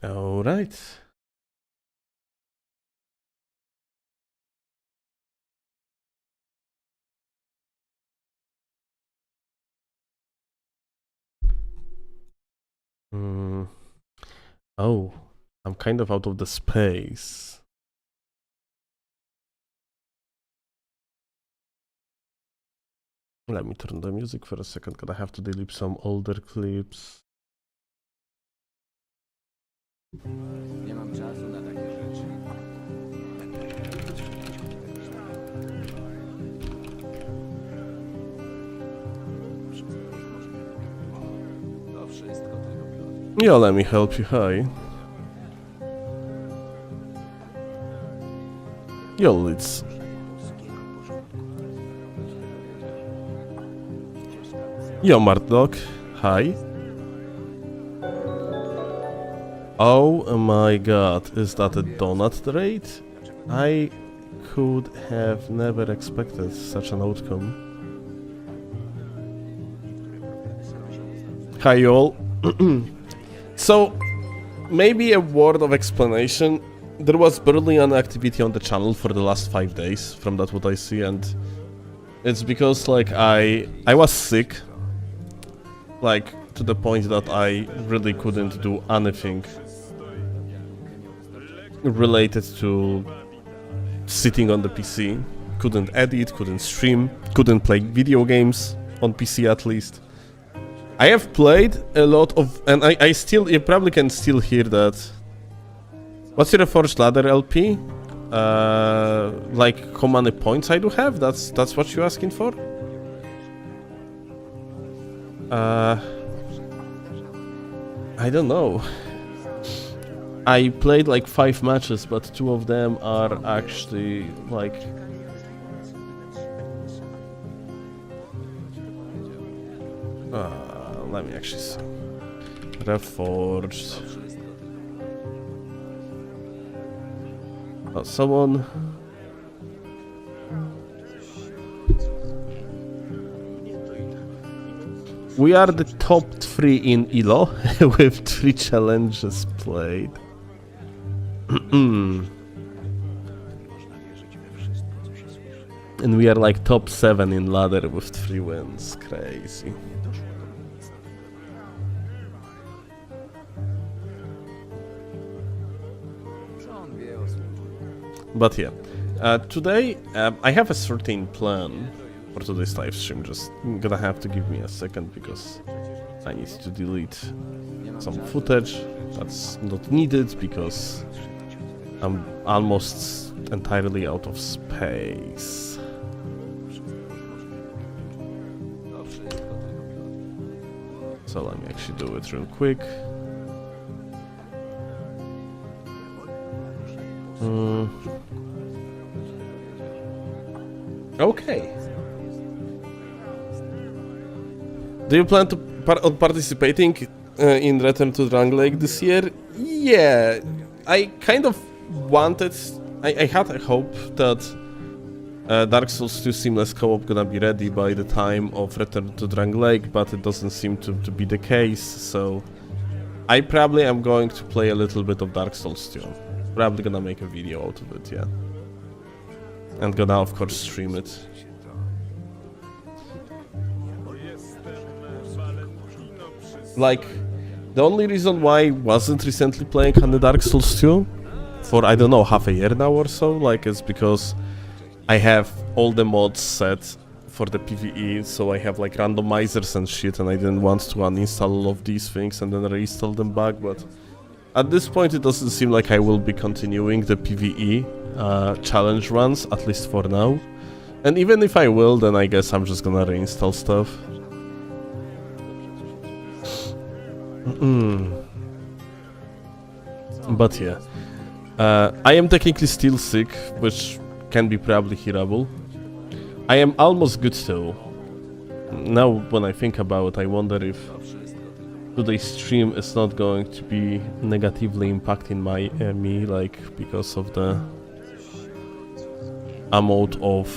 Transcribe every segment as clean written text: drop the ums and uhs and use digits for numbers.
All right. Oh, I'm kind of out of the space. Let me turn the music for a second, because I have to delete some older clips. Nie mam czasu na takie rzeczy. To wszystko tylko plotki. Yeah, let me help you. Hi. Yo, it's... Yo, Martlock. Hi. Oh my god, is that a donut trade? I could have never expected such an outcome. Hi, y'all. So, maybe a word of explanation. There was barely any activity on the channel for the last 5 days, from that what I see, and it's because, like, I was sick, like, to the point that I really couldn't do anything related to sitting on the PC. Couldn't edit, couldn't stream, couldn't play video games, on PC at least. I have played a lot of, and I still, you probably can still hear that. What's your Forged Ladder LP? Like how many points I do have? That's what you're asking for? I don't know. I played like 5 matches, but 2 of them are actually like... let me actually see. Reforged. Oh, someone... We are the top 3 in ELO with 3 challenges played. And we are like top 7 in ladder with 3 wins. Crazy. But yeah, today I have a certain plan for today's live stream. Just gonna have to give me a second because I need to delete some footage that's not needed because I'm almost entirely out of space. So let me actually do it real quick. Okay. Do you plan to participating in Return to Drang Lake this year? Yeah, I kind of wanted. I had a hope that Dark Souls 2 Seamless Co-op gonna be ready by the time of Return to Drang Lake, but it doesn't seem to be the case. So I probably am going to play a little bit of Dark Souls 2. Probably gonna make a video out of it, yeah. And gonna of course stream it. Like, the only reason why I wasn't recently playing on the Dark Souls 2 for, I don't know, half a year now or so, like, is because I have all the mods set for the PvE, so I have like randomizers and shit, and I didn't want to uninstall all of these things and then reinstall them back, but at this point it doesn't seem like I will be continuing the PvE challenge runs, at least for now. And even if I will, then I guess I'm just gonna reinstall stuff. But yeah, I am technically still sick, which can be probably hearable. I am almost good though. Now when I think about it, I wonder if today's stream is not going to be negatively impacting me, like, because of the amount of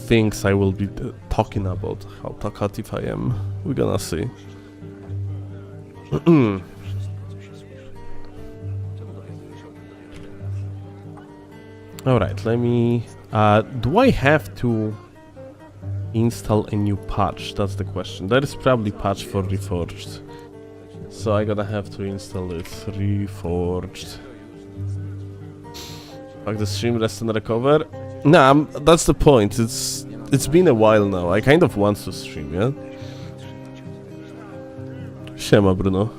things I will be talking about. How talkative I am, we're gonna see. Alright, let me... do I have to install a new patch? That's the question. There is probably patch for Reforged. So I gotta have to install it. Reforged. Fuck the stream, rest and recover. Nah, that's the point. It's been a while now. I kind of want to stream, yeah? Siema, Bruno.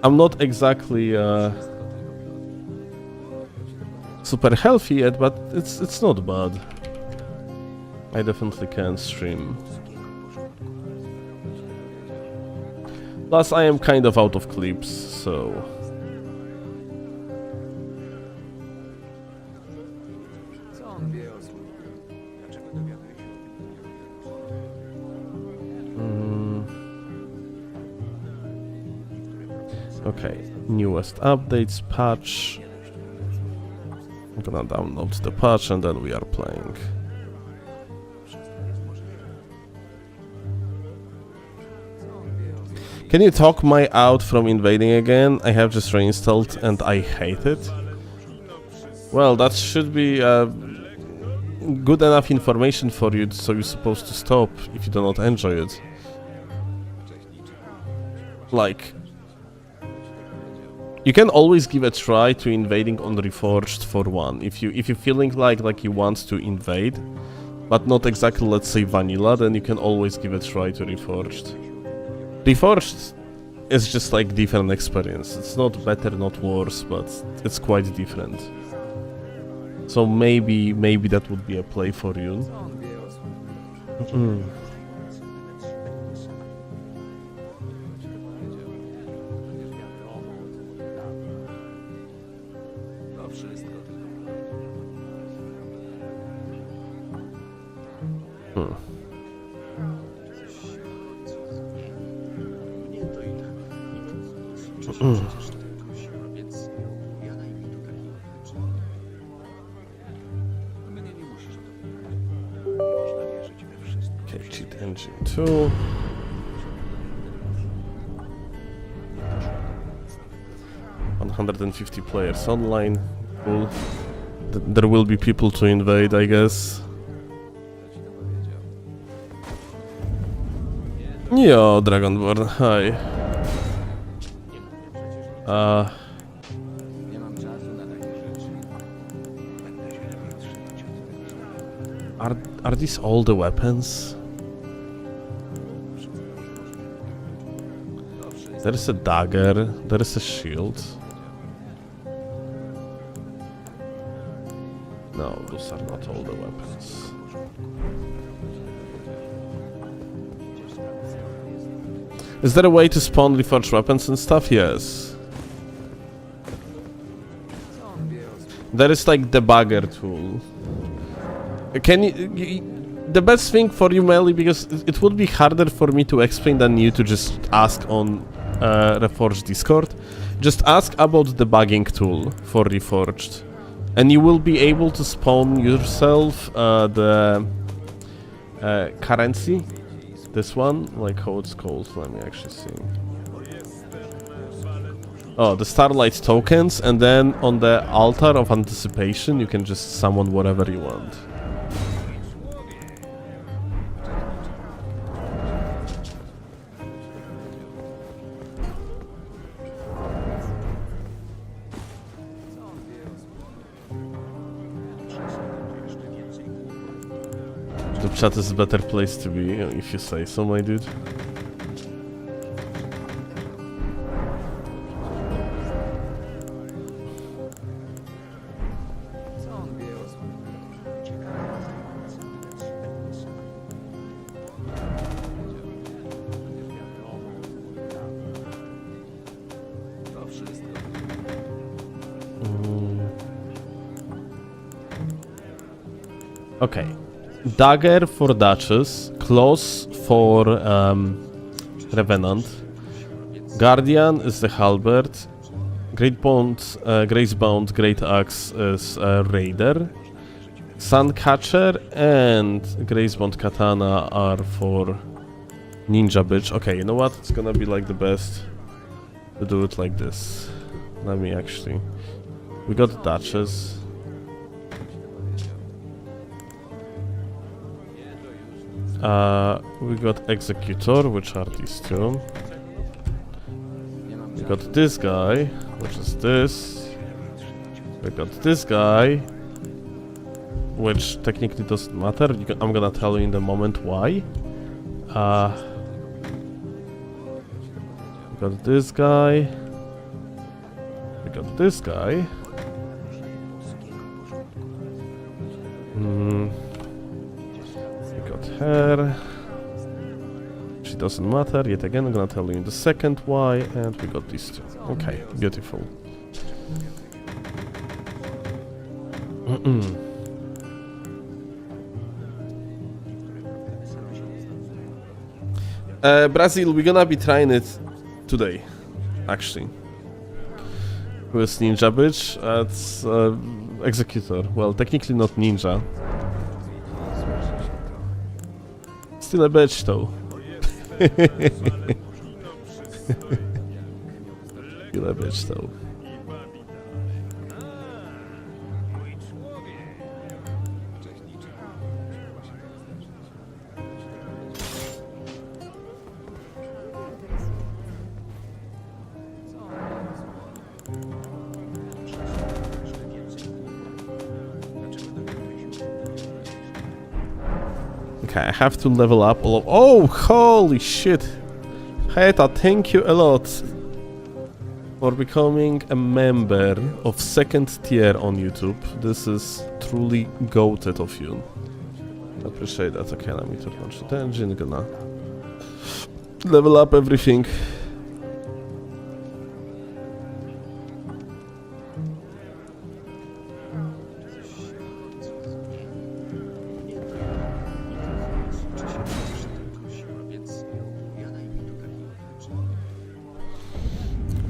I'm not exactly super healthy yet, but it's not bad. I definitely can stream. Plus, I am kind of out of clips, so... Okay, newest updates, patch. I'm gonna download the patch and then we are playing. Can you talk my out from invading again? I have just reinstalled and I hate it. Well, that should be good enough information for you, so you're supposed to stop if you do not enjoy it. Like... You can always give a try to invading on Reforged for one. If you're feeling like you want to invade, but not exactly, let's say, vanilla, then you can always give a try to Reforged. Reforged is just like different experience. It's not better, not worse, but it's quite different. So maybe that would be a play for you. Okay, cheat engine 2. $150 players online. Cool. There will be people to invade, I guess. Yo, Dragonborn, hi. Are these all the weapons? There is a dagger, there is a shield. No, those are not all the weapons. Is there a way to spawn reforged weapons and stuff? Yes. There is like debugger tool. Can you... The best thing for you, Melly, because it would be harder for me to explain than you to just ask on Reforged Discord. Just ask about the debugging tool for Reforged. And you will be able to spawn yourself the currency. This one, like how it's called, let me actually see. Oh, the Starlight tokens, and then on the altar of anticipation you can just summon whatever you want. The chat is a better place to be, if you say so, my dude. Okay. Dagger for Duchess, Claws for Revenant, Guardian is the Halberd, Gracebound Great Axe is Raider, Suncatcher and Gracebound Katana are for Ninja bitch. Okay, you know what? It's gonna be like the best to do it like this. Let me actually... We got Duchess. We got Executor, which are these two. We got this guy, which is this. We got this guy, which technically doesn't matter. I'm gonna tell you in the moment why. We got this guy. We got this guy. We got her. She doesn't matter. Yet again, I'm gonna tell you in the second why. And we got these two. Okay, beautiful. Brazil, we're gonna be trying it today, actually. With Ninja Bitch, it's Executor. Well, technically not Ninja. Still a bitch, though. Still a bitch, though. Okay, I have to level up all of... Oh, holy shit! Heta, thank you a lot for becoming a member of 2nd tier on YouTube. This is truly goated of you. I appreciate that. Okay, let me turn on the engine. Gonna level up everything.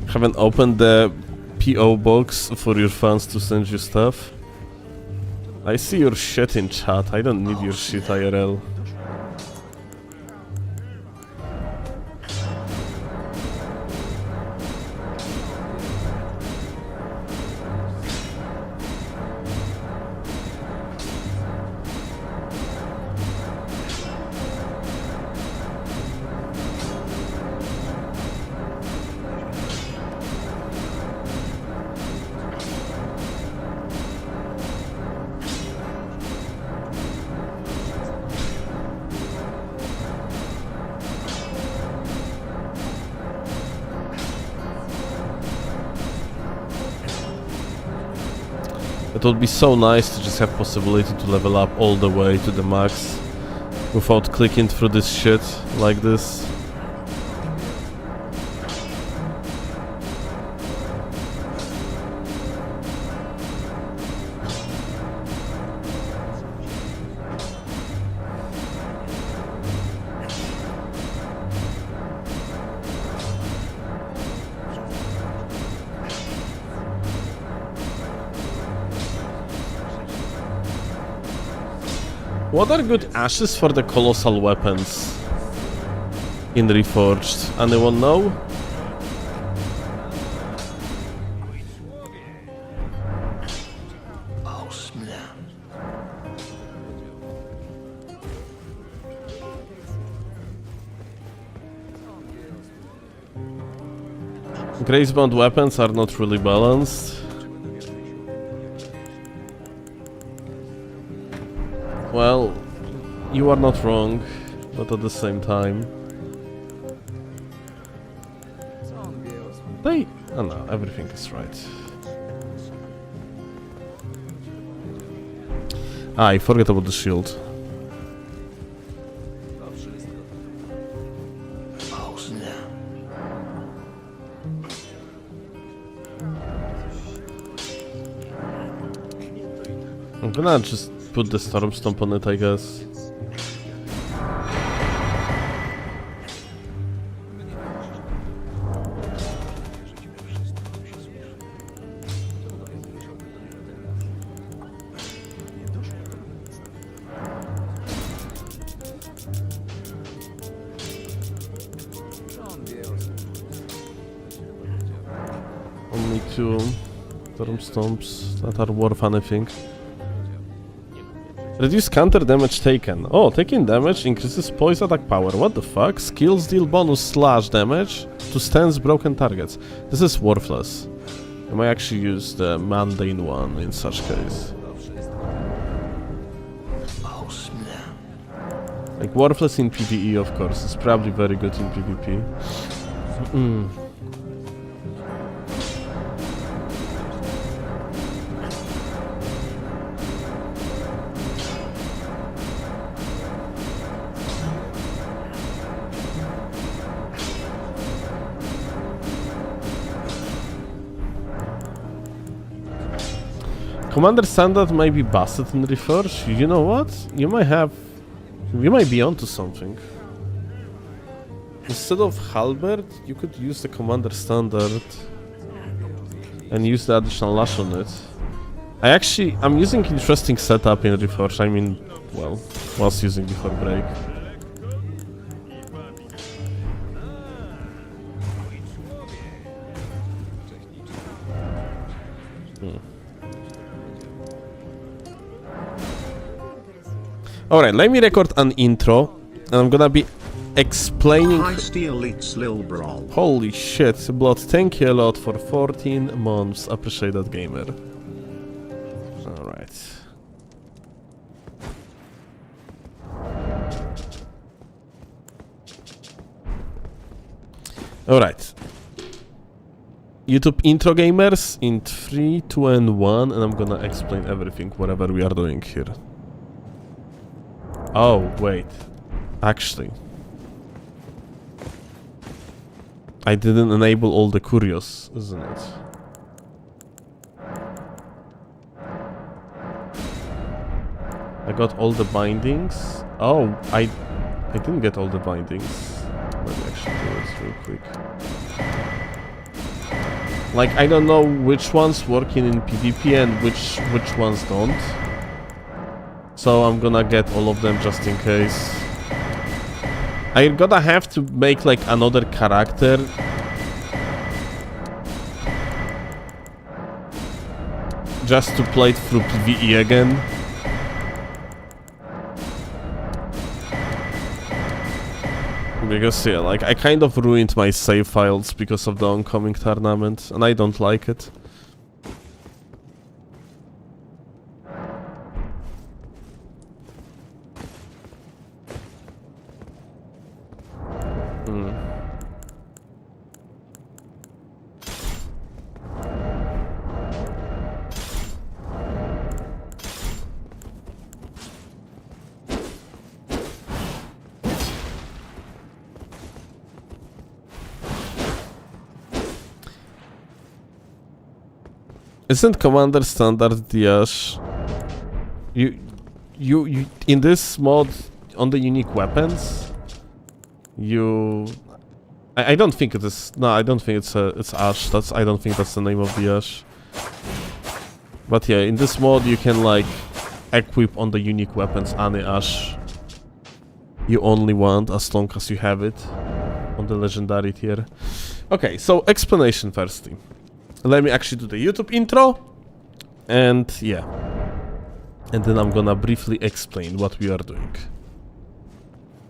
Haven't opened the PO box for your fans to send you stuff. I see your shit in chat. I don't need your shit IRL. It would be so nice to just have possibility to level up all the way to the max without clicking through this shit like this. What are good ashes for the colossal weapons in Reforged? Anyone know? Gracebound weapons are not really balanced. Well, you are not wrong, but at the same time... Oh no, everything is right. I forget about the shield. I'm gonna just put the storm stomp on it, I guess. only 2 Storm Stomps that are worth anything. Reduce counter damage taken. Oh, taking damage increases poise attack power. What the fuck? Skills deal bonus slash damage to stance broken targets. This is worthless. I might actually use the mundane one in such case. Like, worthless in PvE, of course. It's probably very good in PvP. Commander Standard might be busted in Reforge. You know what? You might be onto something. Instead of Halberd, you could use the Commander Standard and use the additional lash on it. I'm using interesting setup in Reforge. I mean, well, was using before break. Alright, let me record an intro, and I'm gonna be explaining... Holy shit, Blood, thank you a lot for 14 months, appreciate that, gamer. Alright. Alright. YouTube intro, gamers, in 3, 2 and 1, and I'm gonna explain everything, whatever we are doing here. Oh, wait. Actually. I didn't enable all the curios, isn't it? I got all the bindings. Oh, I didn't get all the bindings. Let me actually do it real quick. Like, I don't know which ones working in PvP and which ones don't. So I'm gonna get all of them just in case. I'm gonna have to make like another character. Just to play it through PvE again. Because yeah, like I kind of ruined my save files because of the oncoming tournament, and I don't like it. Isn't Commander Standard Diash? You in this mod on the unique weapons, I don't think it is. No, I don't think it's Ash. I don't think that's the name of the Ash. But yeah, in this mod you can like equip on the unique weapons any Ash you only want as long as you have it on the legendary tier. Okay, so explanation firstly. Let me actually do the YouTube intro, and yeah. And then I'm gonna briefly explain what we are doing.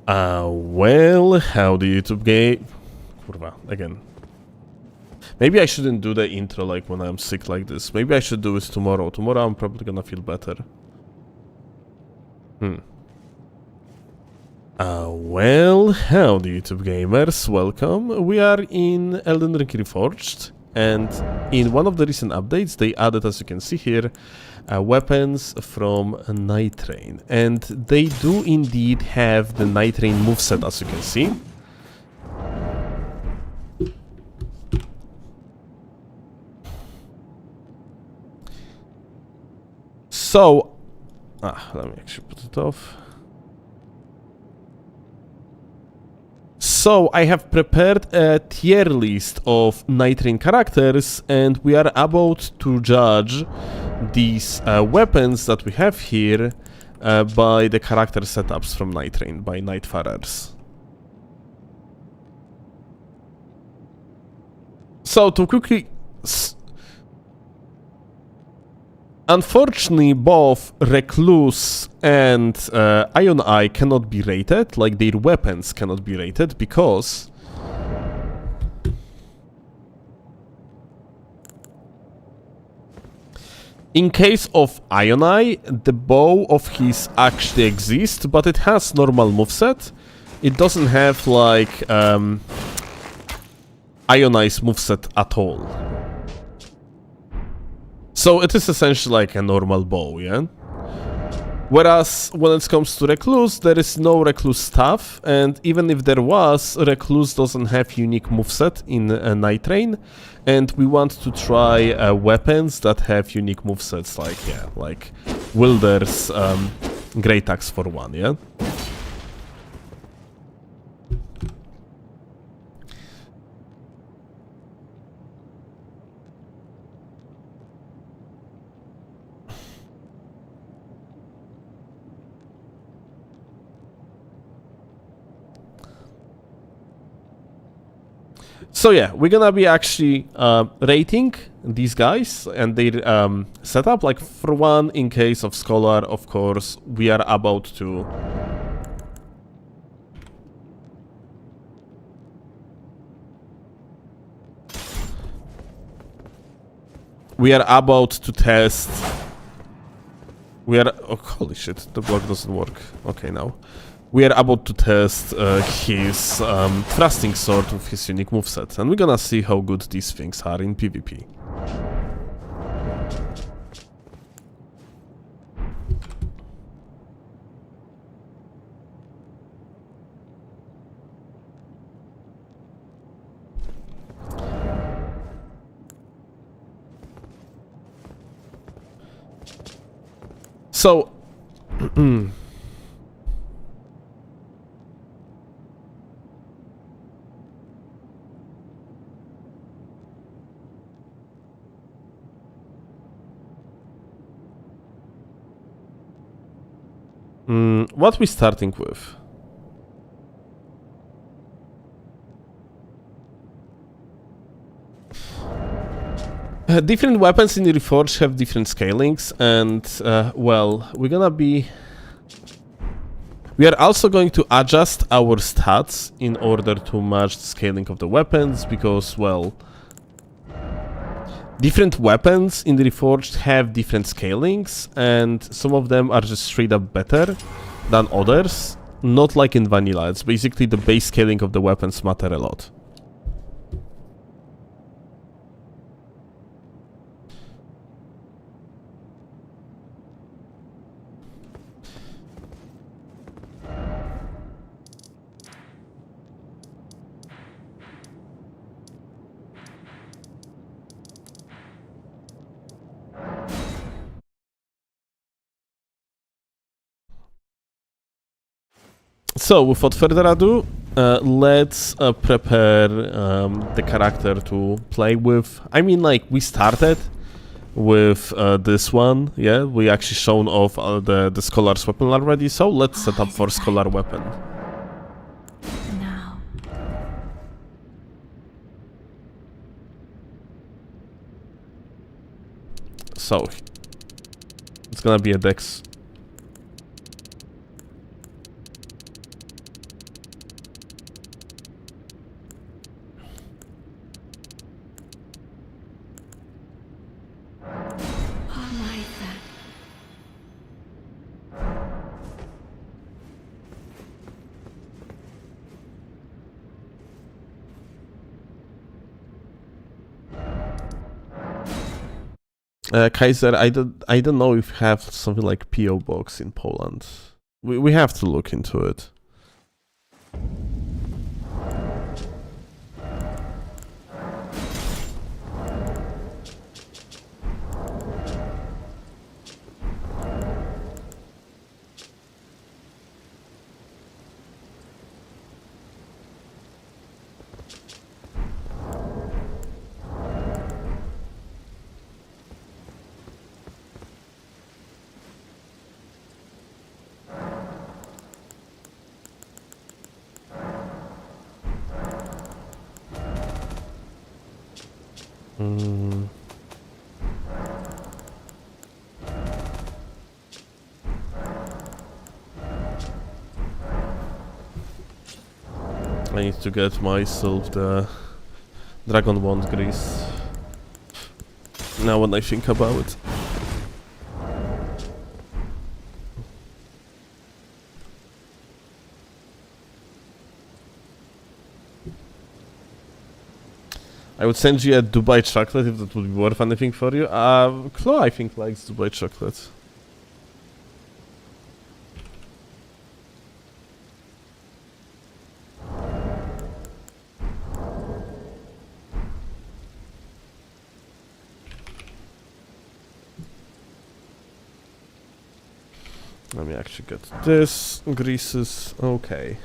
Well, how the YouTube game... Kurwa, again. Maybe I shouldn't do the intro like when I'm sick like this. Maybe I should do it tomorrow. Tomorrow I'm probably gonna feel better. Well, howdy YouTube gamers, welcome. We are in Elden Ring Reforged, and in one of the recent updates they added, as you can see here, weapons from Night Rain. And they do indeed have the Night Rain moveset, as you can see. So, let me actually put it off. So, I have prepared a tier list of Night Rain characters, and we are about to judge these weapons that we have here by the character setups from Night Rain, by Nightfarers. So, to quickly Unfortunately, both Recluse and Iron Eye cannot be rated, like their weapons cannot be rated, because in case of Iron Eye, the bow of his actually exists, but it has normal moveset. It doesn't have like Iron Eye's moveset at all. So it is essentially like a normal bow, yeah? Whereas when it comes to Recluse, there is no Recluse staff, and even if there was, Recluse doesn't have unique moveset in Night Rain, and we want to try weapons that have unique movesets, like, yeah, like Wilder's Great Axe for one, yeah? So yeah, we're gonna be actually rating these guys and their setup. Like for one, in case of Scholar, of course, we are about to test. Oh, holy shit, the block doesn't work. Okay, now. We are about to test his thrusting sword with his unique moveset, and we're gonna see how good these things are in PvP. So, what we starting with? Different weapons in the Reforged have different scalings, and well, we are also going to adjust our stats in order to match the scaling of the weapons, because, well, different weapons in the Reforged have different scalings, and some of them are just straight up better than others. Not like in vanilla, it's basically the base scaling of the weapons matter a lot. So, without further ado, let's prepare the character to play with. I mean, like, we started with this one, yeah? We actually shown off the Scholar's weapon already, so let's set up for Scholar weapon. Now. So, it's gonna be a dex. Kaiser, I don't know if we have something like PO box in Poland. We have to look into it. I need to get myself the Dragon Wand grease. Now when I think about it. I would send you a Dubai chocolate if that would be worth anything for you. Chloe, I think, likes Dubai chocolate. Let me actually get this. Greases. Okay.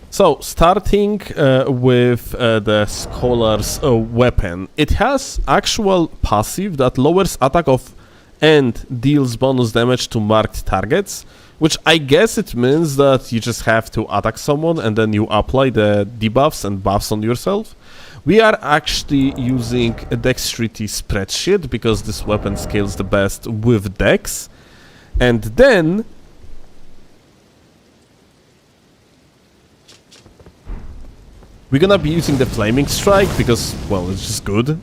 So, starting with the Scholar's weapon. It has actual passive that lowers attack of and deals bonus damage to marked targets, which I guess it means that you just have to attack someone and then you apply the debuffs and buffs on yourself. We are actually using a dexterity spreadsheet because this weapon scales the best with dex. And then we're gonna be using the Flaming Strike because, well, it's just good.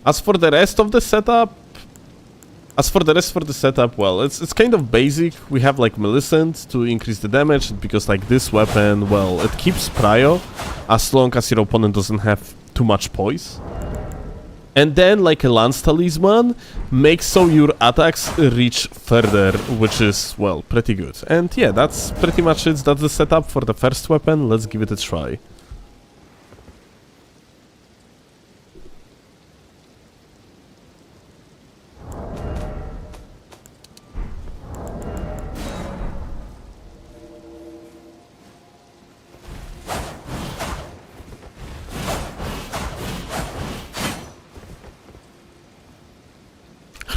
As for the rest of the setup, well, it's kind of basic. We have like Millicent to increase the damage because like this weapon, well, it keeps prio as long as your opponent doesn't have too much poise. And then, like a Lance Talisman, makes so your attacks reach further, which is, well, pretty good. And yeah, that's pretty much it. That's the setup for the first weapon. Let's give it a try.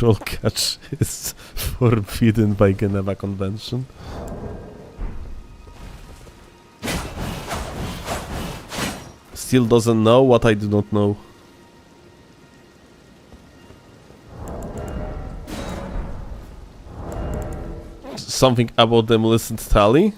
Roll catch is forbidden by Geneva Convention. Still doesn't know what I do not know. Something about the Millicent tally.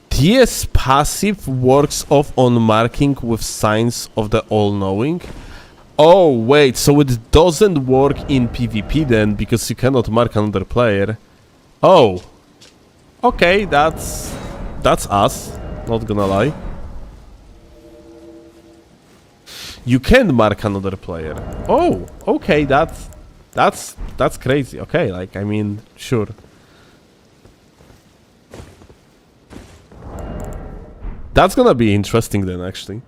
TS passive works off on marking with signs of the all-knowing. Oh wait, so it doesn't work in PvP then because you cannot mark another player. Oh, okay, that's us. Not gonna lie. You can mark another player. Oh, okay, that's crazy. Okay, like I mean, sure. That's gonna be interesting then, actually.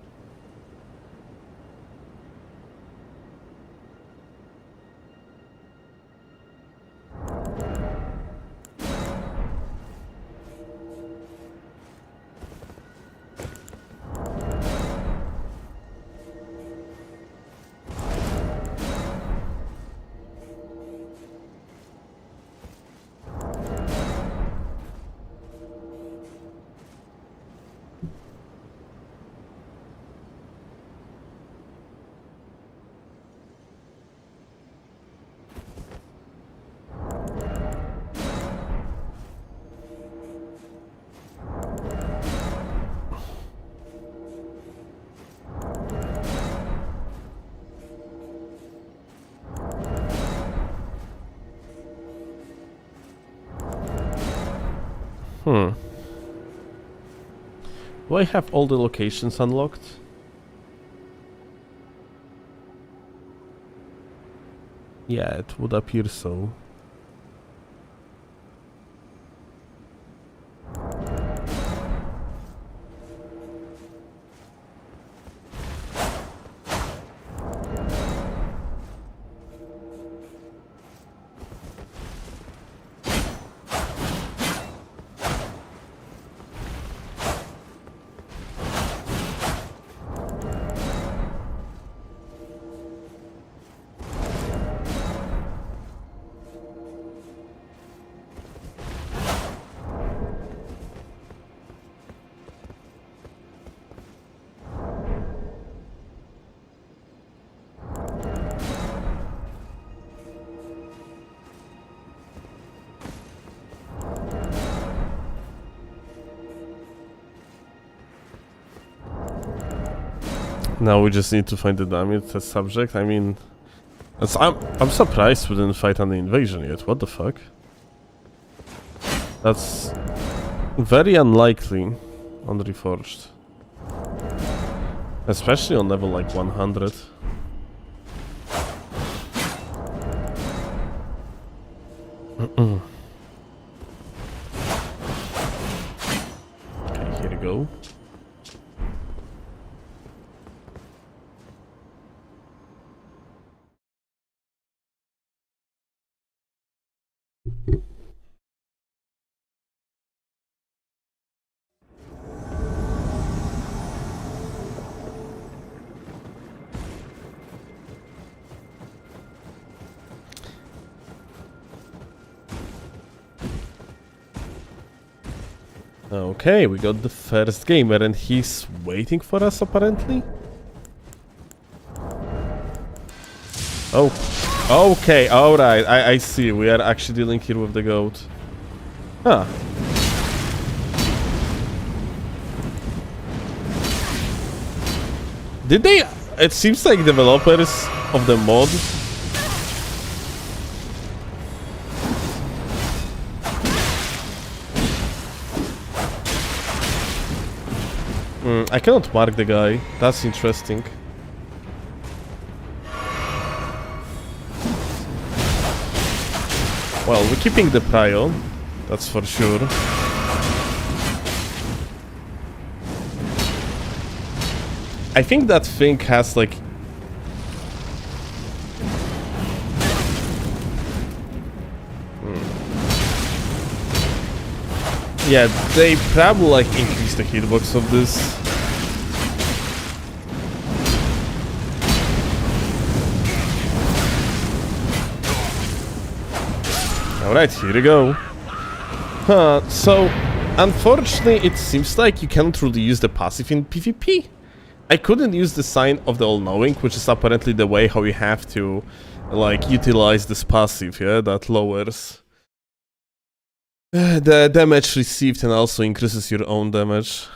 Do I have all the locations unlocked? Yeah, it would appear so. Now we just need to find the damage test subject. I mean, I'm surprised we didn't fight on the invasion yet. What the fuck? That's very unlikely on Reforged. Especially on level like 100. Okay, here we go. Okay, we got the first gamer and he's waiting for us apparently. Oh, okay, alright, I see. We are actually dealing here with the goat. Huh. Did they... It seems like developers of the mod I cannot mark the guy. That's interesting. Well, we're keeping the prio. That's for sure. I think that thing has like... Yeah, they probably like increase the hitbox of this. Alright, here we go. So, unfortunately, it seems like you can't really use the passive in PvP. I couldn't use the Sign of the All-Knowing, which is apparently the way how you have to, like, utilize this passive, yeah, that lowers the damage received and also increases your own damage.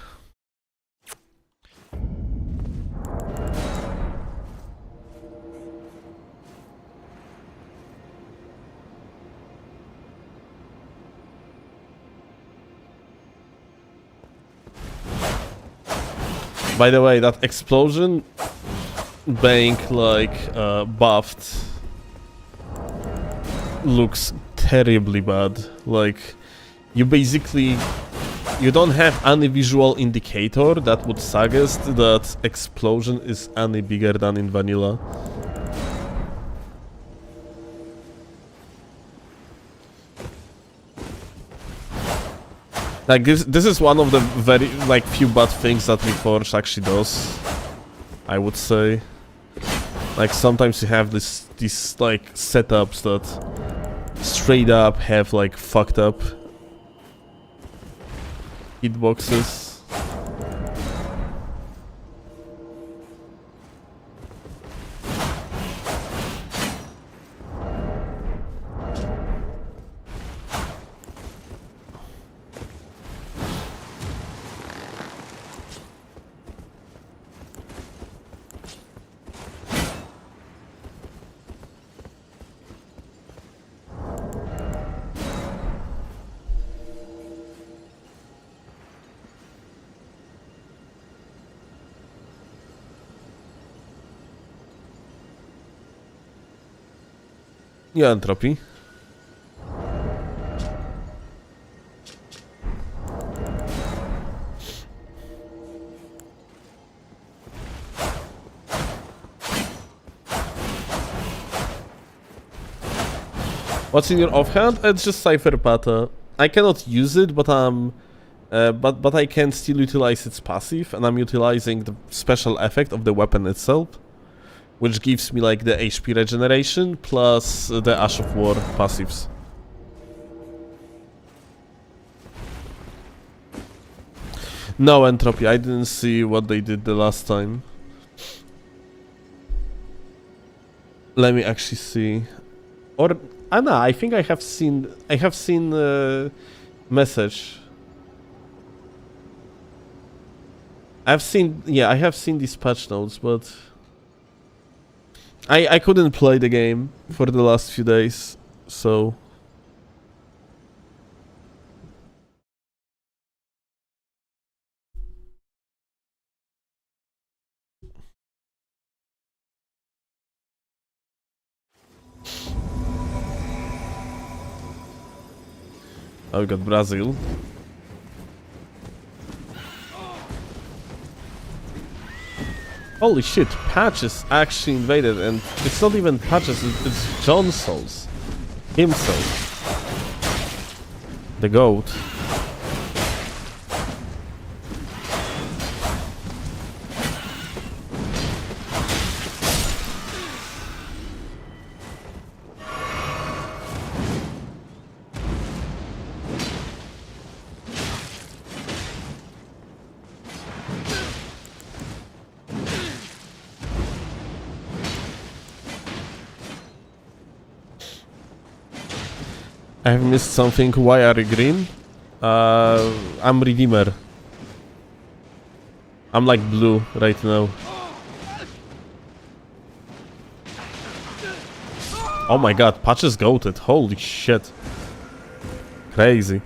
By the way, that explosion being like buffed looks terribly bad. Like, you basically, you don't have any visual indicator that would suggest that explosion is any bigger than in vanilla. Like this is one of the very like few bad things that Reforged actually does, I would say. Like sometimes you have these like setups that straight up have like fucked up hitboxes. Yeah, entropy. What's in your offhand? It's just Cypher Pata. I cannot use it, but but I can still utilize its passive, and I'm utilizing the special effect of the weapon itself, which gives me like the HP regeneration plus the Ash of War passives. No entropy, I didn't see what they did the last time. Let me actually see. Or Anna, I think I have seen message. I have seen these patch notes, but I couldn't play the game for the last few days, so oh, we got Brazil. Holy shit, Patches actually invaded, and it's not even Patches, it's John Souls himself. The goat. I have missed something. Why are you green? I'm Redeemer. I'm like blue right now. Oh my god, Patches goated. Holy shit. Crazy.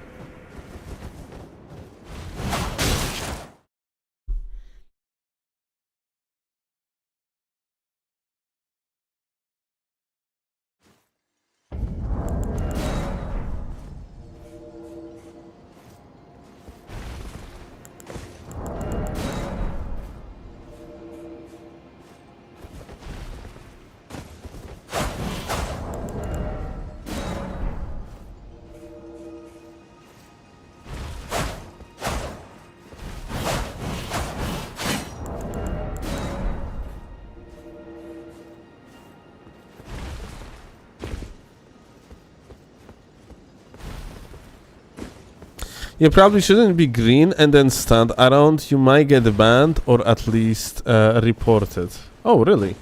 You probably shouldn't be green and then stand around. You might get banned or at least reported. Oh, really?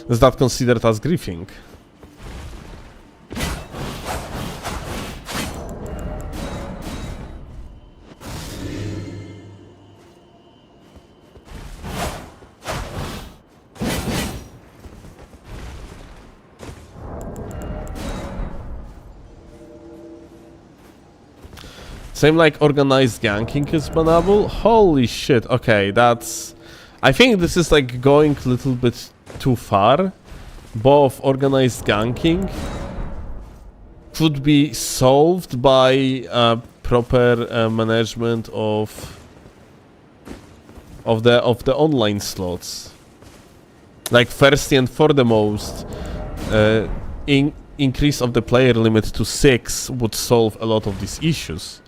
Is that considered as griefing? Same like organized ganking is bannable? Holy shit, okay, that's... I think this is like going a little bit too far. Both organized ganking could be solved by proper management of the online slots. Like first and foremost, increase of the player limit to 6 would solve a lot of these issues.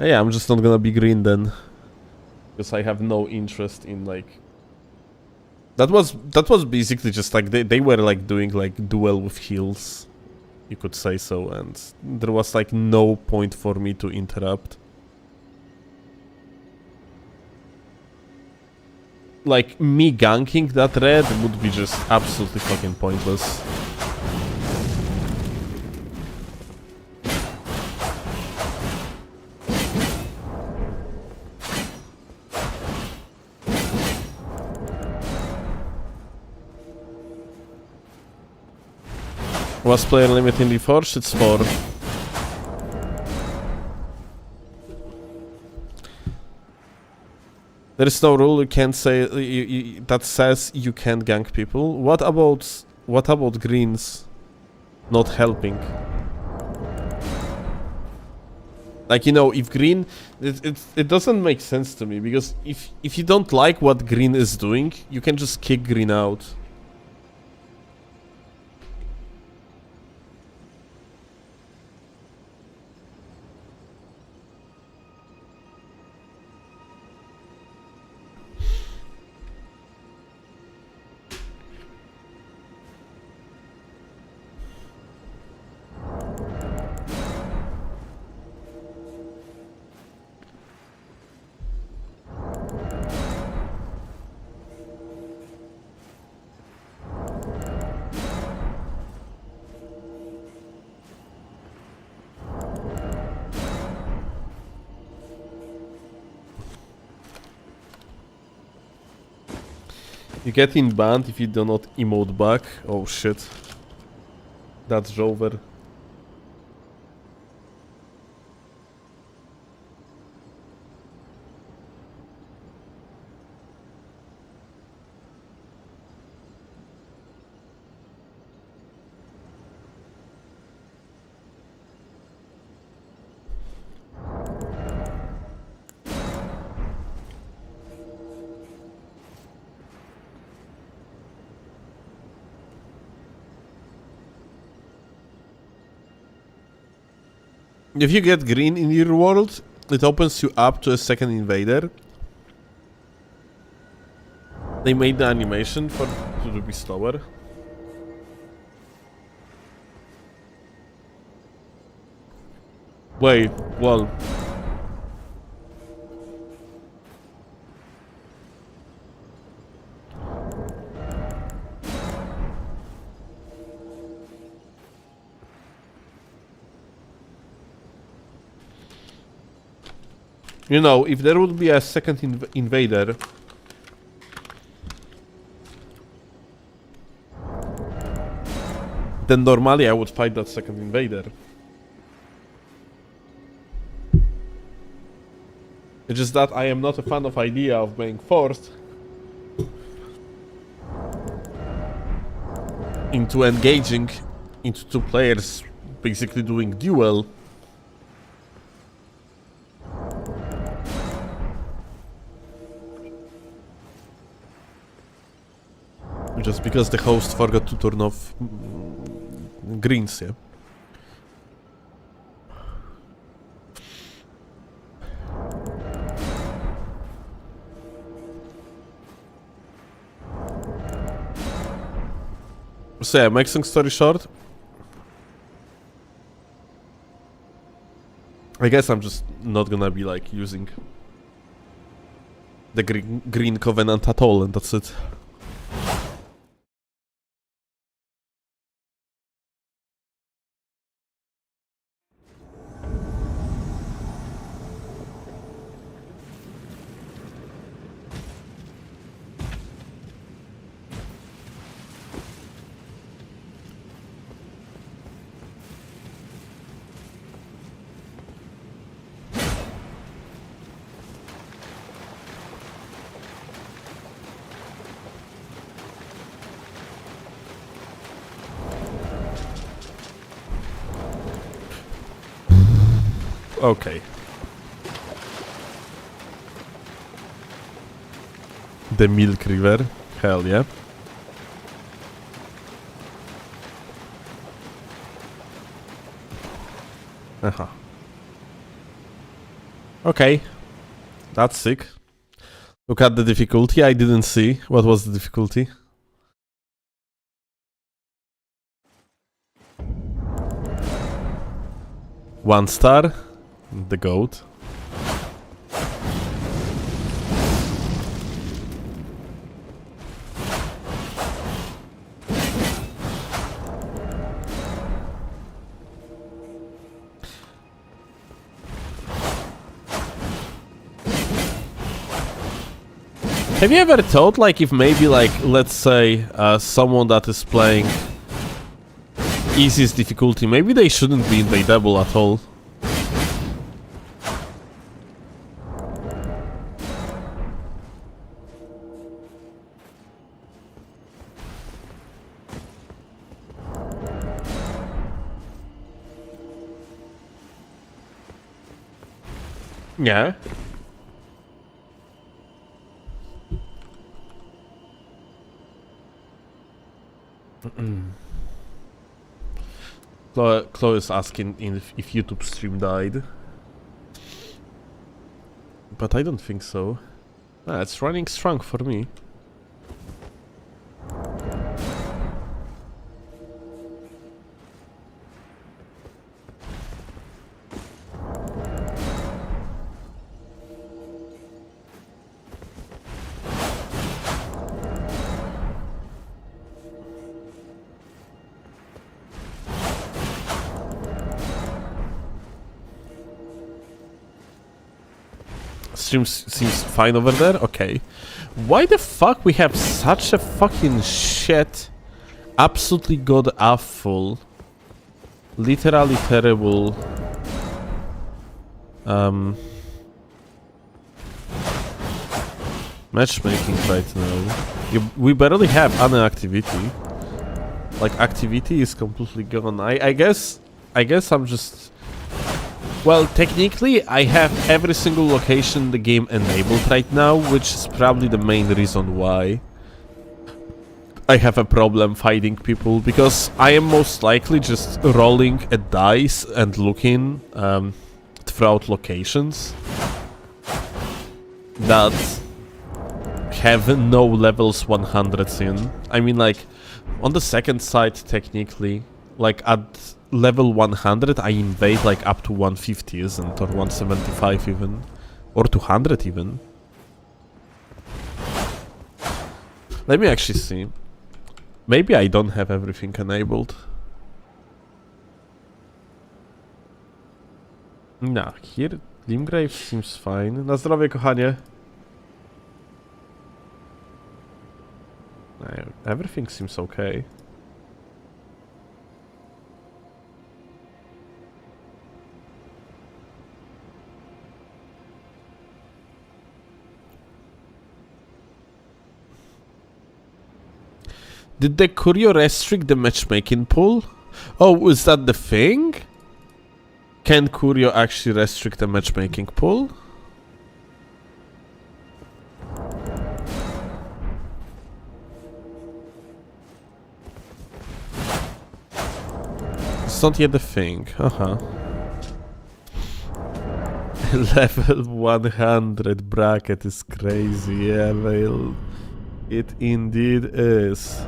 Yeah, I'm just not gonna be green then, because I have no interest in like... That was basically just like they were like doing like duel with heals, you could say so, and there was like no point for me to interrupt. Like me ganking that red would be just absolutely fucking pointless. What's player limit in the Forge? It's 4. There is no rule you can't say that says you can't gank people. What about greens not helping? Like, you know, if green, it doesn't make sense to me, because if you don't like what green is doing, you can just kick green out. You get in banned if you do not emote back. Oh shit. That's over. If you get green in your world, it opens you up to a second invader. They made the animation for to be slower. Wait, well. You know, if there would be a second invader, then normally I would fight that second invader. It's just that I am not a fan of idea of being forced into engaging into two players basically doing duel. Just because the host forgot to turn off greens, yeah. So yeah, make long story short, I guess I'm just not gonna be like using the green covenant at all, and that's it. Okay. The Milk River. Hell yeah. Uh-huh. Okay. That's sick. Look at the difficulty. I didn't see. What was the difficulty? One star. The goat. Have you ever thought, like, if maybe, like, let's say, someone that is playing easiest difficulty, maybe they shouldn't be invadable at all? Yeah. Chloe is asking if YouTube stream died. But I don't think so. Ah, it's running strong for me. Stream seems fine over there? Okay. Why the fuck we have such a fucking shit, absolutely god awful, literally terrible, matchmaking right now? We barely have any activity. Like, activity is completely gone. I guess I'm just... Well, technically, I have every single location in the game enabled right now, which is probably the main reason why I have a problem fighting people, because I am most likely just rolling a dice and looking throughout locations that have no levels 100s in. I mean, like, on the second side, technically, like, at level 100, I invade, like, up to 150, isn't it? Or 175 even. Or 200 even. Let me actually see. Maybe I don't have everything enabled. Nah, here Limgrave seems fine. Na zdrowie, kochanie. Everything seems okay. Did the Curio restrict the matchmaking pool? Oh, is that the thing? Can Curio actually restrict the matchmaking pool? It's not yet a thing. Level 100 bracket is crazy. Yeah, well, it indeed is.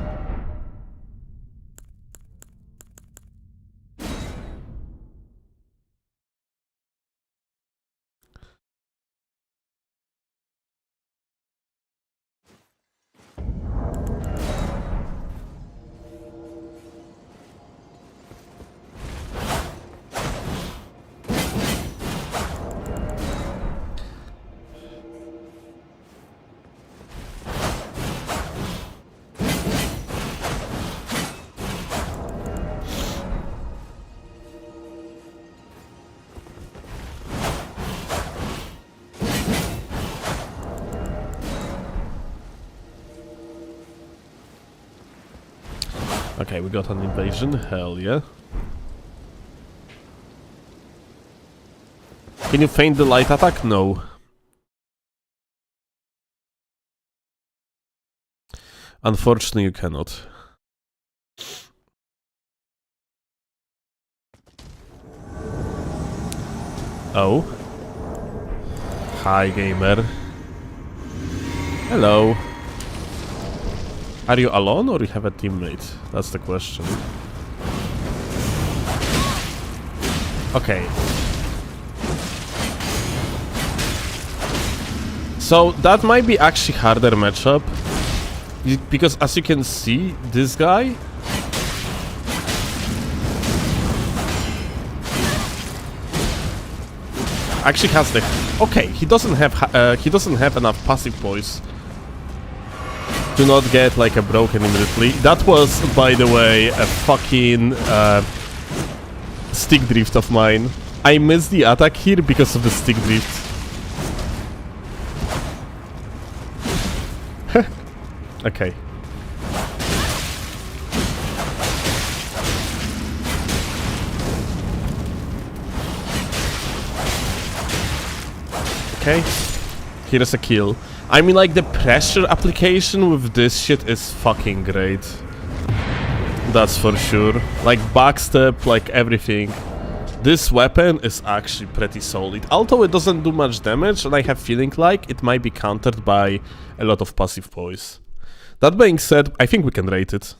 Okay, we got an invasion. Hell yeah. Can you feint the light attack? No. Unfortunately, you cannot. Oh. Hi, gamer. Hello. Are you alone or you have a teammate? That's the question. Okay. So that might be actually harder matchup. Because as you can see, this guy actually has the... Okay, he doesn't have enough passive poise to not get like a broken immediately. That was, by the way, a fucking stick drift of mine. I missed the attack here because of the stick drift. Okay. Okay. Here's a kill. I mean, like, the pressure application with this shit is fucking great. That's for sure. Like, backstep, like, everything. This weapon is actually pretty solid. Although it doesn't do much damage, and I have feeling like it might be countered by a lot of passive poise. That being said, I think we can rate it.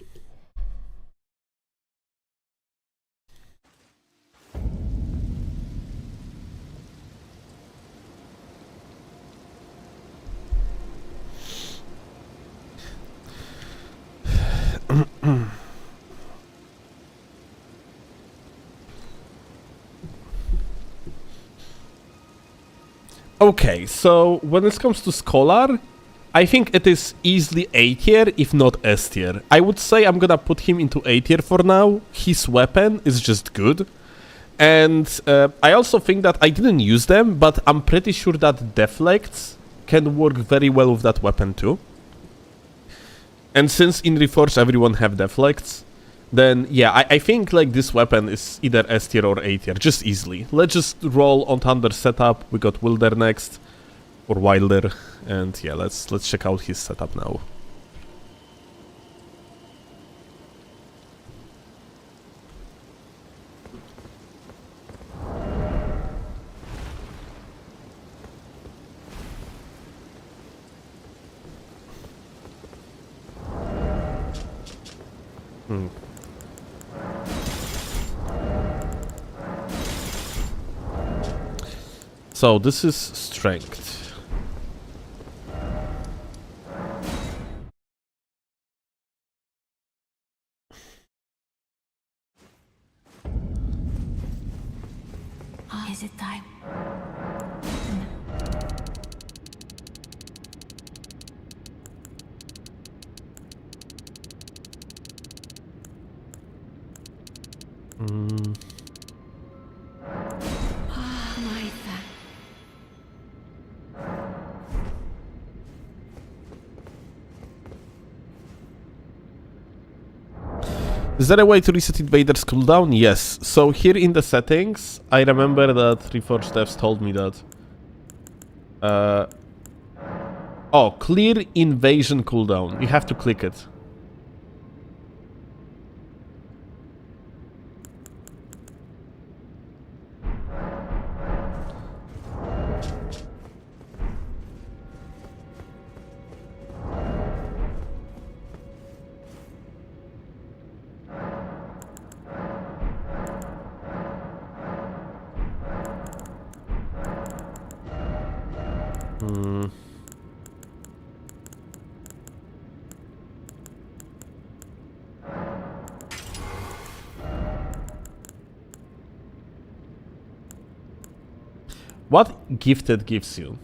Okay, so when it comes to Scholar, I think it is easily A tier, if not S tier. I would say I'm gonna put him into A tier for now. His weapon is just good. And I also think that I didn't use them, but I'm pretty sure that deflects can work very well with that weapon too. And since in Reforged everyone have deflects, then yeah, I think like this weapon is either S tier or A tier, just easily. Let's just roll on Thunder setup. We got Wilder next, or Wilder, and yeah, let's check out his setup now. So this is strength. Is it time? Martha. Is there a way to reset Invader's cooldown? Yes. So here in the settings, I remember that Reforged devs told me that. Oh, clear invasion cooldown. You have to click it. What gifted gives you?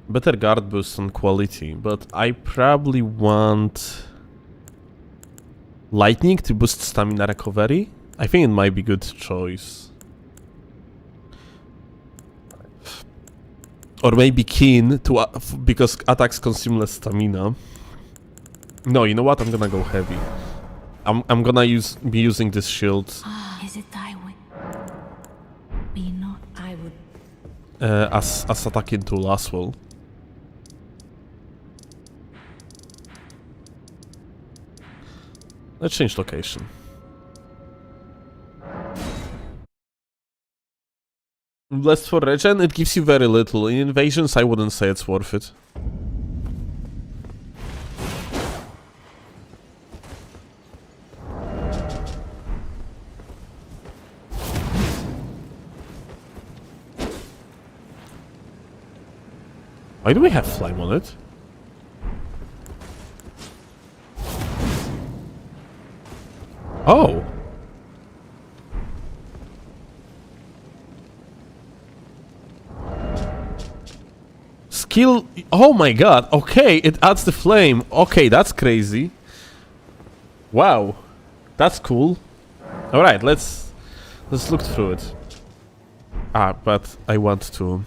Better guard boost on quality, but I probably want lightning to boost stamina recovery. I think it might be a good choice. Or maybe keen to because attacks consume less stamina. No, you know what? I'm gonna go heavy. I'm gonna be using this shield. Is it I would be not? I would. As attacking tool as well. Let's change location. Blessed for regen, it gives you very little. In invasions, I wouldn't say it's worth it. Why do we have flame on it? Oh! Skill... Oh my god, okay, it adds the flame. Okay, that's crazy. Wow. That's cool. Alright, let's look through it. Ah, but I want to...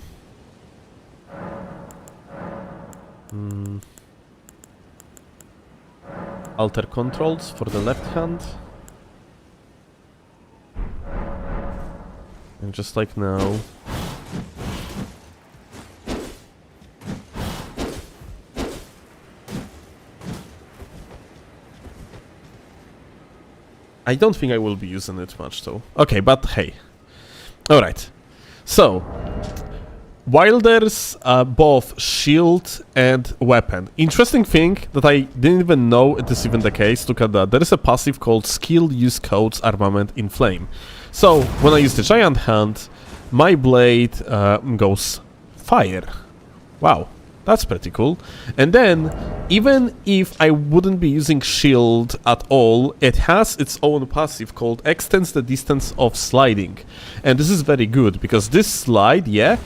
Alter controls for the left hand. And just like now. I don't think I will be using it much though. Okay, but hey. Alright. So, Wilder's both shield and weapon. Interesting thing that I didn't even know it is even the case. Look at that. There is a passive called Skill Use Codes Armament in Flame. So when I use the Giant Hand, my blade goes fire. Wow. That's pretty cool. And then, even if I wouldn't be using shield at all, it has its own passive called extends the distance of sliding. And this is very good, because this slide, yeah,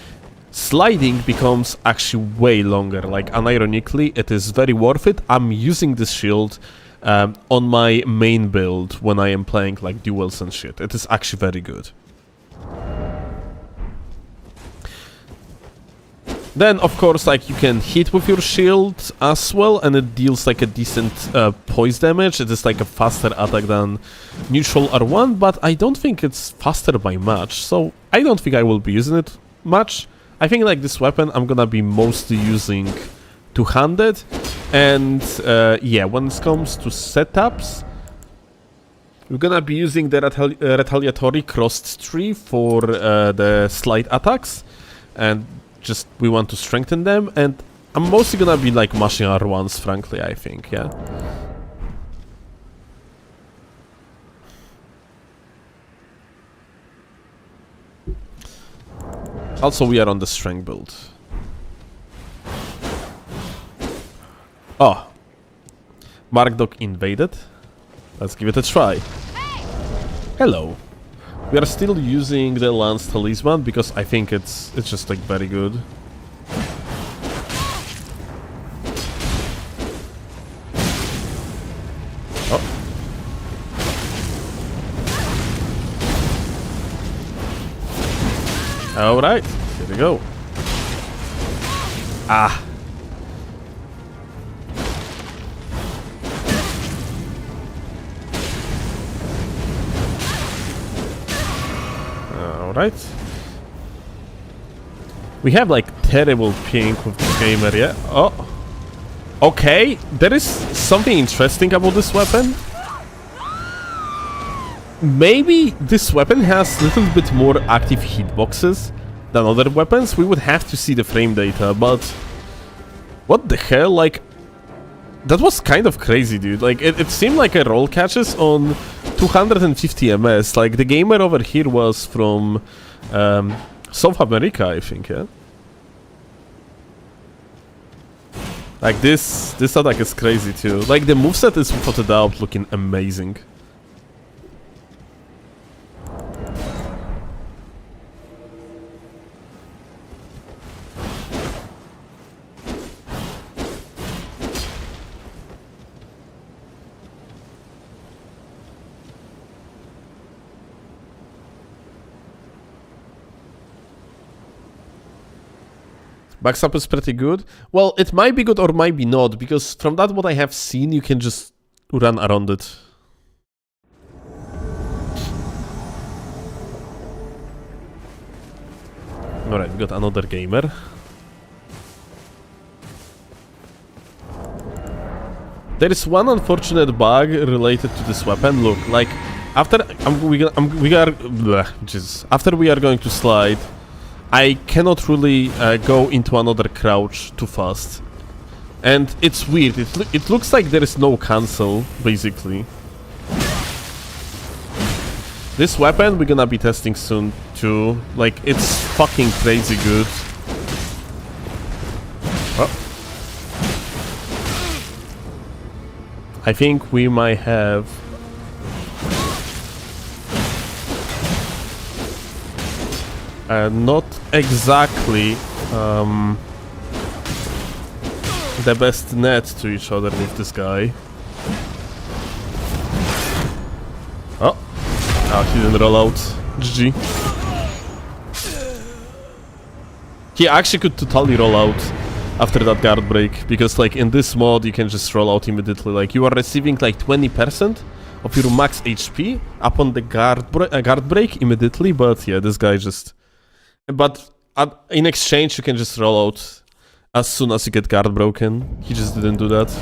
sliding becomes actually way longer. Like, unironically, it is very worth it. I'm using this shield on my main build when I am playing like duels and shit. It is actually very good. Then, of course, like, you can hit with your shield as well, and it deals like a decent poise damage. It is like a faster attack than neutral R1, but I don't think it's faster by much, so I don't think I will be using it much. I think like this weapon I'm gonna be mostly using two-handed, and yeah, when it comes to setups, we're gonna be using the retaliatory crossed tree for the slide attacks, and just we want to strengthen them, and I'm mostly gonna be like mashing R1s, frankly, I think, yeah. Also, we are on the strength build. Oh. Markdog invaded. Let's give it a try. Hello. We are still using the Lance Talisman because I think it's just like very good. Oh. Alright, here we go. Ah. Alright. We have like terrible ping with the gamer, yeah? Oh. Okay, there is something interesting about this weapon. Maybe this weapon has a little bit more active hitboxes than other weapons. We would have to see the frame data, but what the hell, like, that was kind of crazy, dude. Like, it seemed like a roll catches on 250 ms. Like, the gamer over here was from South America, I think, yeah? Like, this attack is crazy, too. Like, the moveset is, without a doubt, looking amazing. Backstab is pretty good. Well, it might be good or might be not, because from that what I have seen, you can just run around it. Alright, we got another gamer. There is one unfortunate bug related to this weapon. Look, like, after after we are going to slide, I cannot really go into another crouch too fast. And it's weird, it looks like there is no cancel, basically. This weapon we're gonna be testing soon too. Like, it's fucking crazy good. Oh. I think we might have... not exactly the best net to each other with this guy. Oh, he didn't roll out. GG. He actually could totally roll out after that guard break, because like in this mod you can just roll out immediately. Like, you are receiving like 20% of your max HP upon the guard break immediately, but yeah, this guy just... But in exchange, you can just roll out as soon as you get guard broken. He just didn't do that.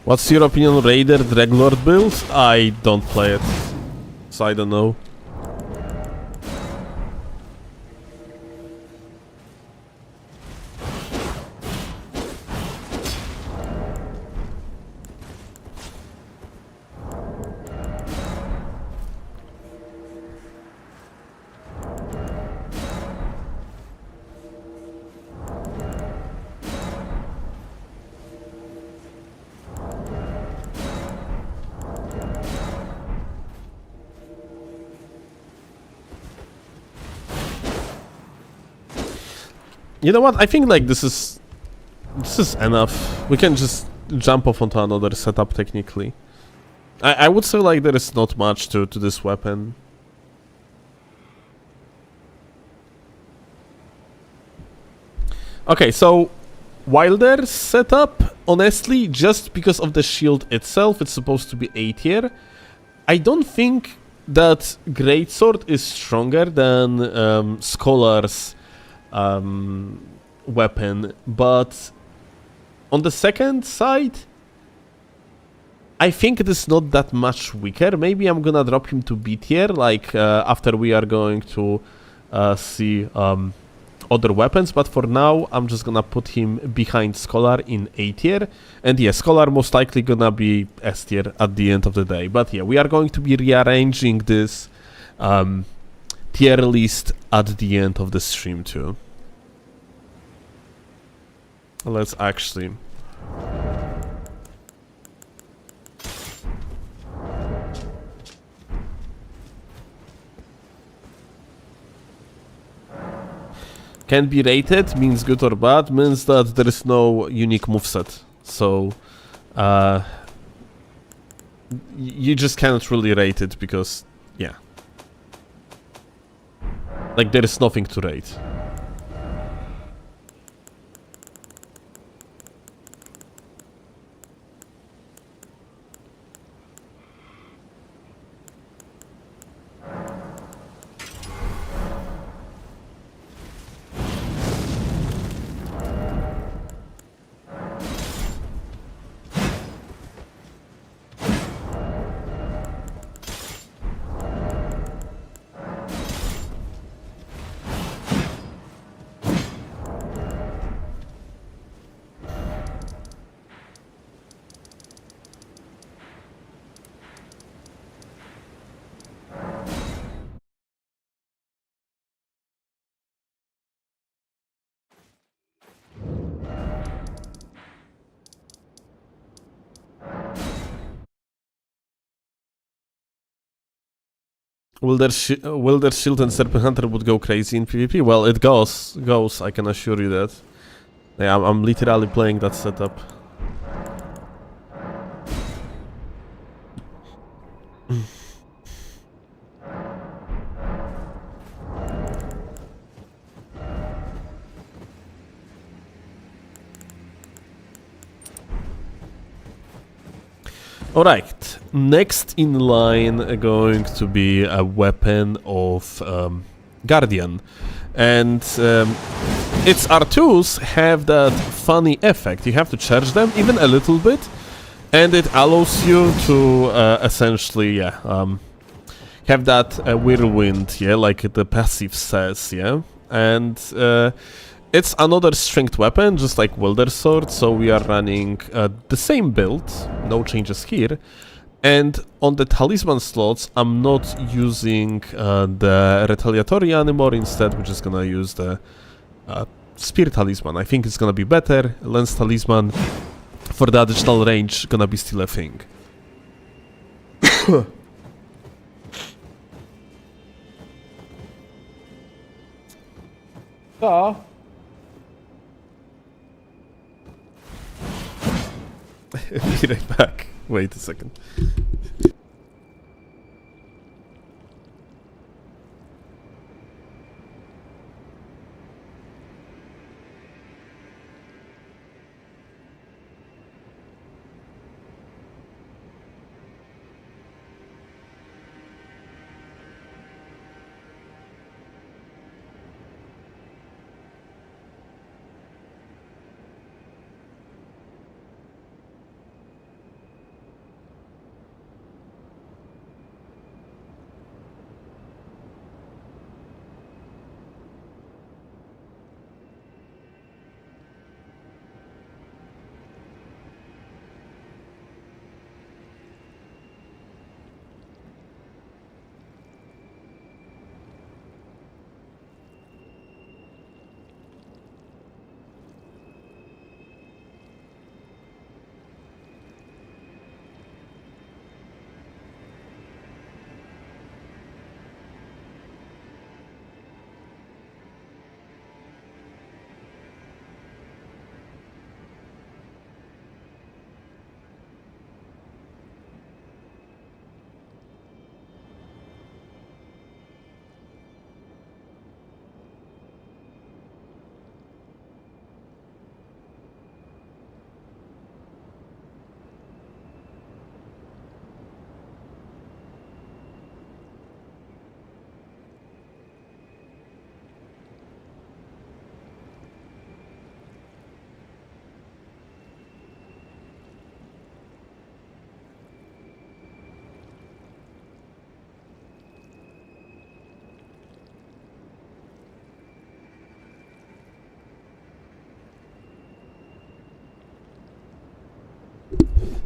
What's your opinion on Raider Dreadlord build? I don't play it, so I don't know. You know what? I think like this is enough. We can just jump off onto another setup technically. I would say like there is not much to this weapon. Okay, so Wilder's setup, honestly, just because of the shield itself, it's supposed to be A tier. I don't think that Greatsword is stronger than Scholar's weapon, but on the second side, I think it is not that much weaker. Maybe I'm gonna drop him to B tier, like after we are going to see other weapons, but for now I'm just gonna put him behind Scholar in A tier, and yeah, Scholar most likely gonna be S tier at the end of the day. But yeah, we are going to be rearranging this tier list at the end of the stream too. Let's actually... Can be rated means good or bad, means that there is no unique moveset. So, you just cannot really rate it because, yeah. Like, there is nothing to rate. Will their Shield and Serpent Hunter would go crazy in PvP? Well, it goes, I can assure you that. Yeah, I'm literally playing that setup. Alright, next in line going to be a weapon of Guardian. And its R2s have that funny effect. You have to charge them even a little bit, and it allows you to essentially, have that whirlwind, like the passive says, and it's another strength weapon, just like Wilder Sword, so we are running the same build, no changes here. And on the talisman slots, I'm not using the retaliatory anymore. Instead, we're just gonna use the spear talisman. I think it's gonna be better. Lance talisman for the additional range gonna be still a thing. Be right back. Wait a second.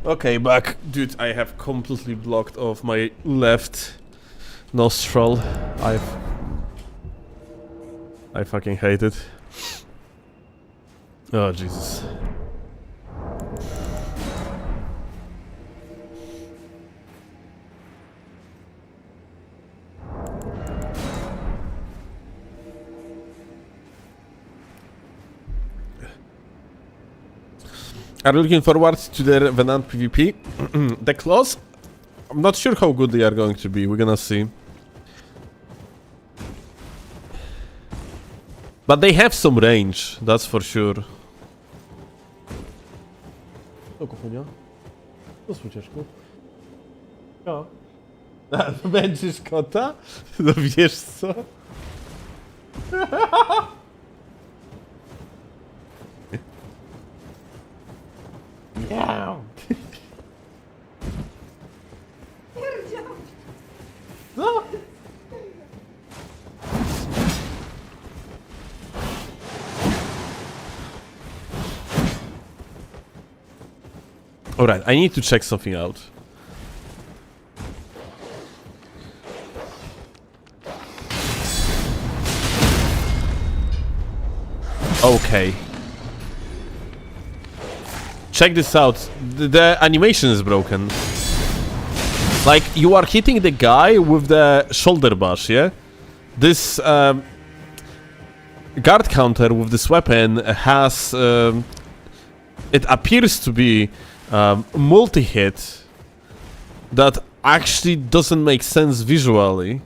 Okay, back. Dude, I have completely blocked off my left nostril. I fucking hate it. Oh, Jesus. Are you looking forward to the Revenant PvP? The claws? I'm not sure how good they are going to be. We're gonna see. But they have some range, that's for sure. Co, kochania? Co słycieszku? Co? Będziesz kota? No wiesz co? Miau. No. Alright, I need to check something out. Okay. Check this out. The animation is broken. Like, you are hitting the guy with the shoulder bash, yeah? This guard counter with this weapon has... it appears to be multi-hit that actually doesn't make sense visually.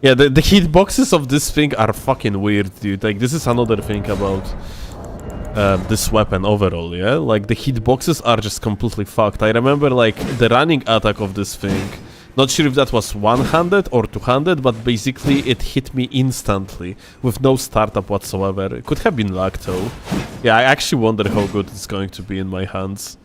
Yeah, the hitboxes of this thing are fucking weird, dude. Like, this is another thing about this weapon overall, yeah? Like, the hitboxes are just completely fucked. I remember, like, the running attack of this thing. Not sure if that was one-handed or two-handed, but basically it hit me instantly with no startup whatsoever. It could have been luck, though. Yeah, I actually wonder how good it's going to be in my hands.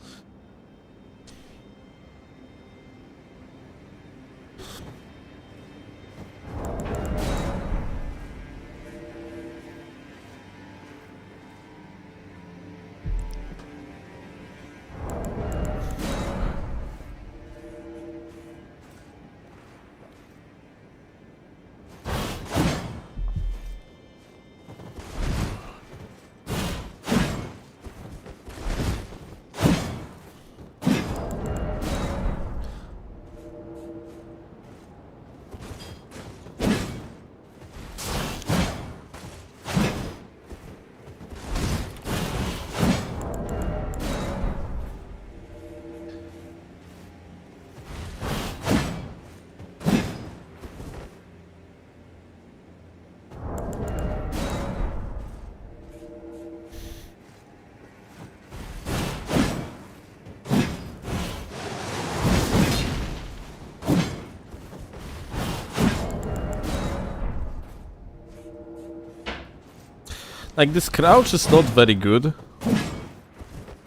Like, this crouch is not very good.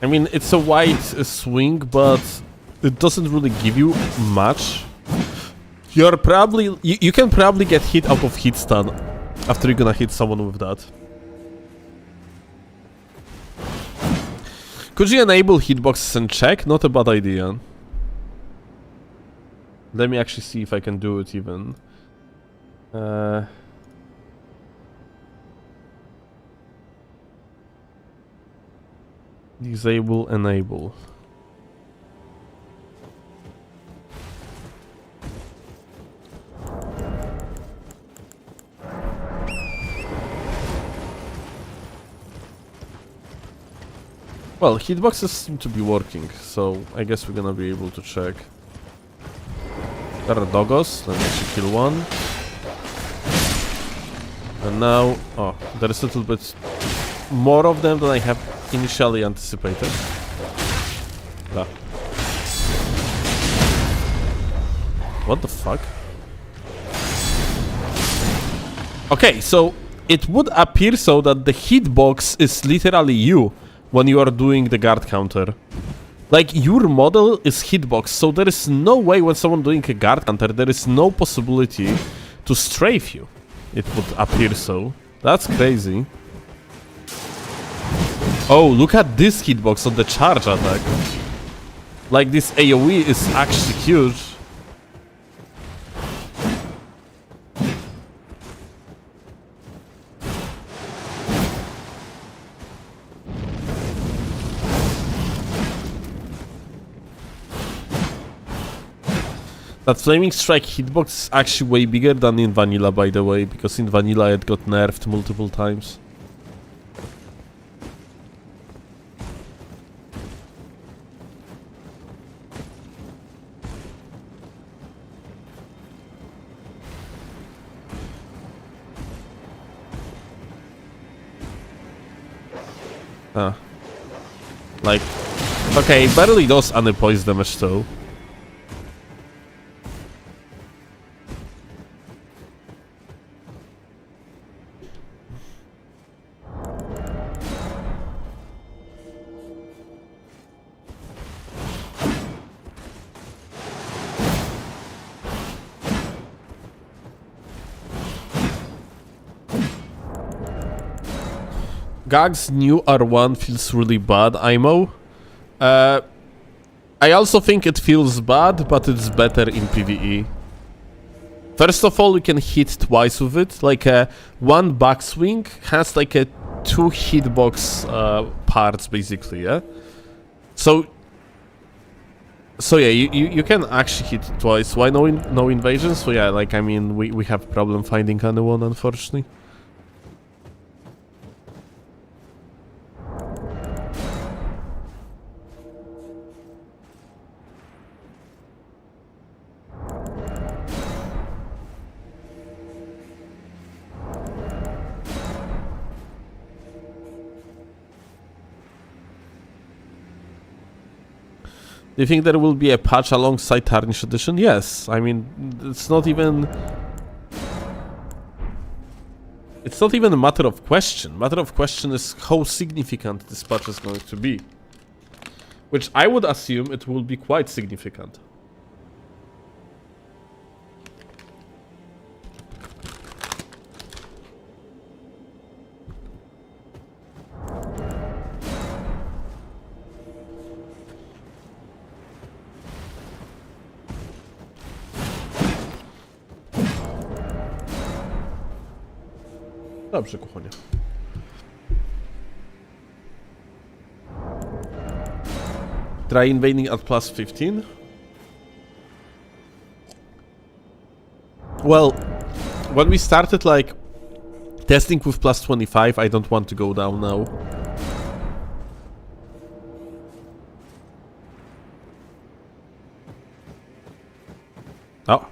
I mean, it's a wide swing, but it doesn't really give you much. You're probably... You can probably get hit out of hit stun after you're gonna hit someone with that. Could you enable hitboxes and check? Not a bad idea. Let me actually see if I can do it even. Disable, enable. Well, hitboxes seem to be working, so I guess we're gonna be able to check. There are doggos, let me actually kill one. And now, oh, there is a little bit more of them than I have initially anticipated. Ah. What the fuck? Okay, so it would appear so that the hitbox is literally you when you are doing the guard counter. Like, your model is hitbox, so there is no way when someone doing a guard counter, there is no possibility to strafe you. It would appear so. That's crazy. Oh, look at this hitbox on the charge attack. Like, this AoE is actually huge. That Flaming Strike hitbox is actually way bigger than in Vanilla, by the way, because in Vanilla it got nerfed multiple times. Like, okay, barely does any poise damage though. Gag's new R1 feels really bad, IMO. I also think it feels bad, but it's better in PvE. First of all, you can hit twice with it. Like, one backswing has like a 2 hitbox parts, basically, yeah? So yeah, you can actually hit twice. Why no invasions? So yeah, like, I mean, we have problem finding anyone, unfortunately. Do you think there will be a patch alongside Tarnished Edition? Yes. I mean, it's not even a matter of question. Matter of question is how significant this patch is going to be. Which I would assume it will be quite significant. Dobrze, kochanie. Try invading at plus 15. Well, when we started like testing with plus 25, I don't want to go down now. Oh.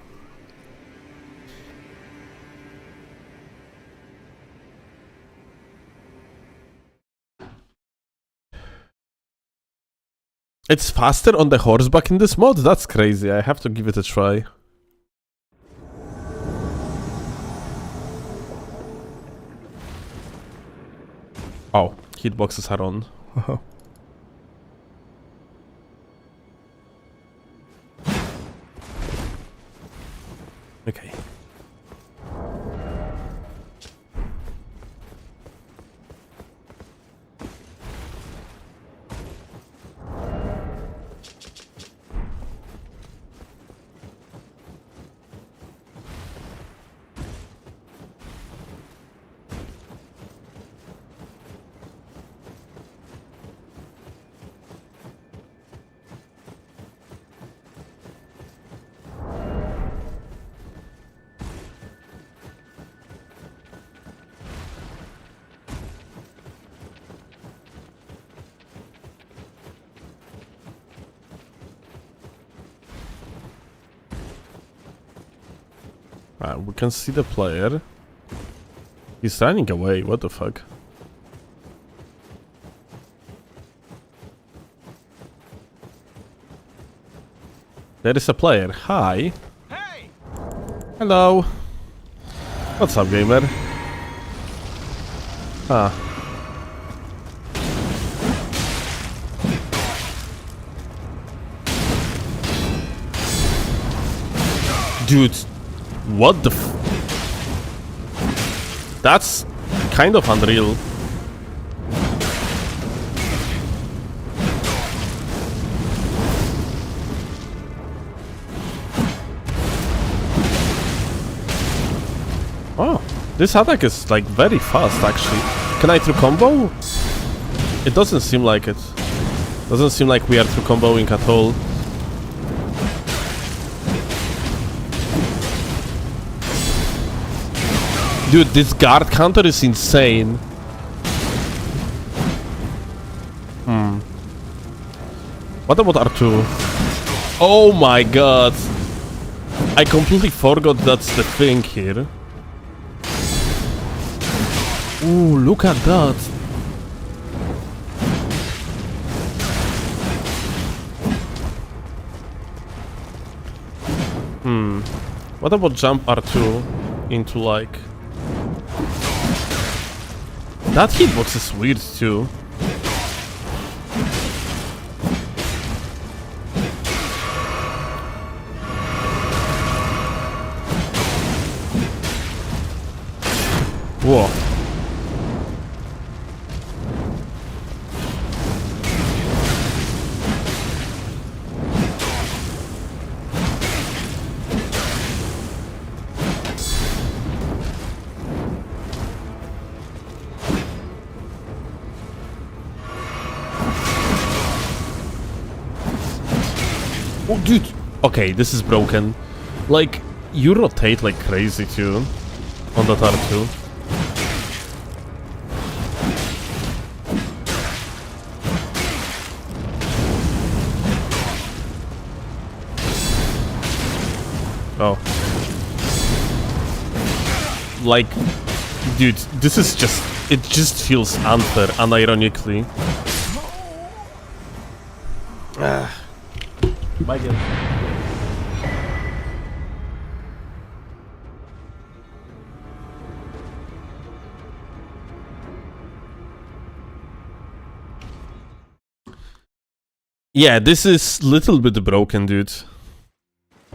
It's faster on the horseback in this mod? That's crazy. I have to give it a try. Oh, hitboxes are on. Okay. We can see the player. He's running away, what the fuck? There is a player. Hi. Hey! Hello. What's up, gamer? Ah. Dude. What the f... That's kind of unreal. This attack is like very fast actually. Can I through combo? It doesn't seem like it. Doesn't seem like we are through comboing at all. Dude, this guard counter is insane. What about R2? Oh my god. I completely forgot that's the thing here. Ooh, look at that. What about jump R2 into like... That hitbox is weird too. Whoa. Oh, dude. Okay, this is broken. Like, you rotate like crazy too on that R2. Oh. Like, dude, this is just... It just feels unfair, unironically. Bye again. Yeah, this is little bit broken, dude.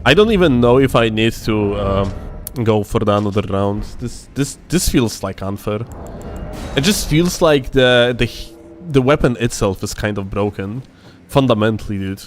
I don't even know if I need to go for the another round. This feels like unfair. It just feels like the weapon itself is kind of broken, fundamentally, dude.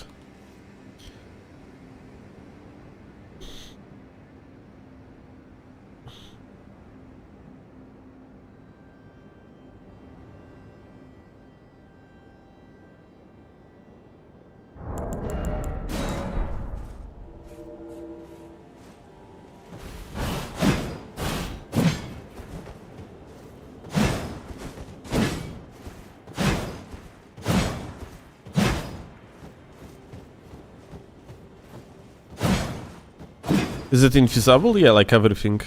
Is it infeasible? Yeah, like everything.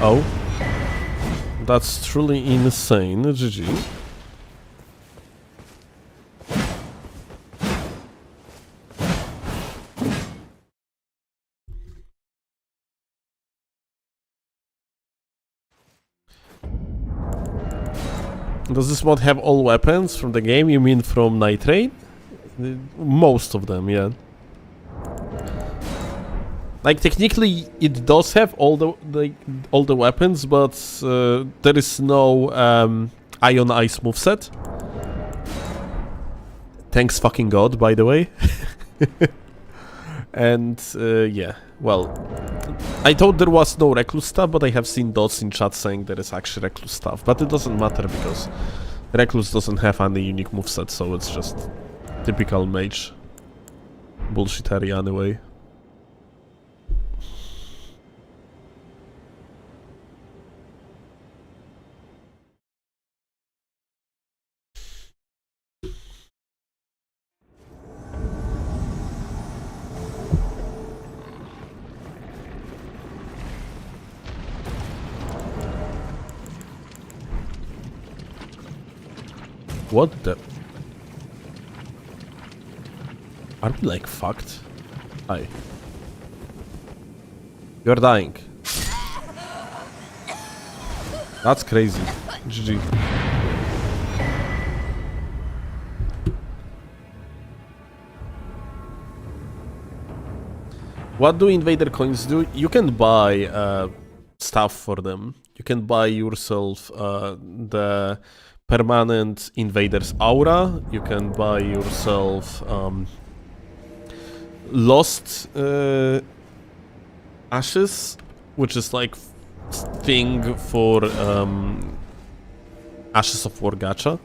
Oh. That's truly insane, GG. Does this mod have all weapons from the game? You mean from Night Rain? Most of them, yeah. Like technically, it does have all the weapons, but there is no Ion Ice moveset. Thanks fucking God, by the way. And yeah, well, I thought there was no Recluse stuff, but I have seen dots in chat saying there is actually Recluse stuff. But it doesn't matter because Recluse doesn't have any unique moveset, so it's just typical mage bullshit area anyway. What the? Are we like fucked? Hi. You're dying. That's crazy. GG. What do invader coins do? You can buy stuff for them. You can buy yourself the permanent invader's aura. You can buy yourself lost ashes, which is like thing for ashes of war gacha.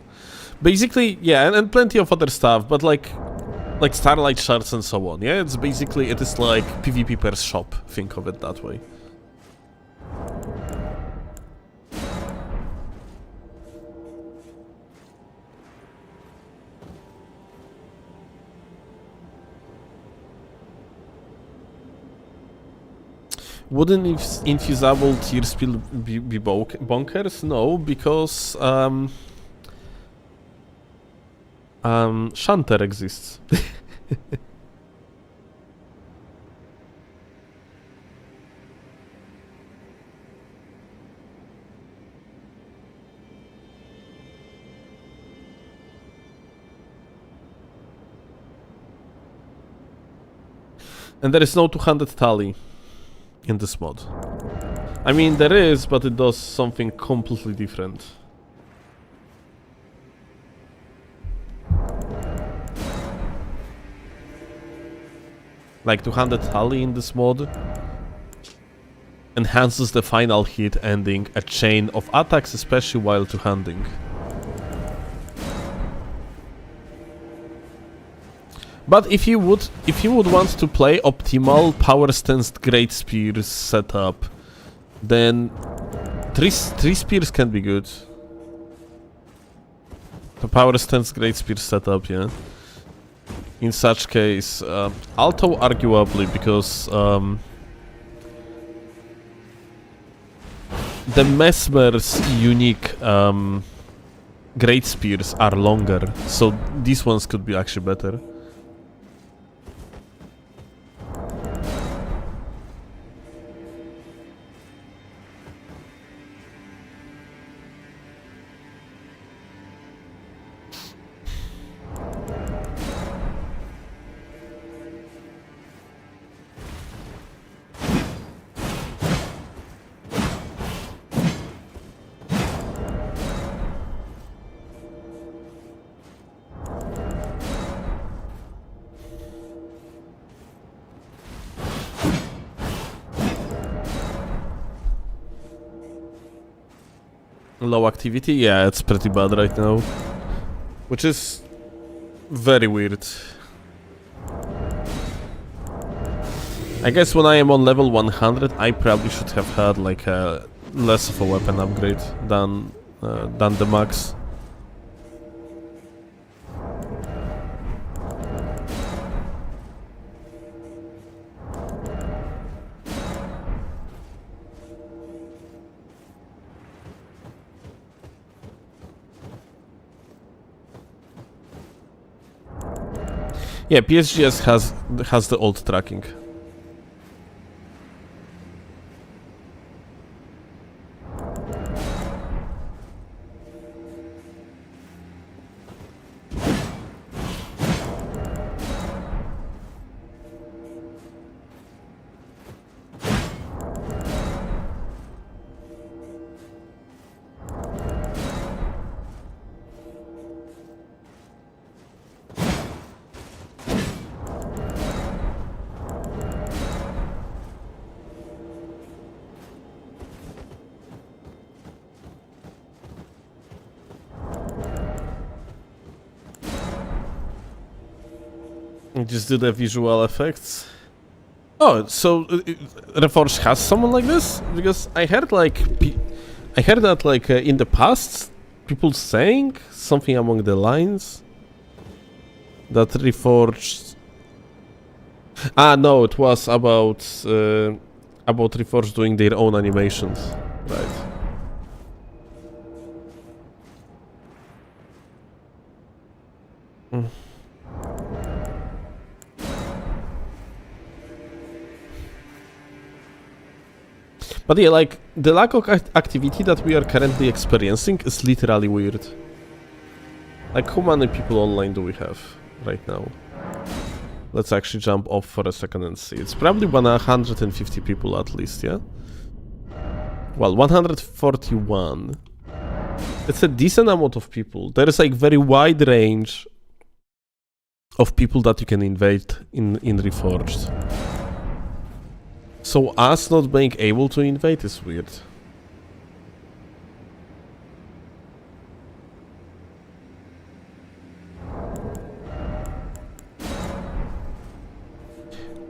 Basically, yeah, and plenty of other stuff, but like starlight shards and so on. Yeah, it's basically, it is like PvP per shop. Think of it that way. Wouldn't infusable tear spill be bonkers? No, because Shanter exists. And there is no two-handed tally in this mod. I mean, there is, but it does something completely different. Like two-handed tally in this mod enhances the final hit, ending a chain of attacks, especially while two-handing. But if you would want to play optimal power stance great spears setup, then three spears can be good. The power stance great spear setup, yeah. In such case, Alto arguably, because the Mesmer's unique great spears are longer, so these ones could be actually better. Low activity? Yeah, it's pretty bad right now. Which is very weird. I guess when I am on level 100, I probably should have had like a less of a weapon upgrade than the max. Yeah, PSGS has the old tracking. Just do the visual effects. Oh, so Reforged has someone like this? Because I heard like that like in the past people saying something along the lines that Reforged. Ah, no, it was about Reforged doing their own animations, right? But yeah, like, the lack of activity that we are currently experiencing is literally weird. Like, how many people online do we have right now? Let's actually jump off for a second and see. It's probably 150 people at least, yeah? Well, 141. It's a decent amount of people. There is like very wide range of people that you can invade in Reforged. So us not being able to invade is weird.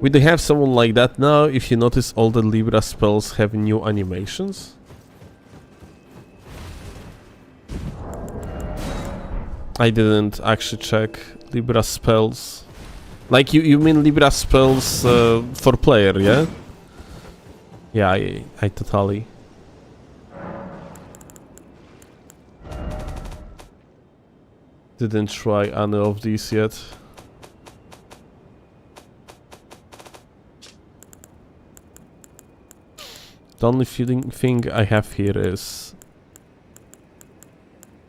We do have someone like that now. If you notice, all the Libra spells have new animations. I didn't actually check Libra spells. Like, you mean Libra spells for player, yeah? Yeah, I totally. Didn't try any of these yet. The only thing I have here is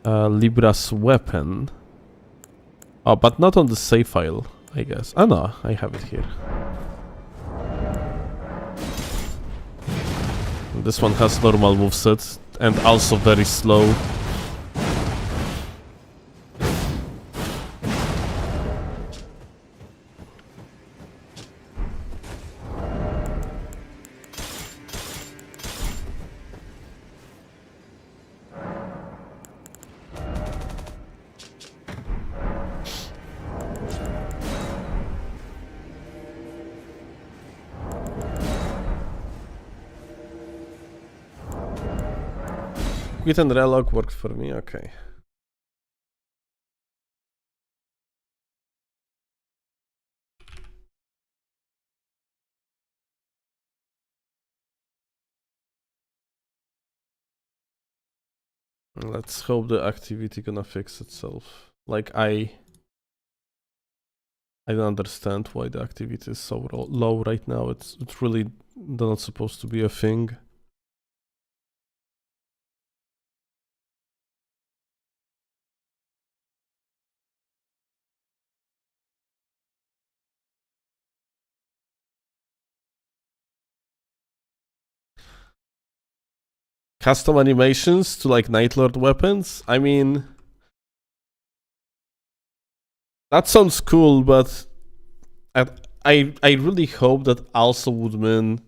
Libra's weapon. Oh, but not on the save file, I guess. Oh no, I have it here. This one has normal moveset and also very slow. Quit and relog worked for me, okay. Let's hope the activity gonna fix itself. Like, I don't understand why the activity is so low right now. It's really not supposed to be a thing. Custom animations to like Night Lord weapons? I mean, that sounds cool, but I really hope that also would mean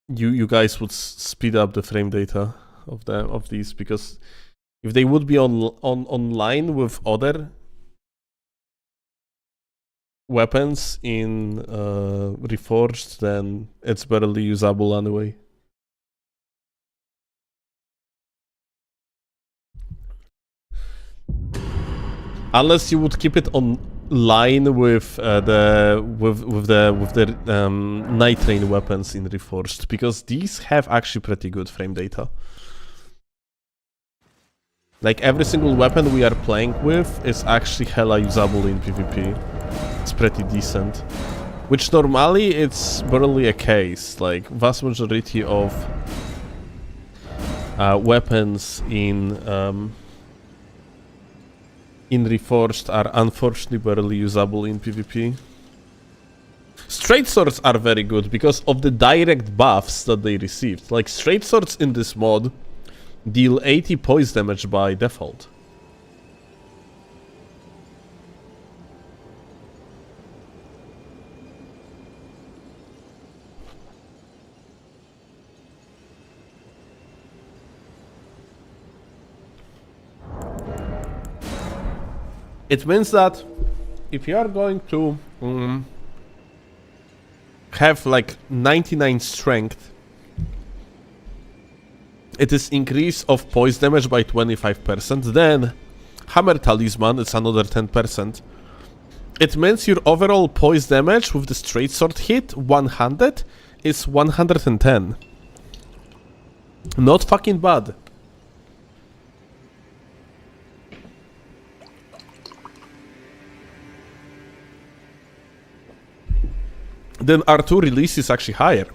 you guys would speed up the frame data of these, because if they would be online with other weapons in Reforged, then it's barely usable anyway. Unless you would keep it on line with the Night Rain weapons in Reforged, because these have actually pretty good frame data. Like, every single weapon we are playing with is actually hella usable in PvP. It's pretty decent. Which normally it's barely a case. Like, vast majority of weapons in Reforged are unfortunately barely usable in PvP. Straight swords are very good because of the direct buffs that they received. Like, straight swords in this mod deal 80 poise damage by default. It means that if you are going to have like 99 strength, it is increase of poise damage by 25%, then Hammer Talisman is another 10%. It means your overall poise damage with the straight sword hit, 100, is 110. Not fucking bad. Then R2 release is actually higher.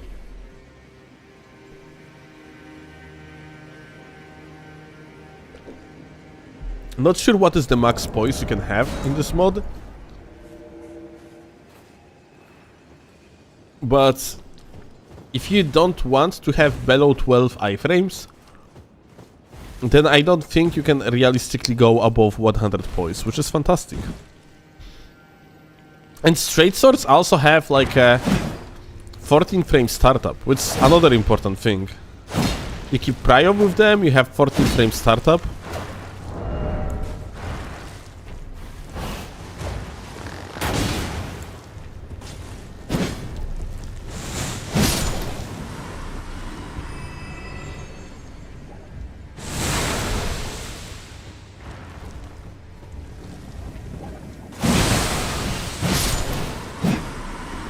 Not sure what is the max poise you can have in this mod. But if you don't want to have below 12 iframes, then I don't think you can realistically go above 100 poise, which is fantastic. And straight swords also have like a 14 frame startup, which is another important thing. You keep prio with them, you have 14 frame startup.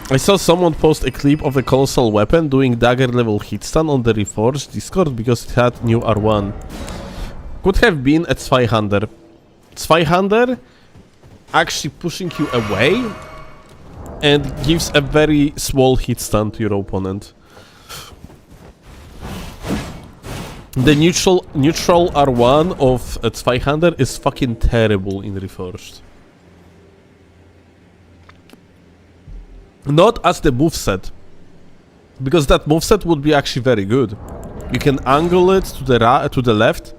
I saw someone post a clip of a colossal weapon doing dagger level hitstun on the Reforged Discord because it had new R1. Could have been at 500. 500 actually pushing you away and gives a very small hitstun to your opponent. The neutral R1 of 500 is fucking terrible in Reforged. Not as the moveset, because that moveset would be actually very good. You can angle it to the left,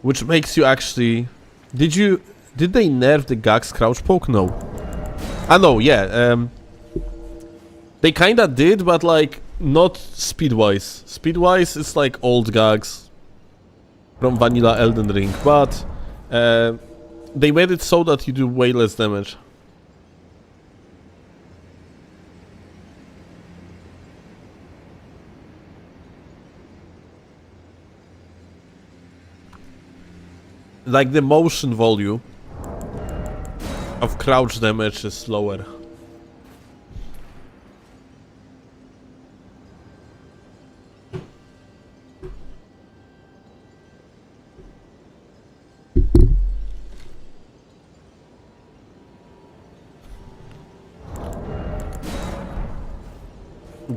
which makes you actually... Did they nerf the Gags crouch poke? No. Ah no, yeah. They kinda did, but like not speed-wise. Speed-wise, it's like old Gags from vanilla Elden Ring, but they made it so that you do way less damage. Like the motion value of crouch damage is lower.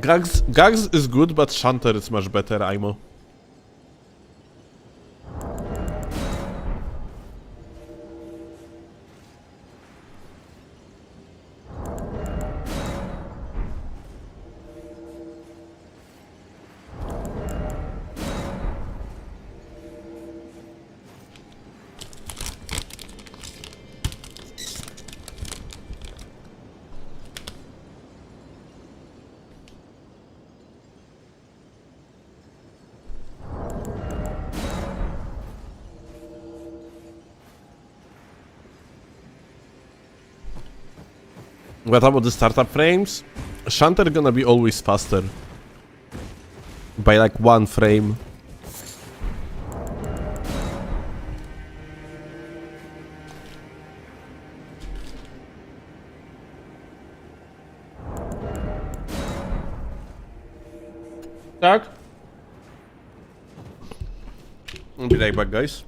Gags is good, but Shunter is much better, Aimo. What about the startup frames? Shunter gonna be always faster. By like 1 frame. Tak? I'll be right back, guys.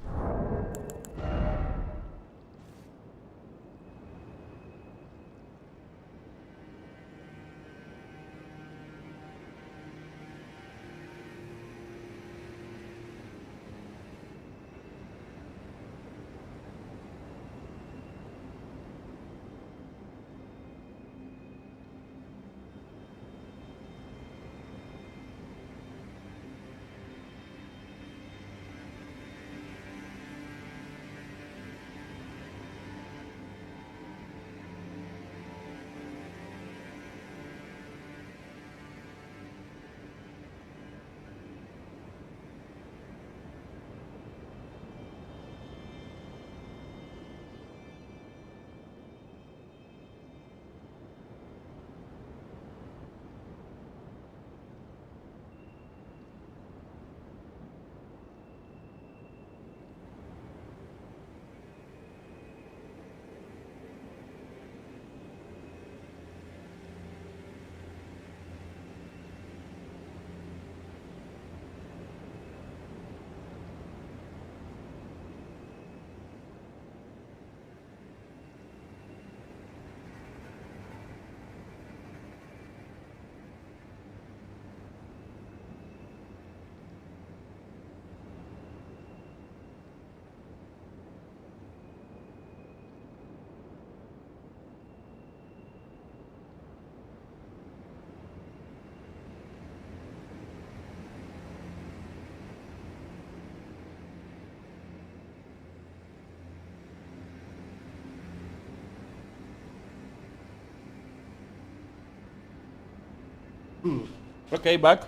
Okay, back.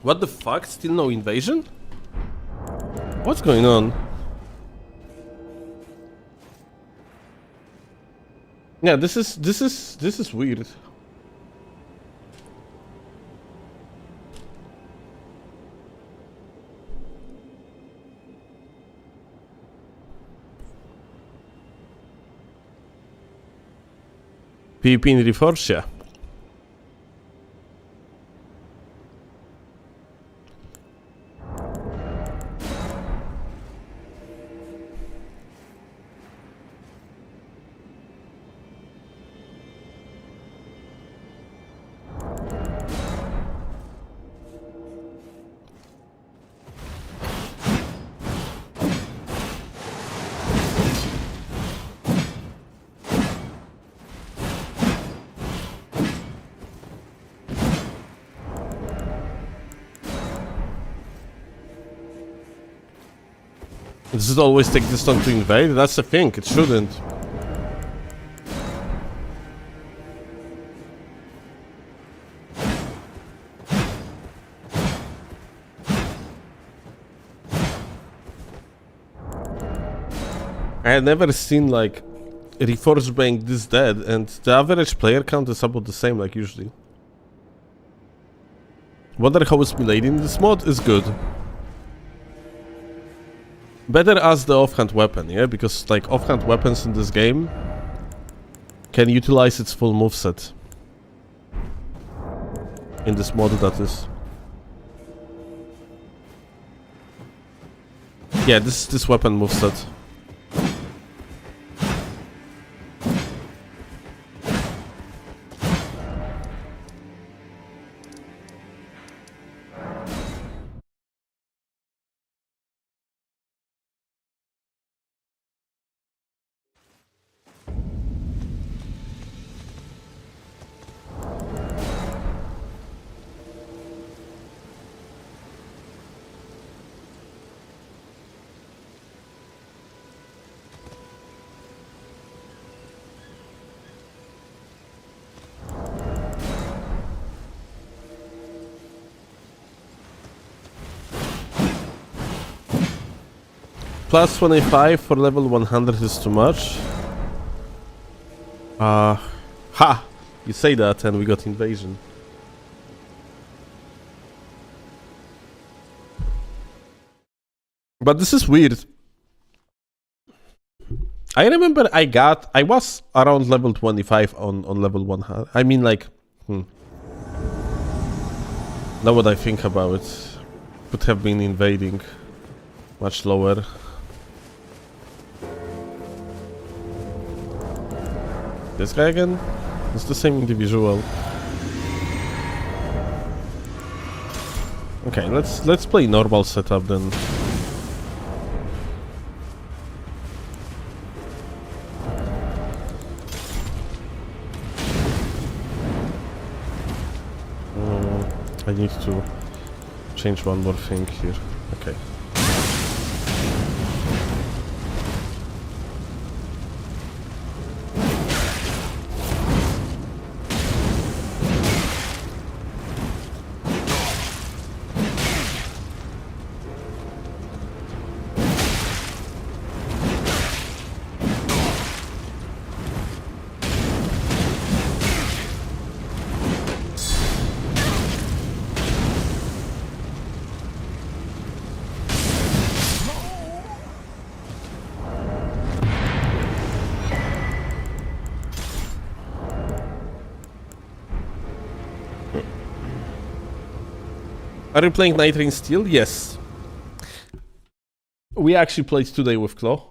What the fuck? Still no invasion? What's going on? Yeah, this is weird. PvP in Reforce, yeah. Does it always take this long to invade? That's the thing, it shouldn't. I had never seen like a Reforged bank this dead, and the average player count is about the same like usually. Wonder how it's played in this mod is good. Better as the offhand weapon, yeah? Because like offhand weapons in this game can utilize its full moveset. In this mod, that is. Yeah, this weapon moveset. Plus 25 for level 100 is too much. Ha! You say that and we got invasion. But this is weird. I remember I was around level 25 on level 100. I mean like, now what I think about it, could have been invading much lower. This guy again? It's the same individual. Okay, let's play normal setup then. I need to change one more thing here. Okay. Are you playing Night Rain still? Yes. We actually played today with Claw.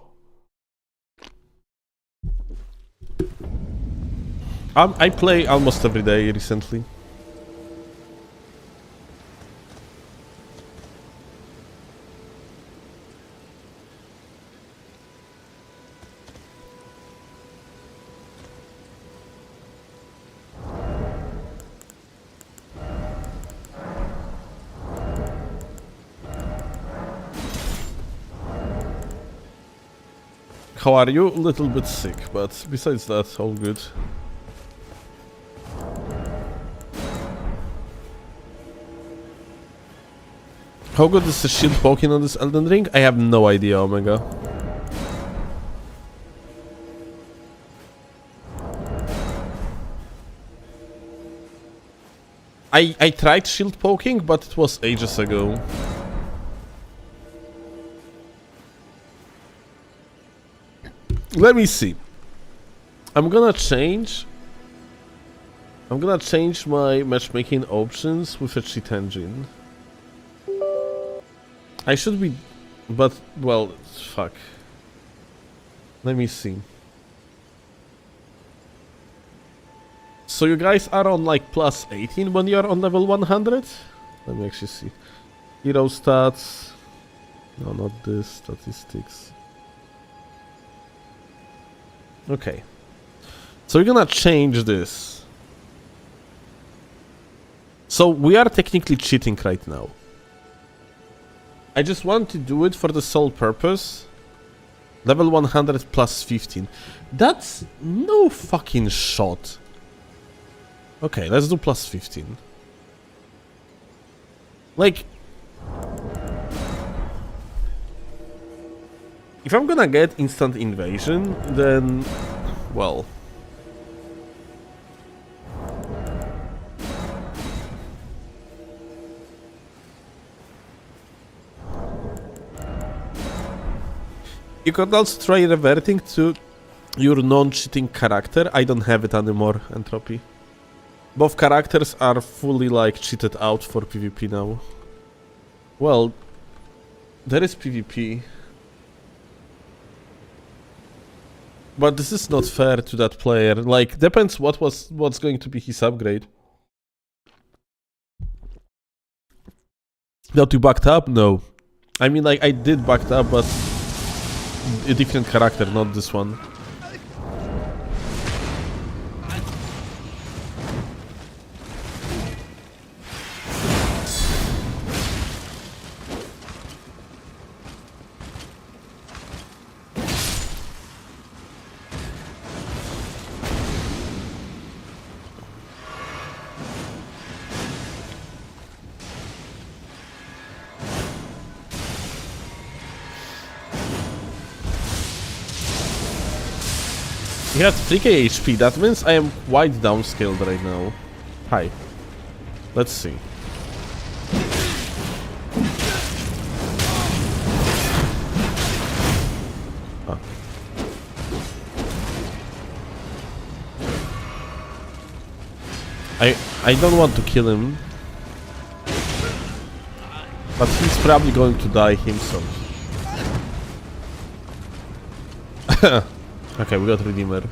I play almost every day recently. How are you? A little bit sick, but besides that, all good. How good is the shield poking on this Elden Ring? I have no idea, Omega. I tried shield poking, but it was ages ago. Let me see. I'm gonna change my matchmaking options with a cheat engine. I should be, but, well, fuck. Let me see. So you guys are on like plus 18 when you're on level 100? Let me actually see. Hero stats. No, not this. Statistics. Okay. So we're gonna change this. So we are technically cheating right now. I just want to do it for the sole purpose. Level 100 plus 15. That's no fucking shot. Okay, let's do plus 15. Like, if I'm gonna get instant invasion, then, well, you could also try reverting to your non-cheating character. I don't have it anymore, Entropy. Both characters are fully, like, cheated out for PvP now. Well, there is PvP. But this is not fair to that player. Like, depends what's going to be his upgrade. That you backed up? No. I mean, like, I did backed up, but a different character, not this one. He has 3k HP, that means I am quite downscaled right now. Hi. Let's see. Ah. I don't want to kill him. But he's probably going to die himself. Okay, we got Redeemer.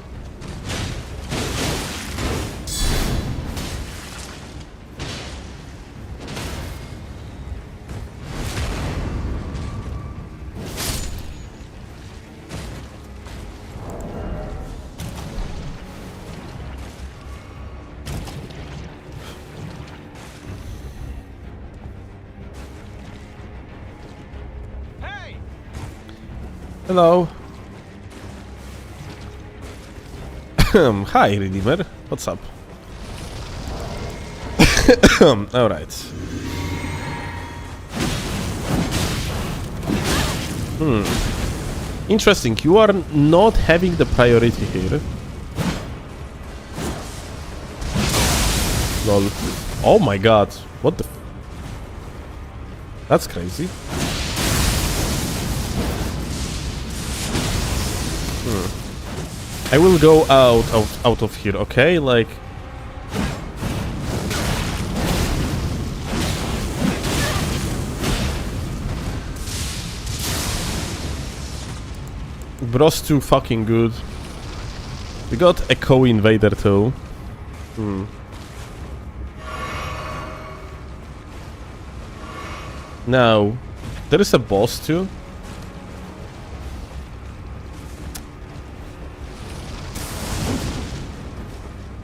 Hey! Hello. Hi, Redeemer. What's up? Alright. Interesting. You are not having the priority here. Lol. Oh my god. What the... That's crazy. I will go out of here, okay? Like... Bro's too fucking good. We got a co-invader too. Now, there is a boss too.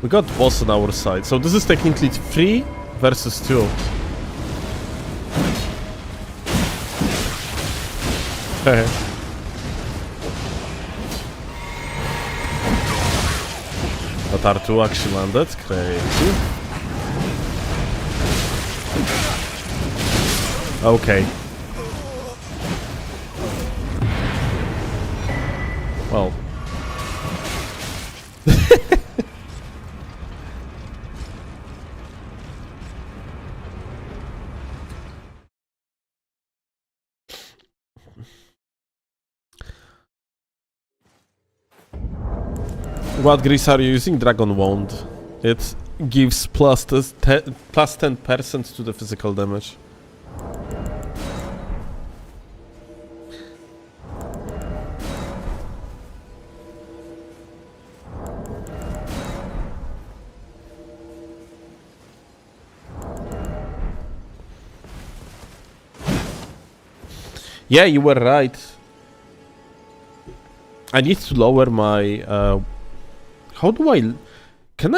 We got boss on our side, so this is technically 3 versus 2. But R2 actually landed, crazy. Okay. Well. What grease are you using? Dragon Wand. It gives plus 10% to the physical damage. Yeah, you were right. I need to lower my how do I can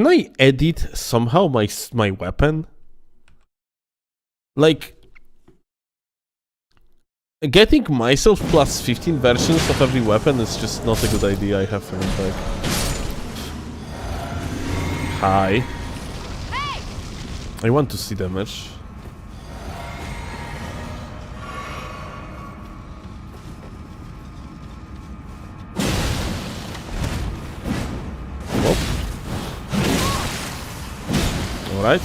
I edit somehow my weapon? Like getting myself plus 15 versions of every weapon is just not a good idea, I have to think. Hi. Hey! I want to see damage. Alright.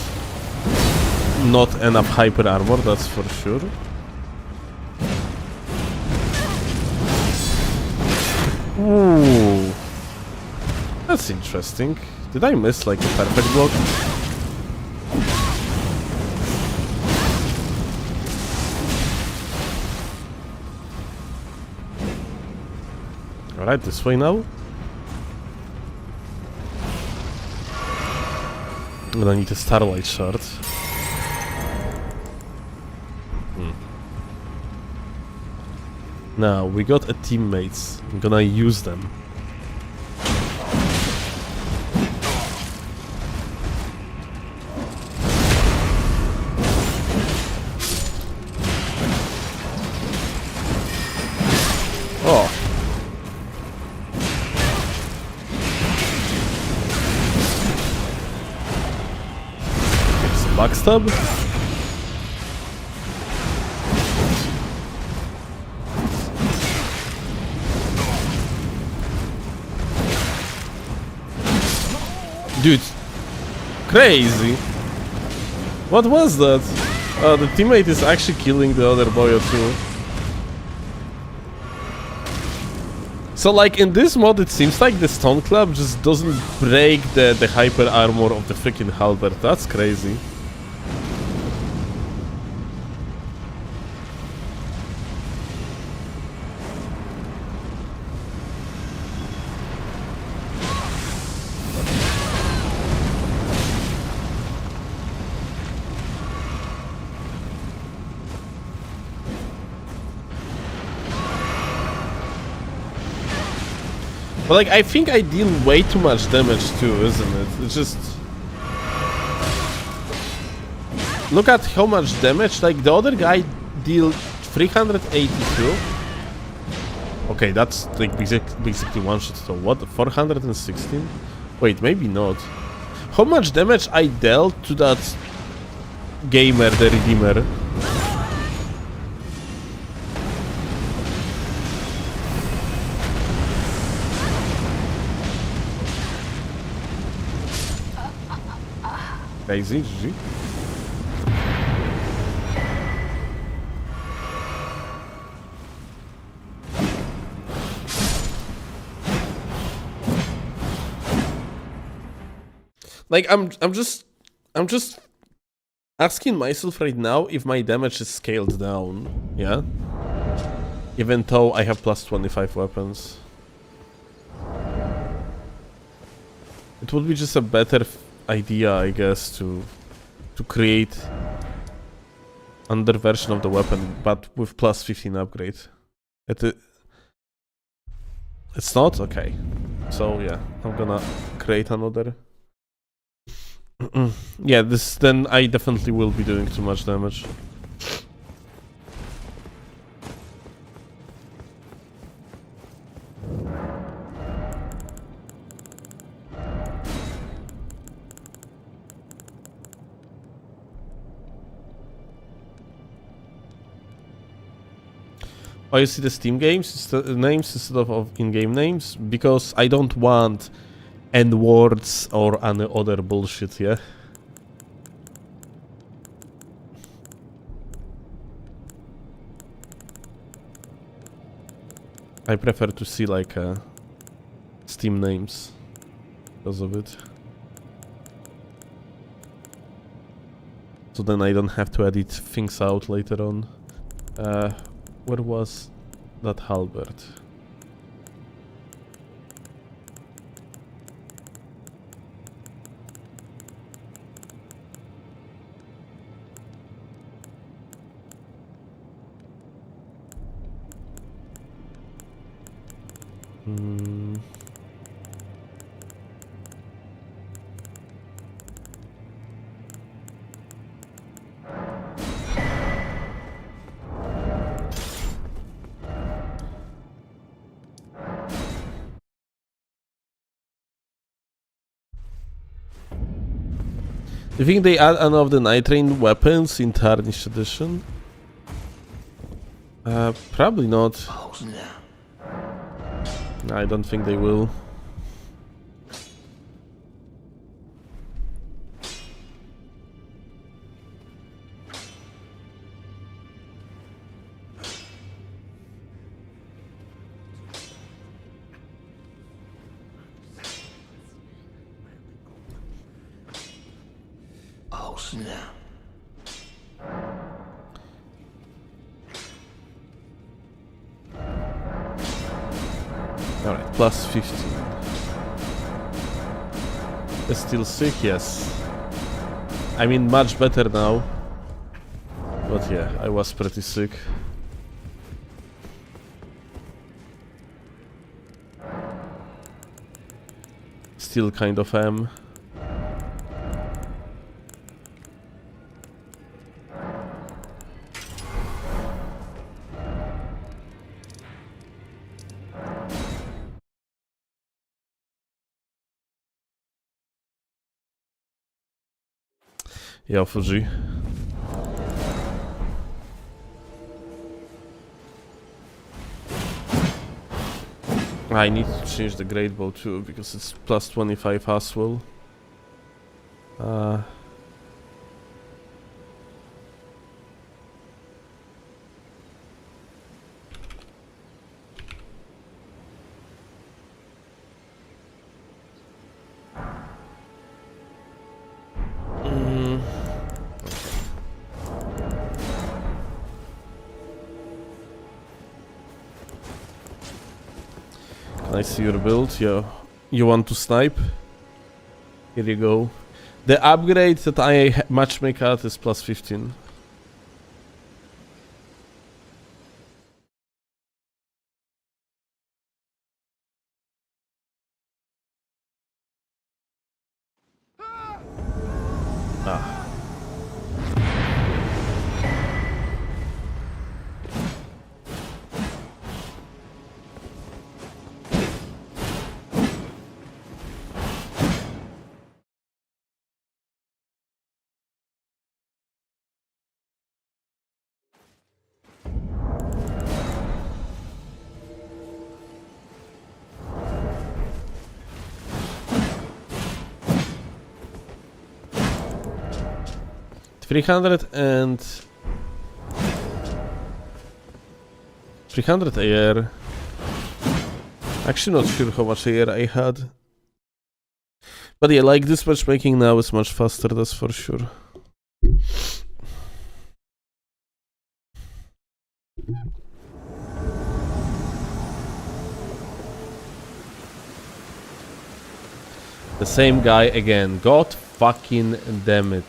Not enough hyper armor, that's for sure. Ooh. That's interesting. Did I miss like a perfect block? Alright, this way now. I'm gonna need a Starlight Shard. Now, we got a teammates. I'm gonna use them. Oh. Backstab? Dude, crazy. What was that? The teammate is actually killing the other boy or two. So like in this mod it seems like the Stone Club just doesn't break the hyper armor of the freaking halberd. That's crazy. But like, I think I deal way too much damage too, isn't it? It's just... Look at how much damage, like the other guy deal 382. Okay, that's like basically one shot, so what, 416? Wait, maybe not. How much damage I dealt to that gamer, the Redeemer? Crazy, GG. Like I'm just asking myself right now if my damage is scaled down, yeah? Even though I have plus 25 weapons. It would be just a better idea, I guess, to create another version of the weapon, but with plus 15 upgrade. It's not? Okay. So yeah, I'm gonna create another. Yeah, then I definitely will be doing too much damage. Why you see the Steam games names instead of in-game names? Because I don't want N-words or any other bullshit, yeah? I prefer to see like Steam names because of it. So then I don't have to edit things out later on. Where was that halberd? Do you think they add any of the night-trained weapons in Tarnished Edition? Probably not. I don't think they will. Alright, plus 15. Is still sick? Yes. I mean, much better now. But yeah, I was pretty sick. Still kind of am. Yeah, Fuji. I need to change the grade bow too because it's plus 25 as well. I see your build. Yeah, you want to snipe? Here you go. The upgrade that I matchmake at is plus 15. Ah. $300 and 300 AR. Actually not sure how much AR I had. But yeah, like this matchmaking now is much faster, that's for sure. The same guy again. God fucking damn it.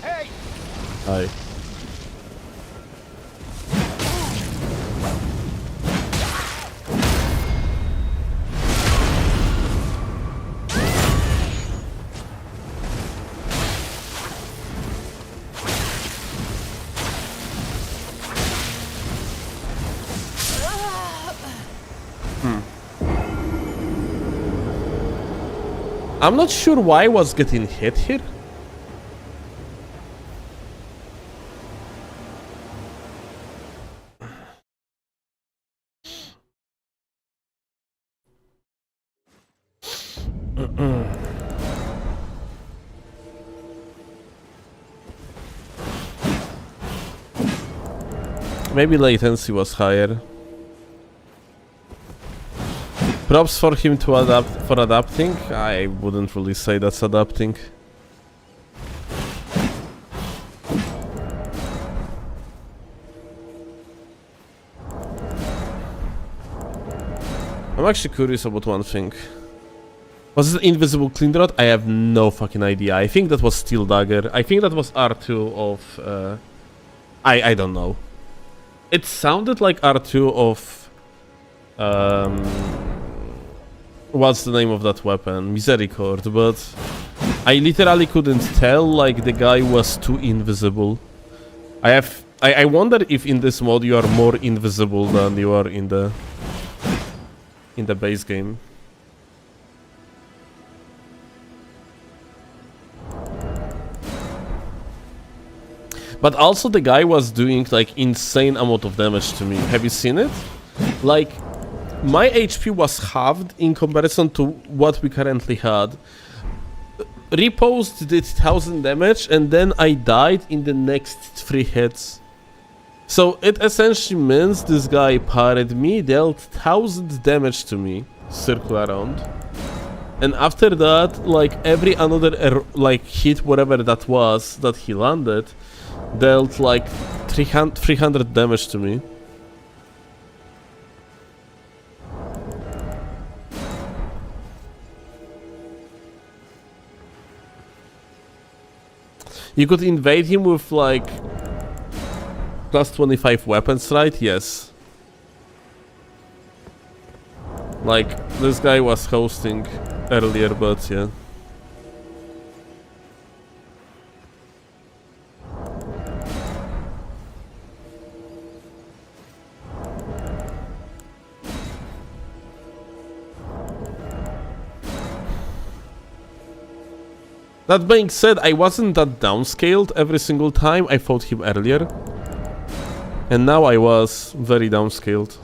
Hey! Hi. I'm not sure why I was getting hit here. Maybe latency was higher. Props for him to adapting. I wouldn't really say that's adapting. I'm actually curious about one thing. Was it invisible clean rod? I have no fucking idea. I think that was steel dagger. I think that was R2 of I don't know. It sounded like R2 of what's the name of that weapon? Misericord, but I literally couldn't tell, like the guy was too invisible. I wonder if in this mod you are more invisible than you are in the base game. But also the guy was doing like insane amount of damage to me. Have you seen it? Like my HP was halved in comparison to what we currently had. Riposte did 1000 damage and then I died in the next 3 hits. So it essentially means this guy parried me, dealt 1000 damage to me, circle around. And after that, like every another like hit, whatever that was, that he landed, dealt like 300 damage to me. You could invade him with like plus 25 weapons, right? Yes. Like this guy was hosting earlier, but yeah. That being said, I wasn't that downscaled every single time I fought him earlier. And now I was very downscaled.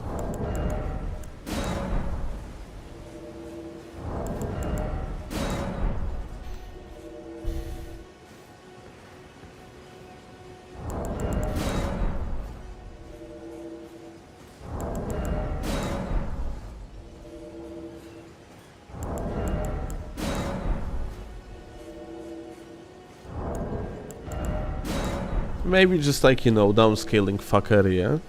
Maybe just like, you know, downscaling fuckery, yeah?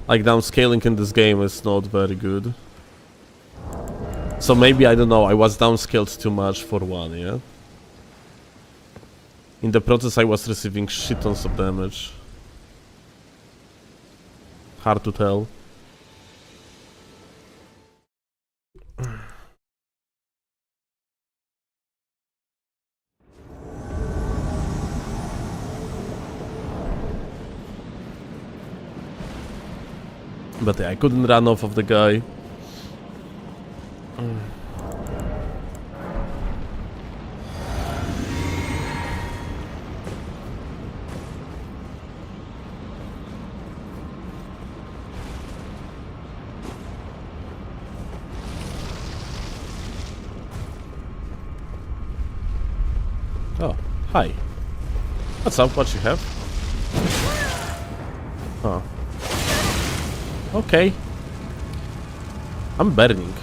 Like downscaling in this game is not very good. So maybe, I don't know, I was downscaled too much for one, yeah? In the process I was receiving shit tons of damage. Hard to tell. But yeah, I couldn't run off of the guy. Oh, hi. What's up? What you have? Huh. Okay. I'm burning.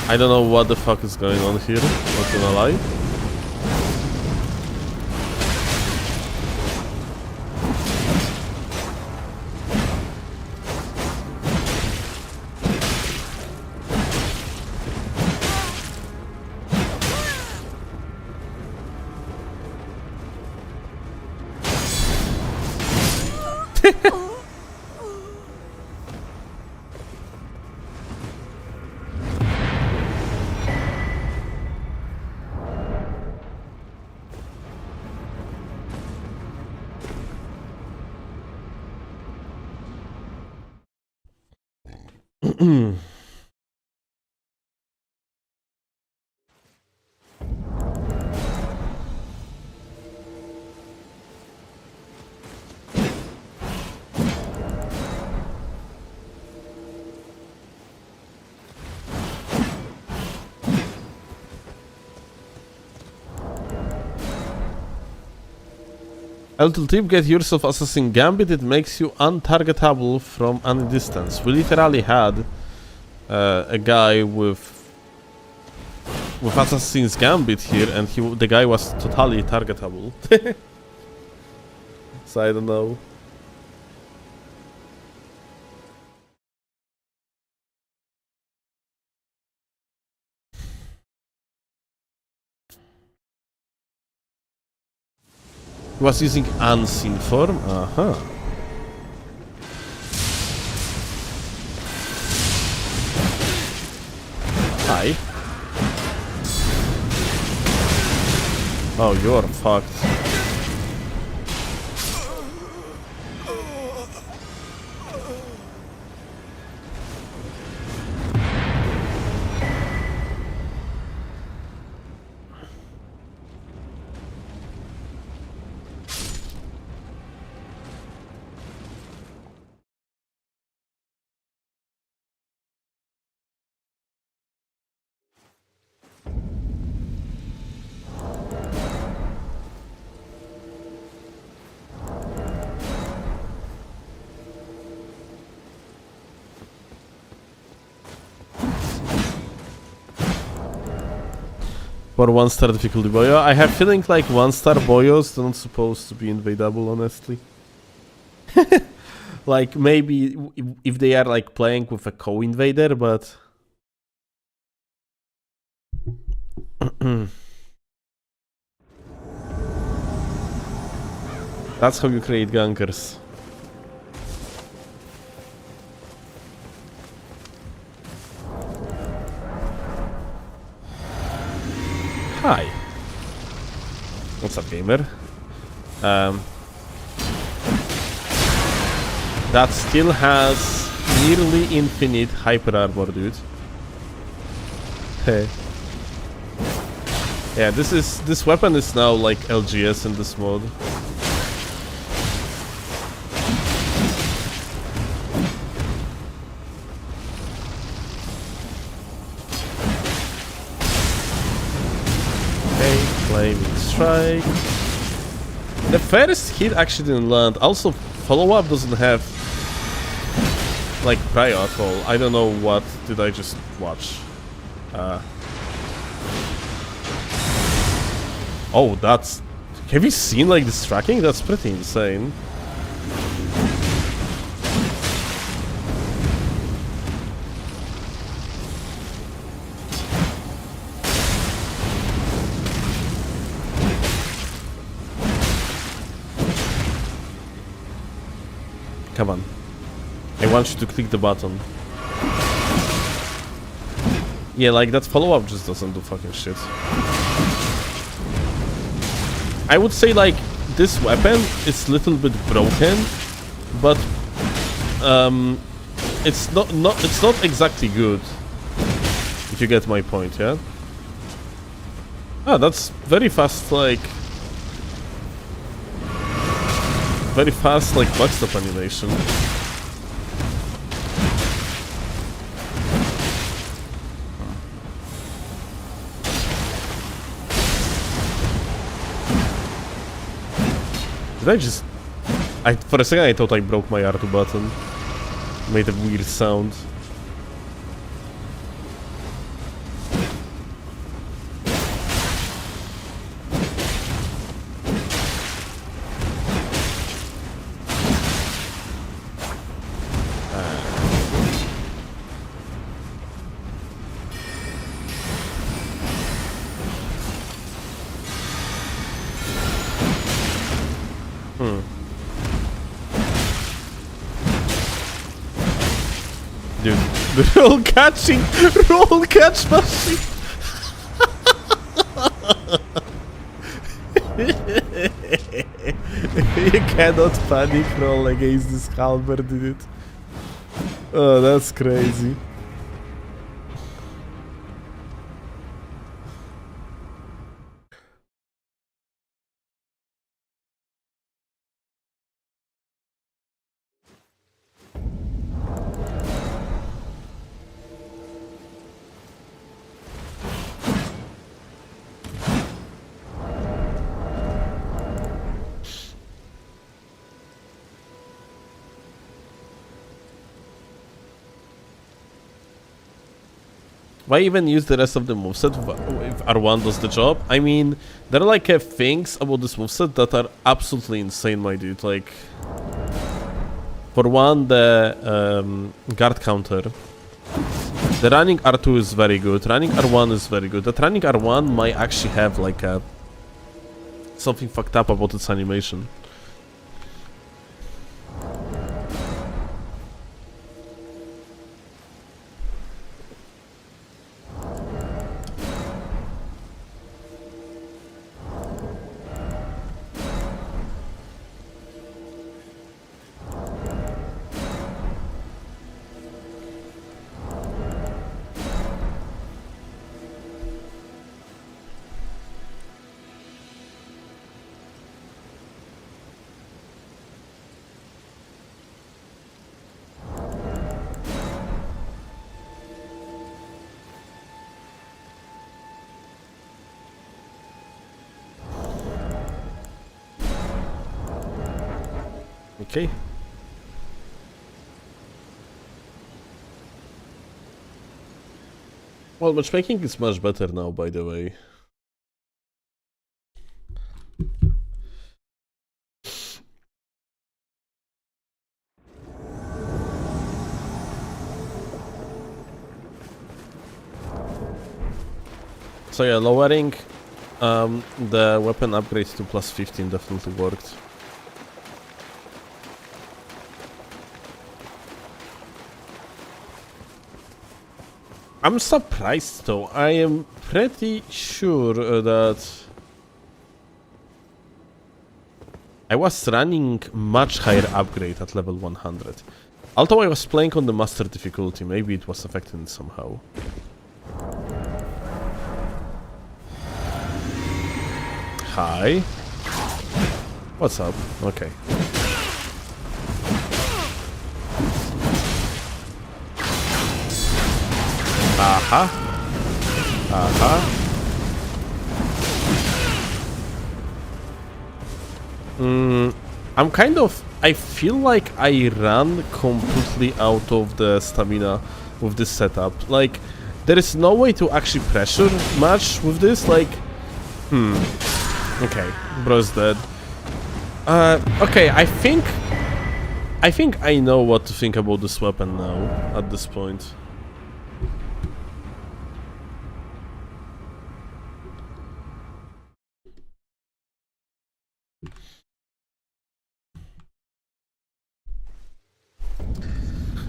I don't know what the fuck is going on here, not gonna lie. A little tip, get yourself Assassin Gambit, it makes you untargetable from any distance. We literally had a guy with Assassin's Gambit here, and the guy was totally targetable. So I don't know. He was using unseen form? Aha. Hi. Oh, you're fucked. For 1-star difficulty boyo, I have feeling like 1-star boyos are not supposed to be invadable, honestly. Like maybe if they are like playing with a co-invader, but that's how you create gankers. Hi. What's up, gamer? That still has nearly infinite hyper armor, dude. Hey. Yeah, this weapon is now like LGS in this mode. Flaming strike. The first hit actually didn't land. Also, follow-up doesn't have like prio at all. I don't know what did I just watch. Oh, that's... Have you seen like this tracking? That's pretty insane. Come on. I want you to click the button. Yeah, like that follow-up just doesn't do fucking shit. I would say like this weapon is a little bit broken, but it's not exactly good. If you get my point, yeah? Ah, that's very fast, like backstop animation. Did I just... for a second I thought I broke my R2 button. Made a weird sound. Dude, the roll catch machine! You cannot panic roll against this halberd, dude. Oh, that's crazy. Why even use the rest of the moveset if R1 does the job? I mean, there are like things about this moveset that are absolutely insane, my dude. Like, for one, the guard counter. The running R2 is very good. Running R1 is very good. That running R1 might actually have like a something fucked up about its animation. Okay. Well, matchmaking is much better now, by the way. So yeah, lowering the weapon upgrade to +15 definitely worked. I'm surprised though. I am pretty sure that I was running much higher upgrade at level 100. Although I was playing on the master difficulty, maybe it was affecting it somehow. Hi. What's up? Okay. Aha. Aha. I'm kind of... I feel like I ran completely out of the stamina with this setup. Like, there is no way to actually pressure much with this. Like, okay, bro's dead. Okay, I think I know what to think about this weapon now, at this point.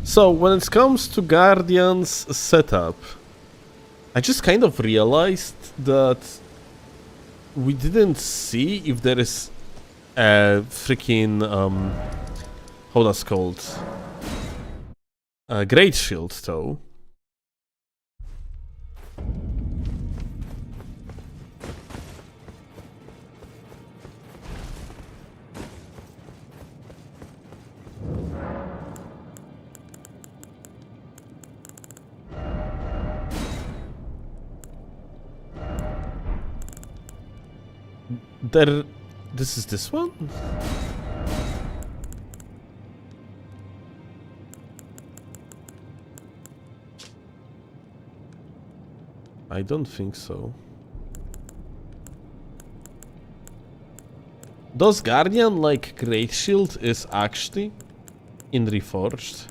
So, when it comes to Guardian's setup, I just kind of realized that we didn't see if there is a freaking, how that's called? A Great Shield, though. There... This is this one? I don't think so. Does Guardian, like Great Shield, is actually in Reforged?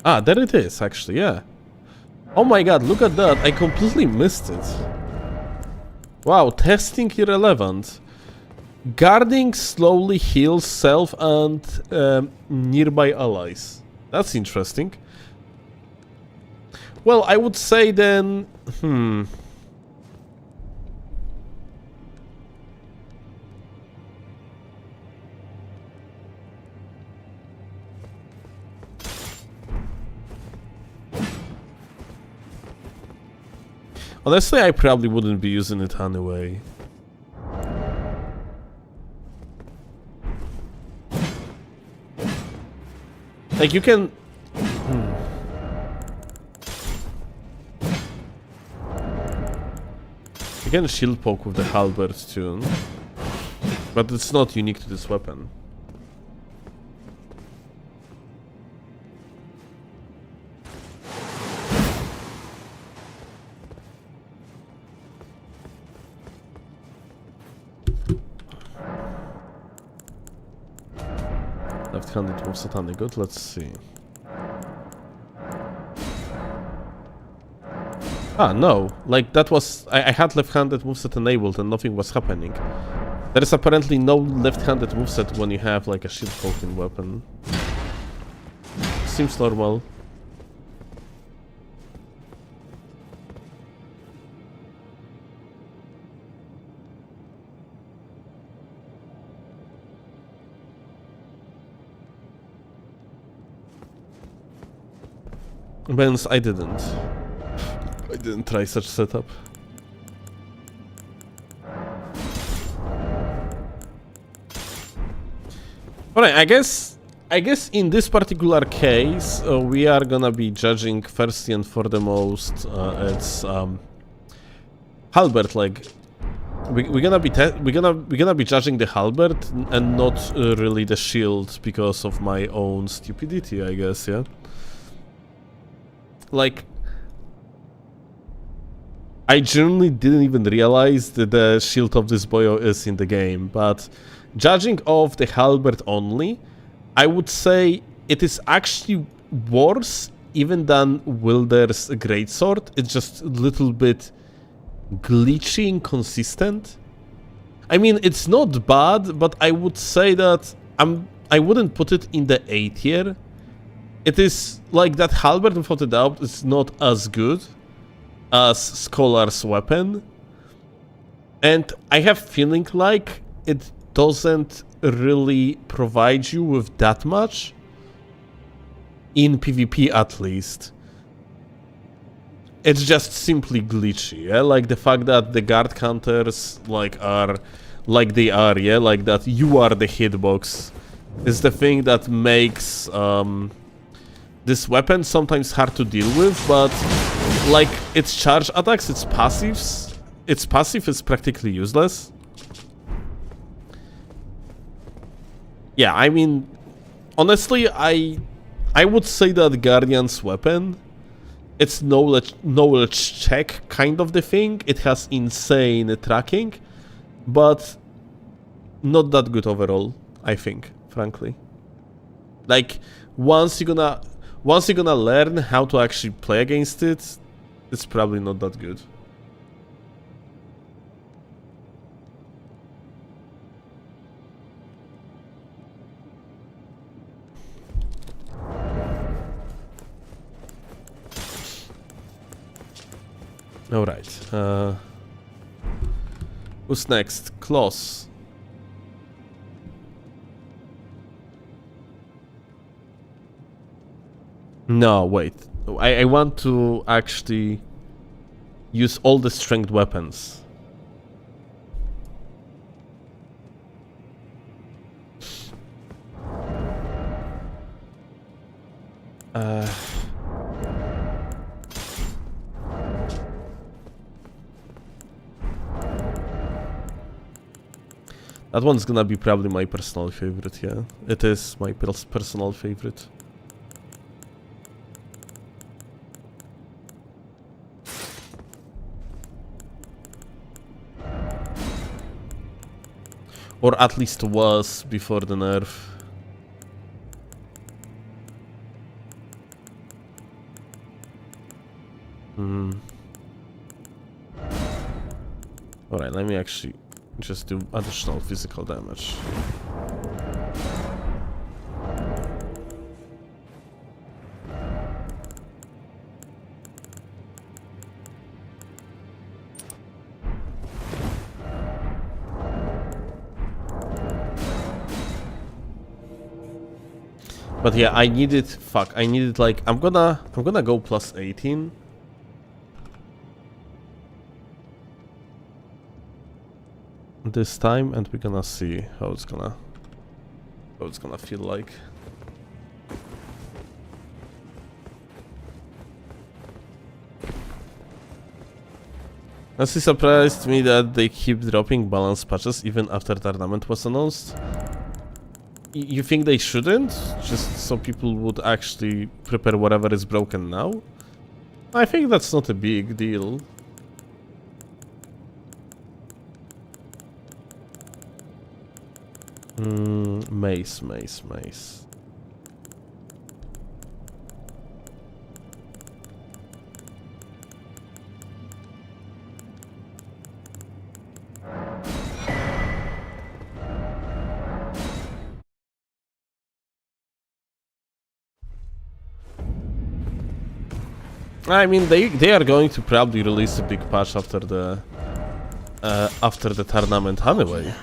Ah, there it is, actually, yeah. Oh my god, look at that, I completely missed it. Wow, testing irrelevant. Guarding slowly heals self and nearby allies. That's interesting. Well, I would say then... Honestly, I probably wouldn't be using it anyway. Like, you can... You can shield poke with the halberd too. But it's not unique to this weapon. Left-handed moveset only good, let's see. Ah, no. Like, that was... I had left-handed moveset enabled and nothing was happening. There is apparently no left-handed moveset when you have, like, a shield poking weapon. Seems normal. Benz, I didn't. I didn't try such setup. Alright, I guess in this particular case we are gonna be judging first and foremost it's halberd. Like we're gonna be judging the halberd and not really the shield because of my own stupidity, I guess. Yeah. Like, I genuinely didn't even realize that the shield of this boy is in the game, but judging of the halberd only, I would say it is actually worse even than Wilder's greatsword. It's just a little bit glitchy, inconsistent. I mean, it's not bad, but I would say that I wouldn't put it in the A tier. It is like that halberd, without a doubt, is not as good as Scholar's weapon. And I have feeling like it doesn't really provide you with that much. In PvP at least. It's just simply glitchy, yeah? Like the fact that the guard counters are like they are, yeah? Like that you are the hitbox is the thing that makes this weapon sometimes hard to deal with, but like its charge attacks, its passive is practically useless. Yeah, I mean, honestly, I would say that Guardian's weapon, it's knowledge check kind of the thing. It has insane tracking, but not that good overall, I think, frankly. Like, once you're gonna learn how to actually play against it, it's probably not that good. Alright, who's next? Klaus. No, wait. I want to actually use all the strength weapons. That one's gonna be probably my personal favorite, yeah. It is my personal favorite. Or at least was before the nerf. Alright, let me actually just do additional physical damage. But yeah, I needed like I'm gonna go plus 18. this time, and we're gonna see how it's gonna feel like. Honestly, surprised me that they keep dropping balance patches even after tournament was announced. You think they shouldn't? Just so people would actually prepare whatever is broken now? I think that's not a big deal. Mace. I mean, they are going to probably release a big patch after the tournament anyway.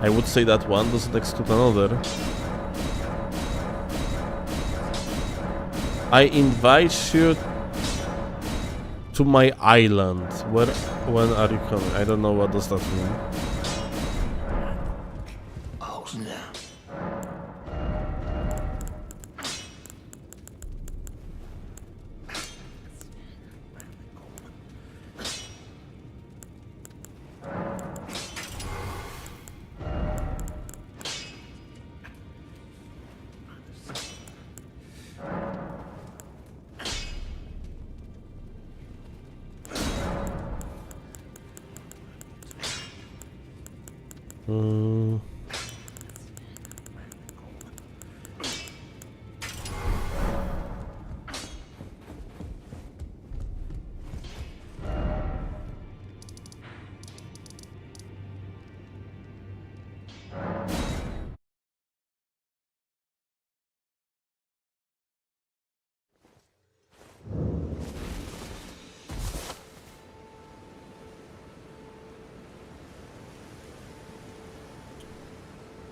I would say that one doesn't exclude another. I invite you to my island. When are you coming? I don't know what does that mean. Oh, no.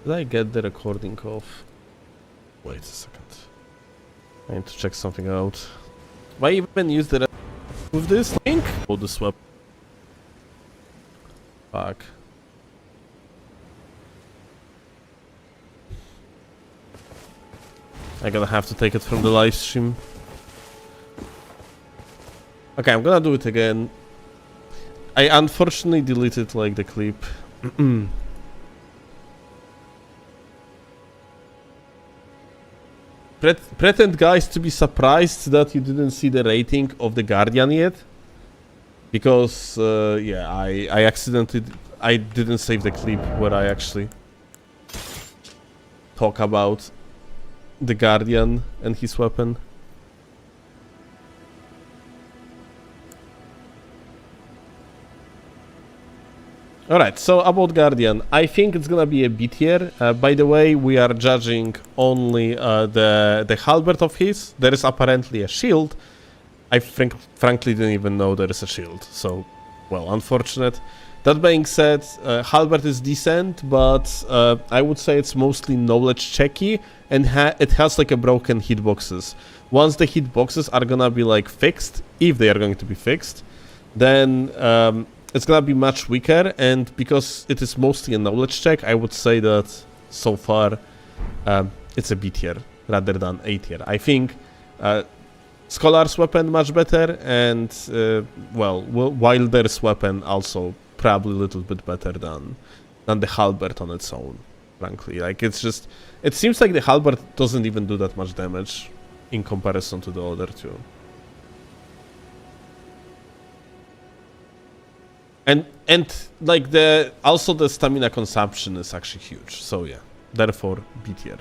Did I get the recording off? Wait a second. I need to check something out. Why even use the with this link? Oh, the swap. Fuck. I'm gonna have to take it from the live stream. Okay, I'm gonna do it again. I unfortunately deleted like the clip. Pretend guys to be surprised that you didn't see the rating of the Guardian yet, because yeah, I didn't save the clip where I actually talk about the Guardian and his weapon. Alright, so about Guardian, I think it's gonna be a B tier. By the way, we are judging only the halberd of his. There is apparently a shield. I frankly didn't even know there is a shield, so, well, unfortunate. That being said, halberd is decent, but I would say it's mostly knowledge checky, and it has like a broken hitboxes. Once the hitboxes are gonna be like fixed, if they are going to be fixed, then it's gonna be much weaker, and because it is mostly a knowledge check, I would say that so far it's a B tier rather than A tier. I think Scholar's weapon much better, and well, Wilder's weapon also probably a little bit better than the halberd on its own, frankly. Like, it's just, it seems like the halberd doesn't even do that much damage in comparison to the other two. And like also the stamina consumption is actually huge, so yeah, therefore B tier.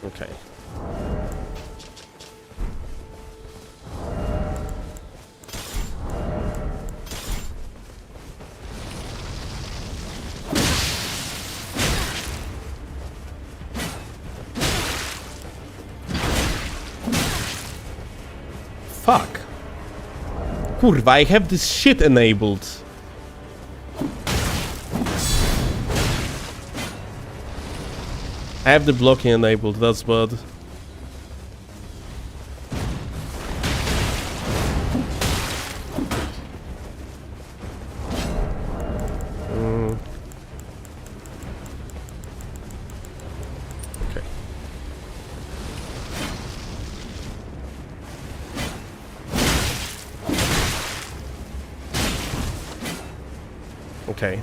Okay. Fuck. Kurwa, I have this shit enabled. I have the blocking enabled, that's bad. Okay.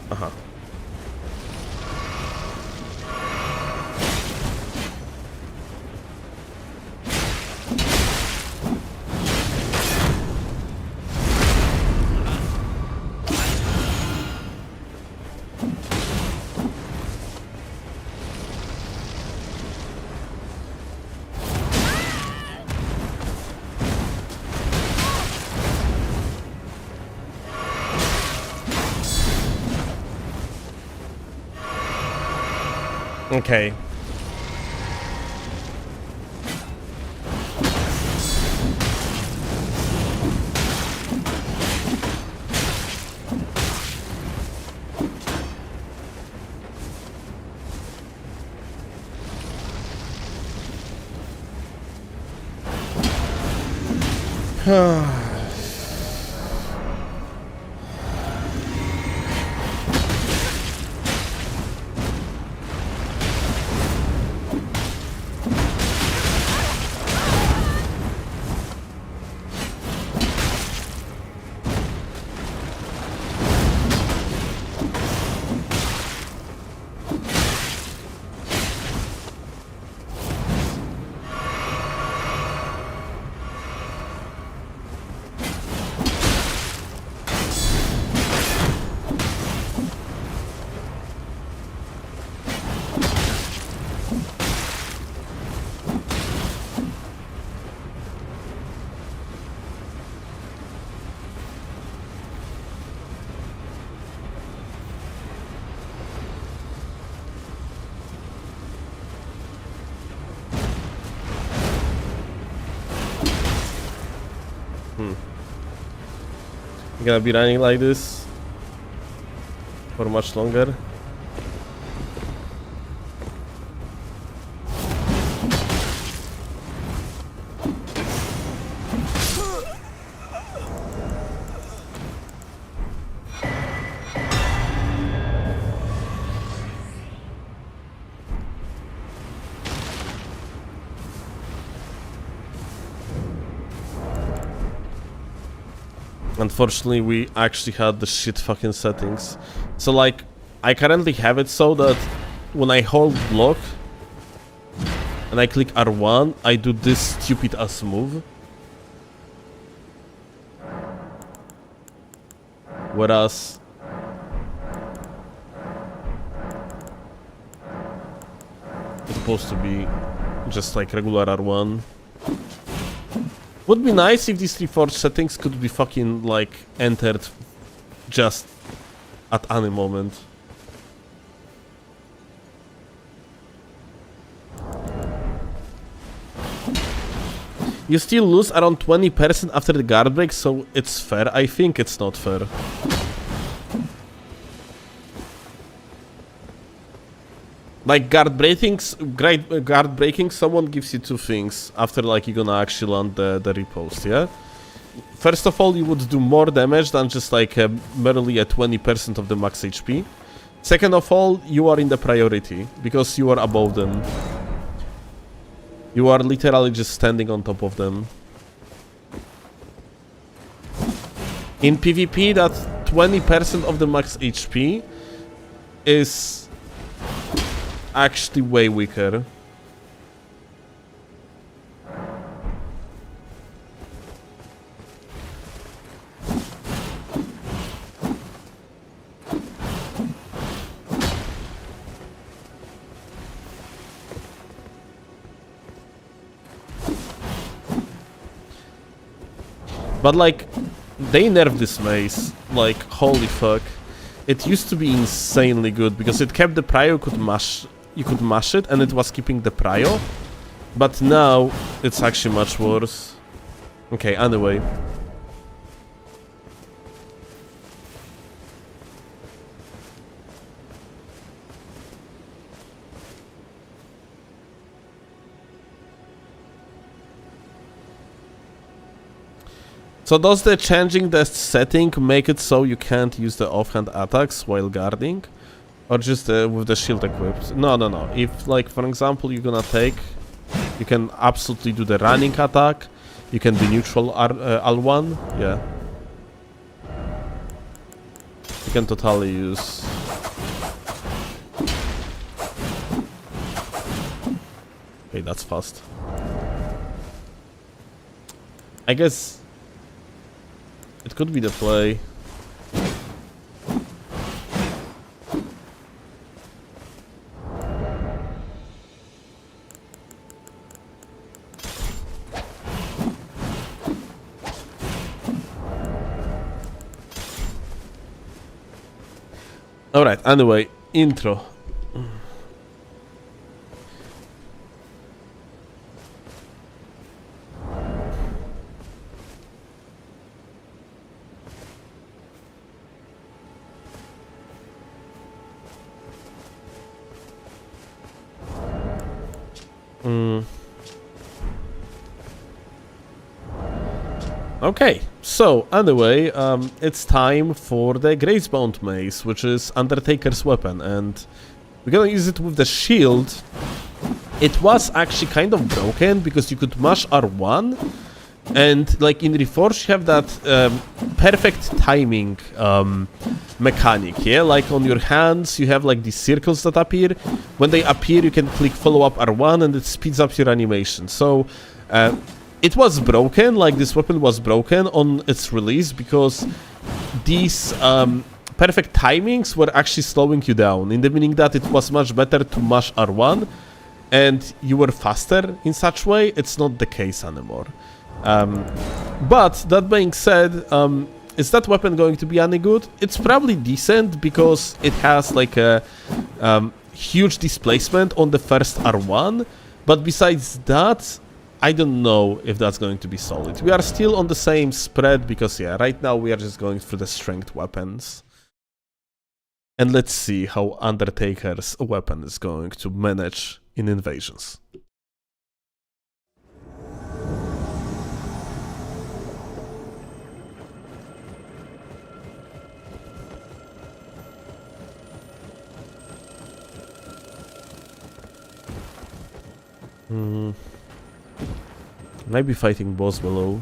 Aha. Okay. You gonna be running like this for much longer? Unfortunately, we actually had the shit fucking settings. So like, I currently have it so that when I hold block and I click R1, I do this stupid ass move. Whereas it's supposed to be just like regular R1. Would be nice if these reforged settings could be fucking like entered just at any moment. You still lose around 20% after the guard break, so it's fair. I think it's not fair. Like guard breaking, someone gives you two things after like you're gonna actually land the repost, yeah? First of all, you would do more damage than just like merely a 20% of the max HP. Second of all, you are in the priority because you are above them. You are literally just standing on top of them. In PvP, that 20% of the max HP is actually way weaker. But like, they nerfed this maze, like, holy fuck. It used to be insanely good because it kept the prio could mash you could mash it and it was keeping the prio. But now it's actually much worse. Okay, anyway. So does the changing the setting make it so you can't use the offhand attacks while guarding? Or just with the shield equipped? No. If, like, for example, you're gonna take, you can absolutely do the running attack. You can be neutral L1. Yeah. You can totally use... Okay, that's fast. I guess... it could be the play. Alright, anyway, intro. Okay, so anyway, it's time for the Gracebound Mace, which is Undertaker's weapon, and we're gonna use it with the shield. It was actually kind of broken because you could mash R1, and like in Reforged you have that perfect timing mechanic, yeah? Like on your hands you have like these circles that appear. When they appear you can click follow up R1 and it speeds up your animation. So it was broken, like this weapon was broken on its release because these perfect timings were actually slowing you down, in the meaning that it was much better to mash R1 and you were faster in such way. It's not the case anymore. But that being said, is that weapon going to be any good? It's probably decent because it has like a huge displacement on the first R1, but besides that, I don't know if that's going to be solid. We are still on the same spread because, yeah, right now we are just going through the strength weapons. And let's see how Undertaker's weapon is going to manage in invasions. Maybe fighting boss below.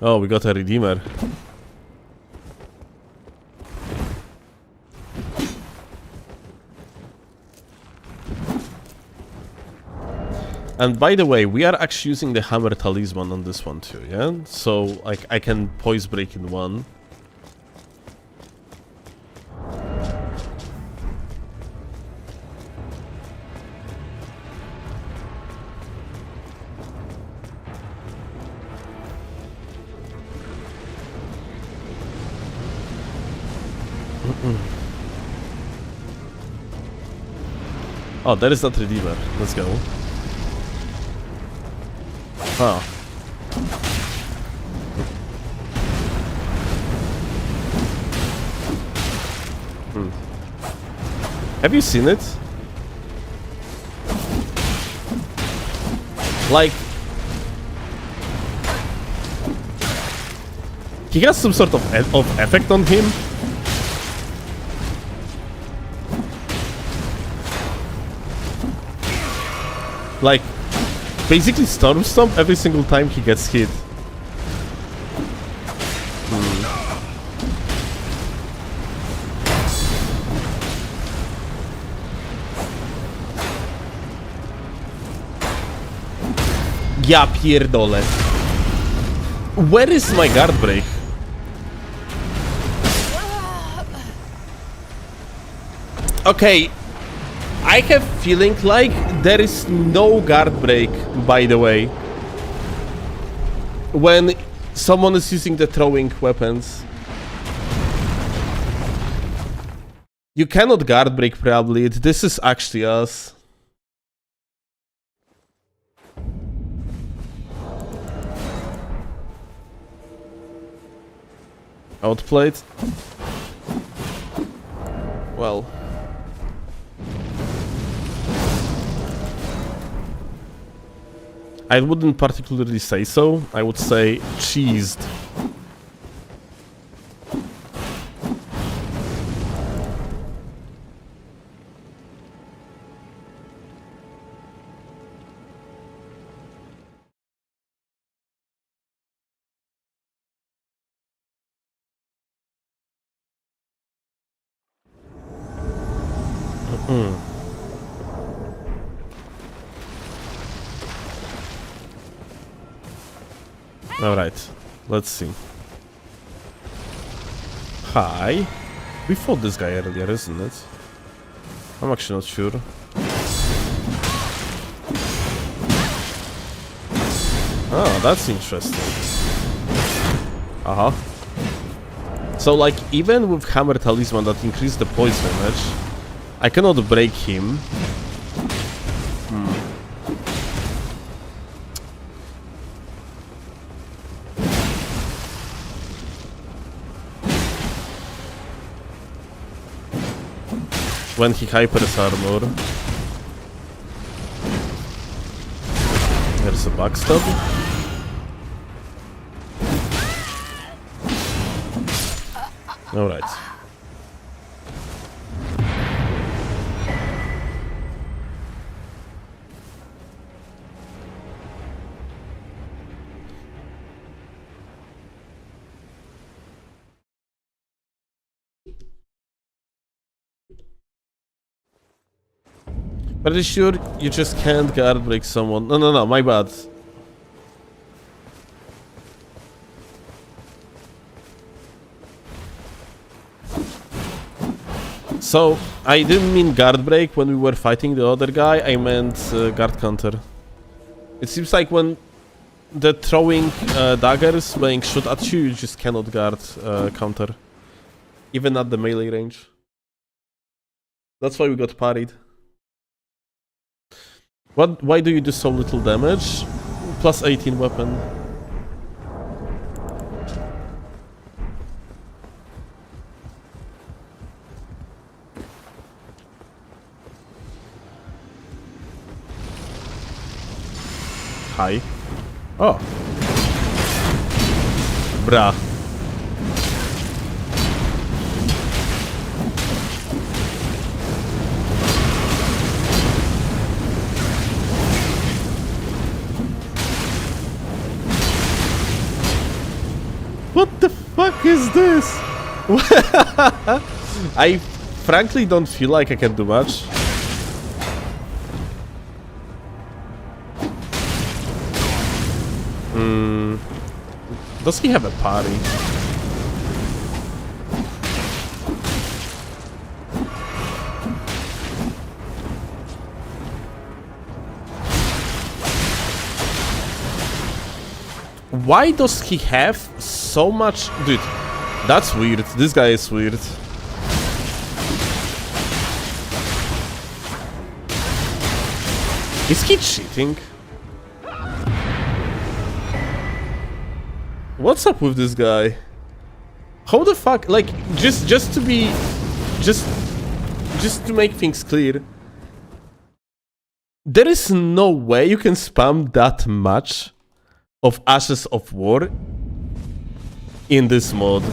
Oh, we got a Redeemer. And by the way, we are actually using the Hammer Talisman on this one too, yeah? So, like, I can poise break in one. Oh, there is that Redeemer. Let's go. Huh. Have you seen it? Like... He has some sort of effect on him. Like, basically Storm Stomp every single time he gets hit. Ja pierdolę. Where is my guard break? Okay, I have feeling like there is no guard break, by the way, when someone is using the throwing weapons. You cannot guard break probably. This is actually us. Outplayed. Well. I wouldn't particularly say so. I would say cheesed. Alright, let's see. Hi. We fought this guy earlier, isn't it? I'm actually not sure. Oh, that's interesting. Uh-huh. So, like, even with Hammer Talisman that increased the poison damage, I cannot break him. When he hypers armor. There's a backstab. Alright. Pretty sure you just can't guard break someone. No, my bad. So, I didn't mean guard break when we were fighting the other guy, I meant guard counter. It seems like when the throwing daggers being shot at you, you just cannot guard counter. Even at the melee range. That's why we got parried. Why do you do so little damage? Plus 18 weapon. Hi. Oh. Bruh. What the fuck is this? I frankly don't feel like I can do much. Does he have a party? Why does he have so much? Dude, that's weird. This guy is weird. Is he cheating? What's up with this guy? How the fuck? Like, just to be, just to make things clear, there is no way you can spam that much of Ashes of War in this mod.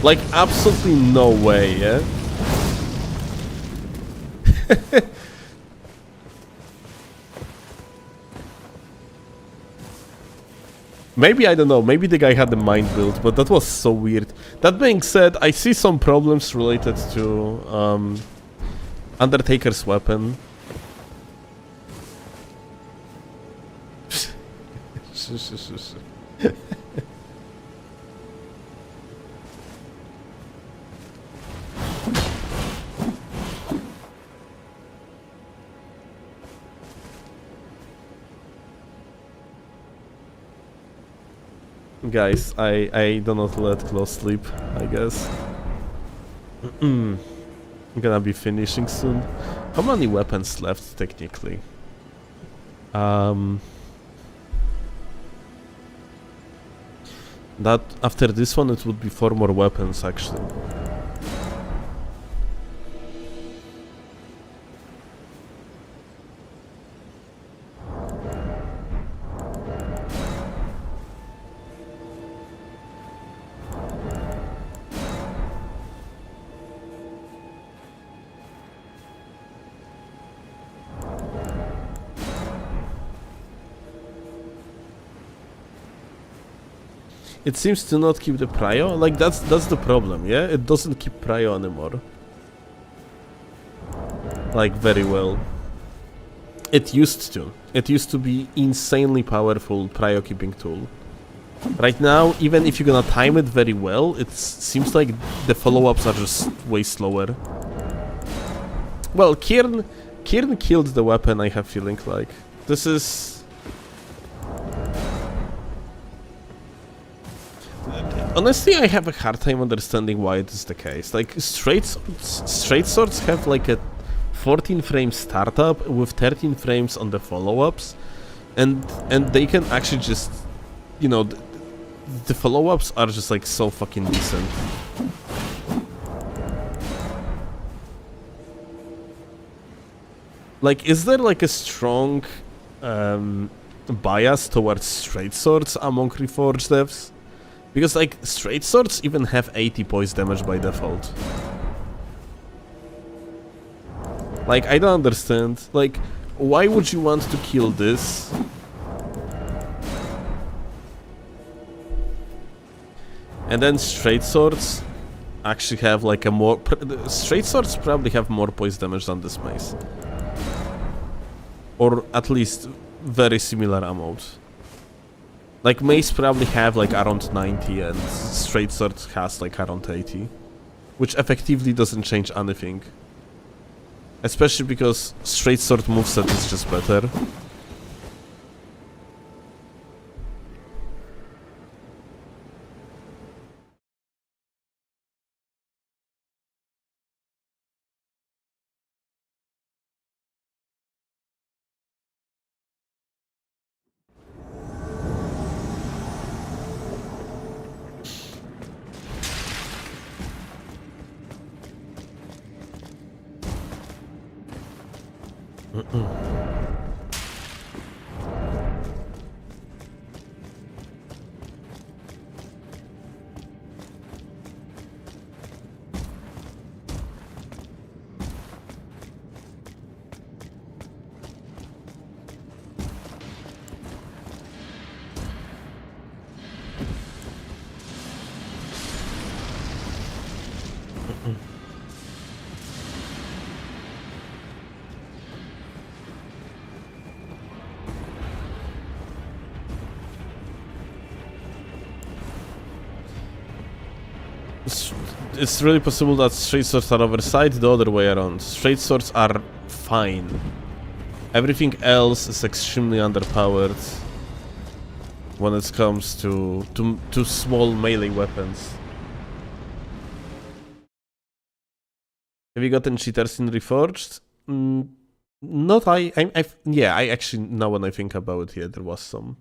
Like, absolutely no way, yeah? Maybe, I don't know, maybe the guy had the mind build, but that was so weird. That being said, I see some problems related to Undertaker's weapon. Guys, I do not let close sleep, I guess. I'm gonna be finishing soon. How many weapons left, technically? That after this one it would be 4 more weapons, actually. It seems to not keep the prio. Like, that's the problem, yeah? It doesn't keep prio anymore. Like, very well. It used to. It used to be insanely powerful prio keeping tool. Right now, even if you're gonna time it very well, it seems like the follow-ups are just way slower. Well, Kieran killed the weapon, I have feeling like. This is... Honestly, I have a hard time understanding why it is the case. Like, straight swords have like a 14 frame startup with 13 frames on the follow-ups, and they can actually just, you know, the follow-ups are just like so fucking decent. Like, is there like a strong bias towards straight swords among Reforged devs? Because, like, straight swords even have 80 poise damage by default. Like, I don't understand. Like, why would you want to kill this? And then straight swords actually have, like, a more... straight swords probably have more poise damage than this mace. Or at least very similar amount. Like, mace probably have like around 90 and straight sword has like around 80. Which effectively doesn't change anything. Especially because straight sword moveset is just better. It's really possible that straight swords are oversized the other way around. Straight swords are fine. Everything else is extremely underpowered when it comes to small melee weapons. Have you gotten cheaters in Reforged? Not yeah, I actually, now when I think about it, yeah, there was some.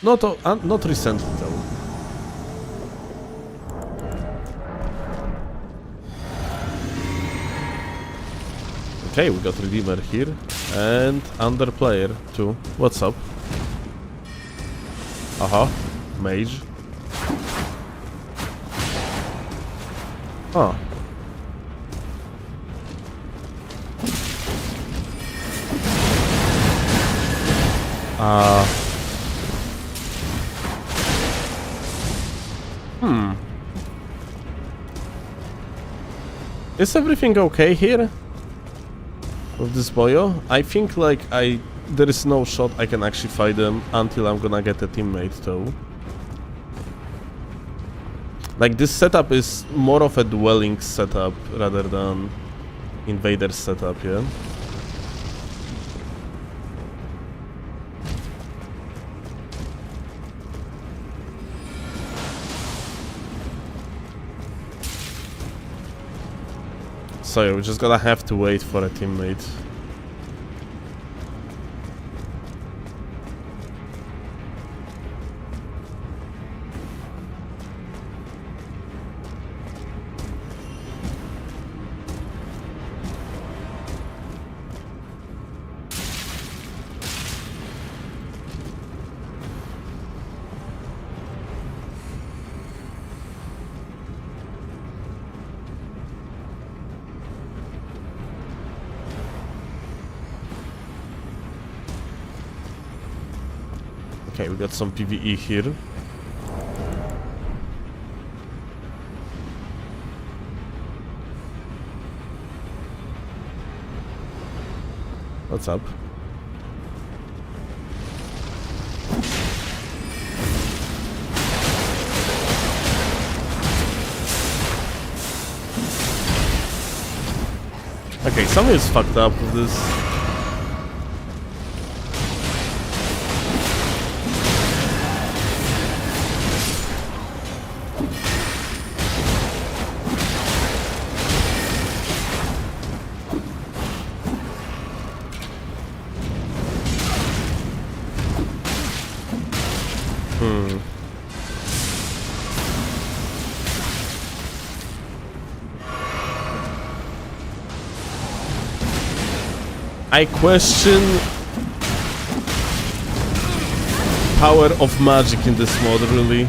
Not recently though. Okay, we got Redeemer here, and Underplayer too. What's up? Uh-huh. Mage. Huh. Is everything okay here? With this boyo? I think like there is no shot I can actually fight them until I'm gonna get a teammate though. Like this setup is more of a dwelling setup rather than invader setup, yeah? So yeah, we're just gonna have to wait for a teammate. Okay, we got some PvE here. What's up? Okay, something is fucked up with this. I question power of magic in this mod, really.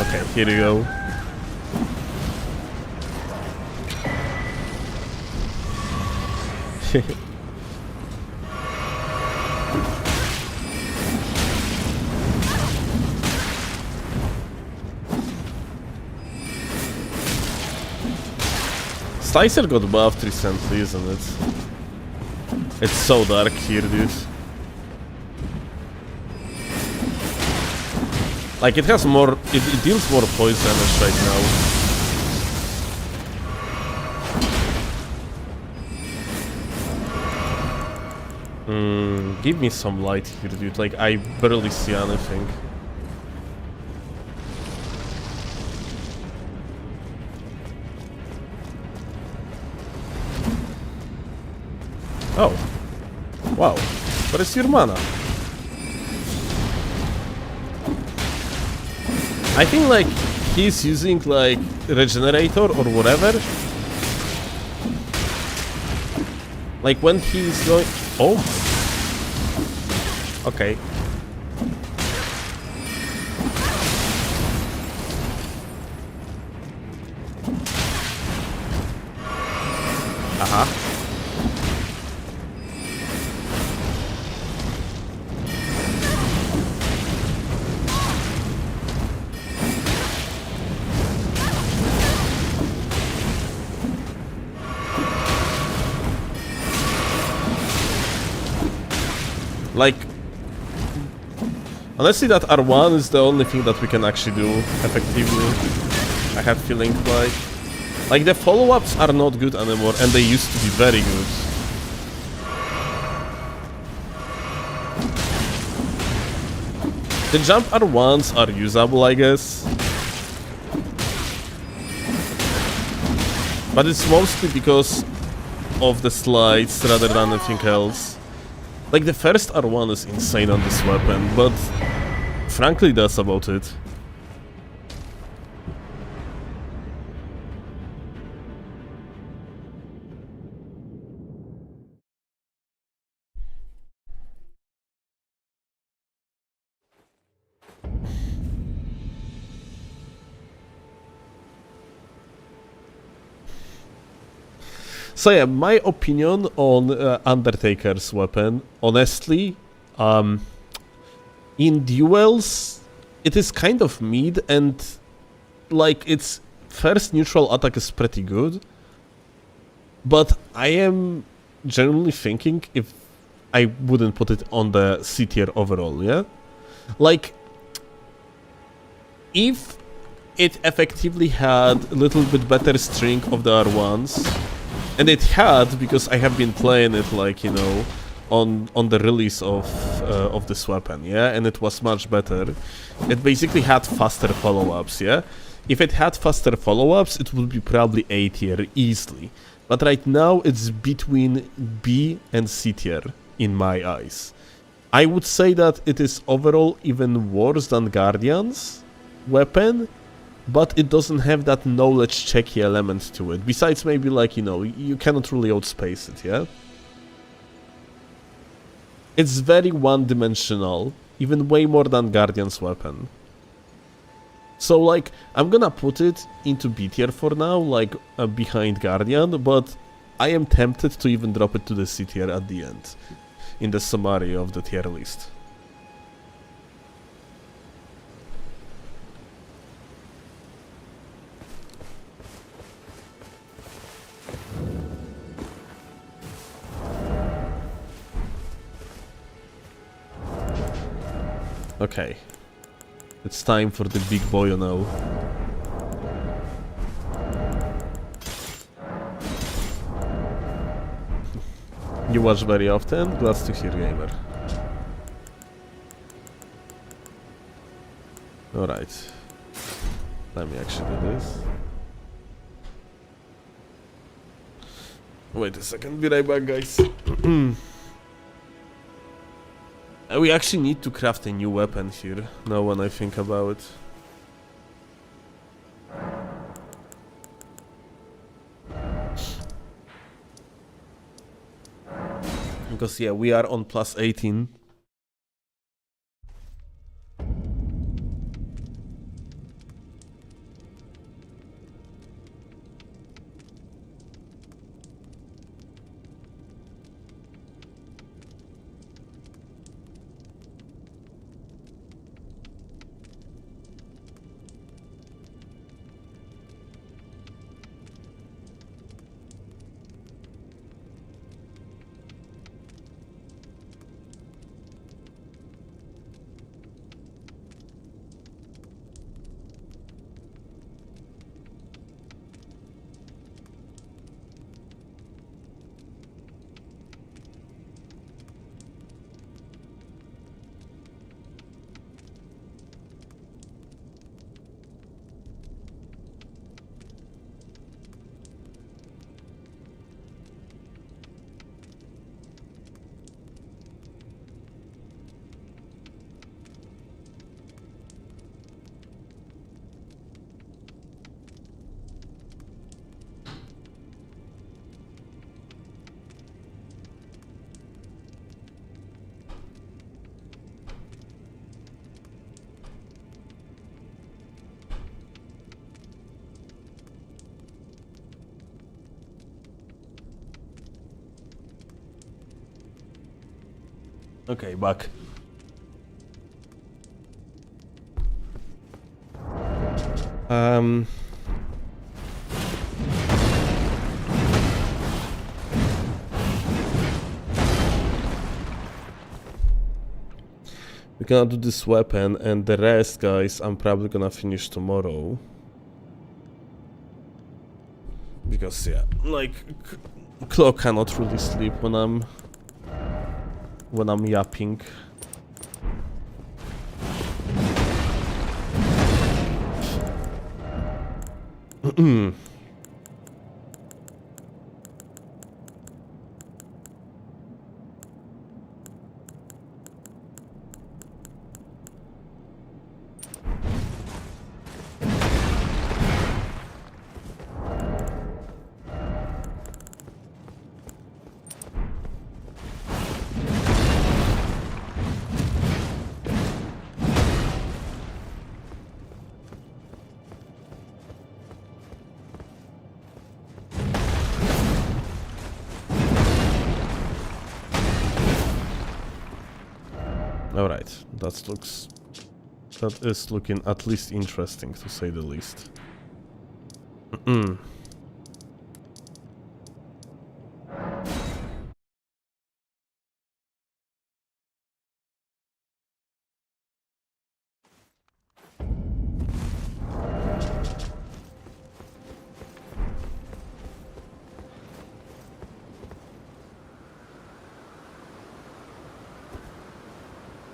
Okay, here we go. Slicer got buffed recently, isn't it? It's so dark here, dude. Like, it has more... It deals more poison damage right now. Give me some light here, dude. Like, I barely see anything. Oh. Wow. What is your mana? I think, like, he's using, like, regenerator or whatever. Like, when he's going... Oh. Okay. Aha. Like, honestly, that R1 is the only thing that we can actually do effectively. I have feeling like the follow-ups are not good anymore, and they used to be very good. The jump R1s are usable, I guess. But it's mostly because of the slides rather than anything else. Like, the first R1 is insane on this weapon, but frankly, that's about it. So yeah, my opinion on Undertaker's weapon, honestly, in duels, it is kind of mid, and like its first neutral attack is pretty good, but I am generally thinking if I wouldn't put it on the C tier overall, yeah? Like, if it effectively had a little bit better string of the R1s, and it had, because I have been playing it, like, you know, on the release of this weapon, yeah, and it was much better. It basically had faster follow-ups, yeah. If it had faster follow-ups, it would be probably A tier easily. But right now, it's between B and C tier in my eyes. I would say that it is overall even worse than Guardian's weapon, but it doesn't have that knowledge checky element to it. Besides, maybe, like, you know, you cannot really outspace it, yeah? It's very one-dimensional, even way more than Guardian's weapon. So, like, I'm gonna put it into B tier for now, like, behind Guardian, but I am tempted to even drop it to the C tier at the end, in the summary of the tier list. Okay. It's time for the big boy now. You watch very often? Glad to hear, gamer. Alright. Let me actually do this. Wait a second, be right back, guys. We actually need to craft a new weapon here, now when I think about it. Because yeah, we are on plus 18. Okay, back. We're gonna do this weapon, and the rest, guys, I'm probably gonna finish tomorrow. Because, yeah, like, Claw cannot really sleep when I'm yapping. Alright, that is looking at least interesting, to say the least.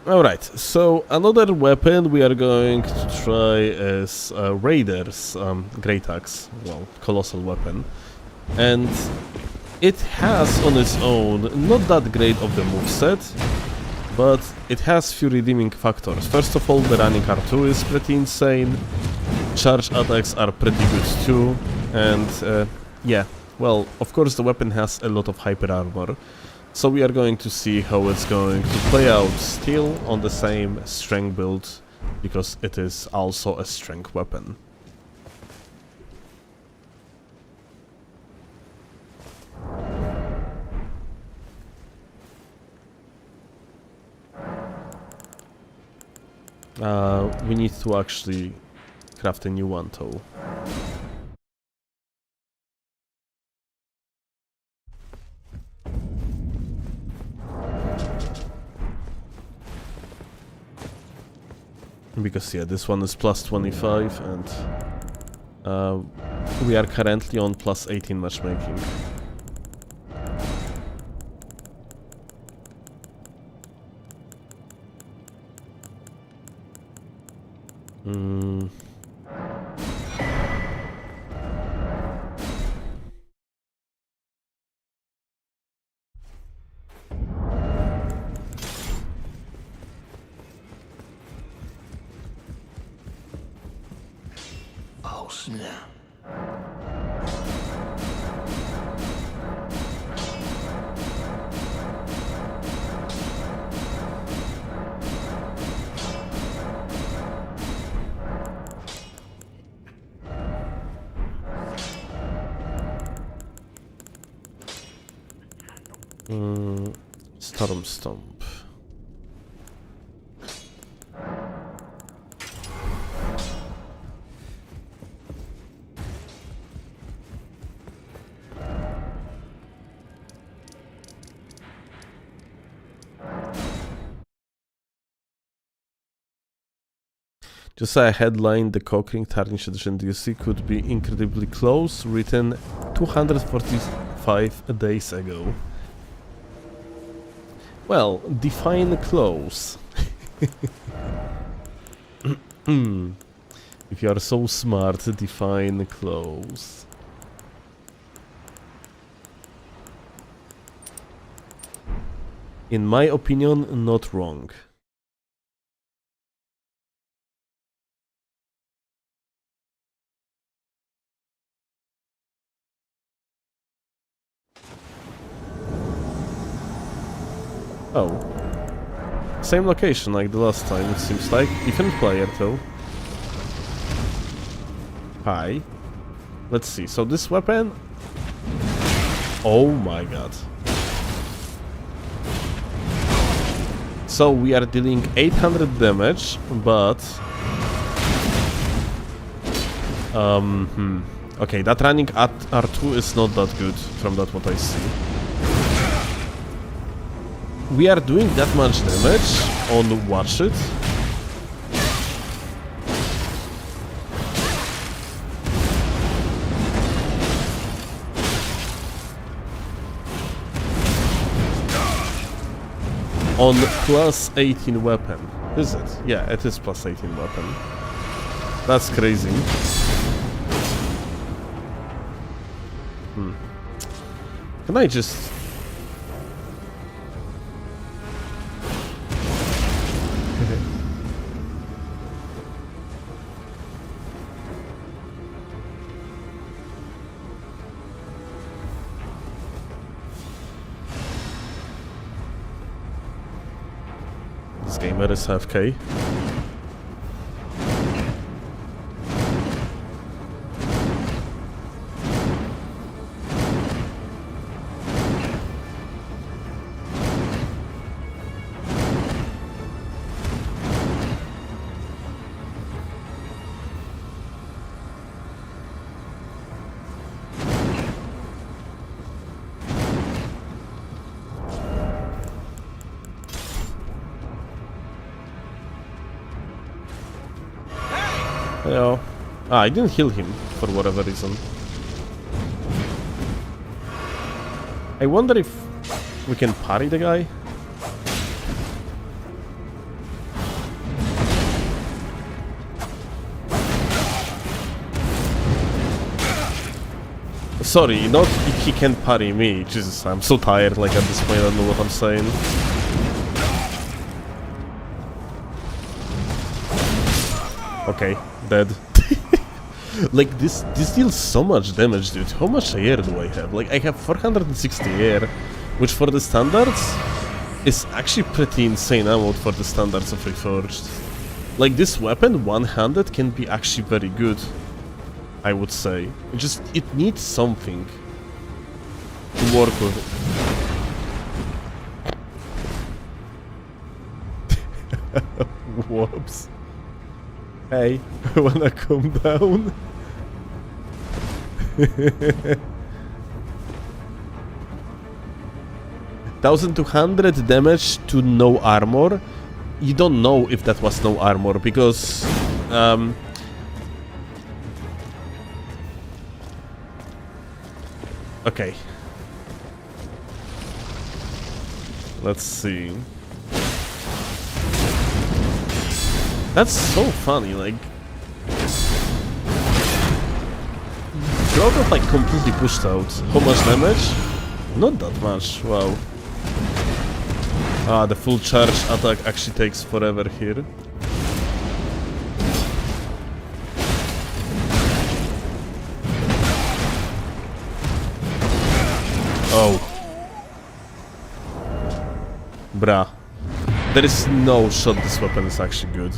Alright, so another weapon we are going to try is Raider's Great Axe, well, colossal weapon. And it has on its own not that great of the moveset, but it has few redeeming factors. First of all, the running R2 is pretty insane, charge attacks are pretty good too, and yeah, well, of course the weapon has a lot of hyper armor. So we are going to see how it's going to play out still on the same strength build, because it is also a strength weapon. We need to actually craft a new one though. Because yeah, this one is plus 25 and we are currently on plus 18 matchmaking. Oh, snap. Storm Stomp. Just a headline, the Cockring Tarnished Edition DLC could be incredibly close, written 245 days ago. Well, define close. If you are so smart, define close. In my opinion, not wrong. Oh. Same location like the last time, it seems like. Different player though. Hi. Let's see, so this weapon... Oh my god. So we are dealing 800 damage, but... Okay, that running at R2 is not that good, from that what I see. We are doing that much damage on Watch It. On plus 18 weapon. Is it? Yeah, it is plus 18 weapon. That's crazy. Can I just... This gamer is AFK. Yeah. Ah, I didn't heal him for whatever reason. I wonder if we can parry the guy. Sorry, not he can't parry me. Jesus, I'm so tired, like at this point I don't know what I'm saying. Okay, dead. Like this deals so much damage, dude. How much air do I have? Like I have 460 air, which for the standards is actually pretty insane amount for the standards of Reforged. Like this weapon one-handed can be actually very good, I would say. It needs something to work with. Whoops. Hey, wanna calm down? 1200 damage to no armor. You don't know if that was no armor because okay. Let's see. That's so funny, like Draw got like completely pushed out. How much damage? Not that much, wow. Ah, the full charge attack actually takes forever here. Oh. Bruh. There is no shot this weapon is actually good.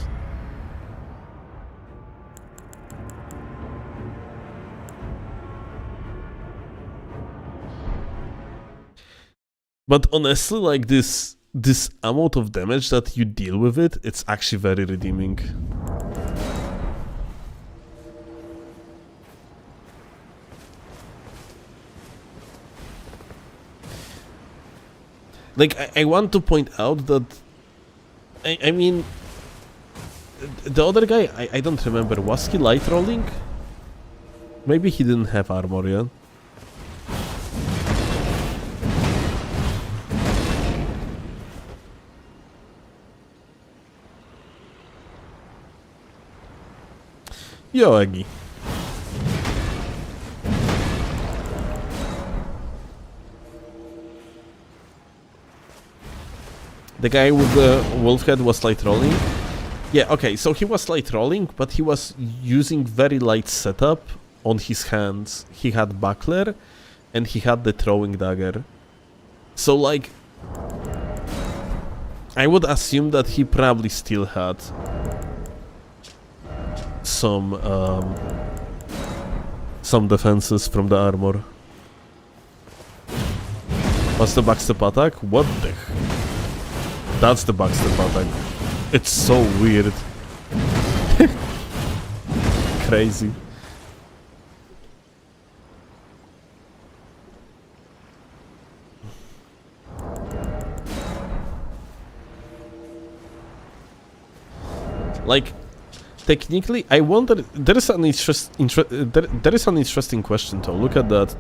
But honestly, like this amount of damage that you deal with it, it's actually very redeeming. Like, I want to point out that, I mean, the other guy, I don't remember, was he light rolling? Maybe he didn't have armor yet. Yo, Aggie. The guy with the wolf head was light rolling? Yeah, okay, so he was light rolling, but he was using very light setup on his hands. He had buckler, and he had the throwing dagger. So, like, I would assume that he probably still had some defenses from the armor. What's the backstep attack? What the heck? That's the backstep attack. It's so weird. Crazy. Like, technically, I wonder. There is an interesting question though. Look at that.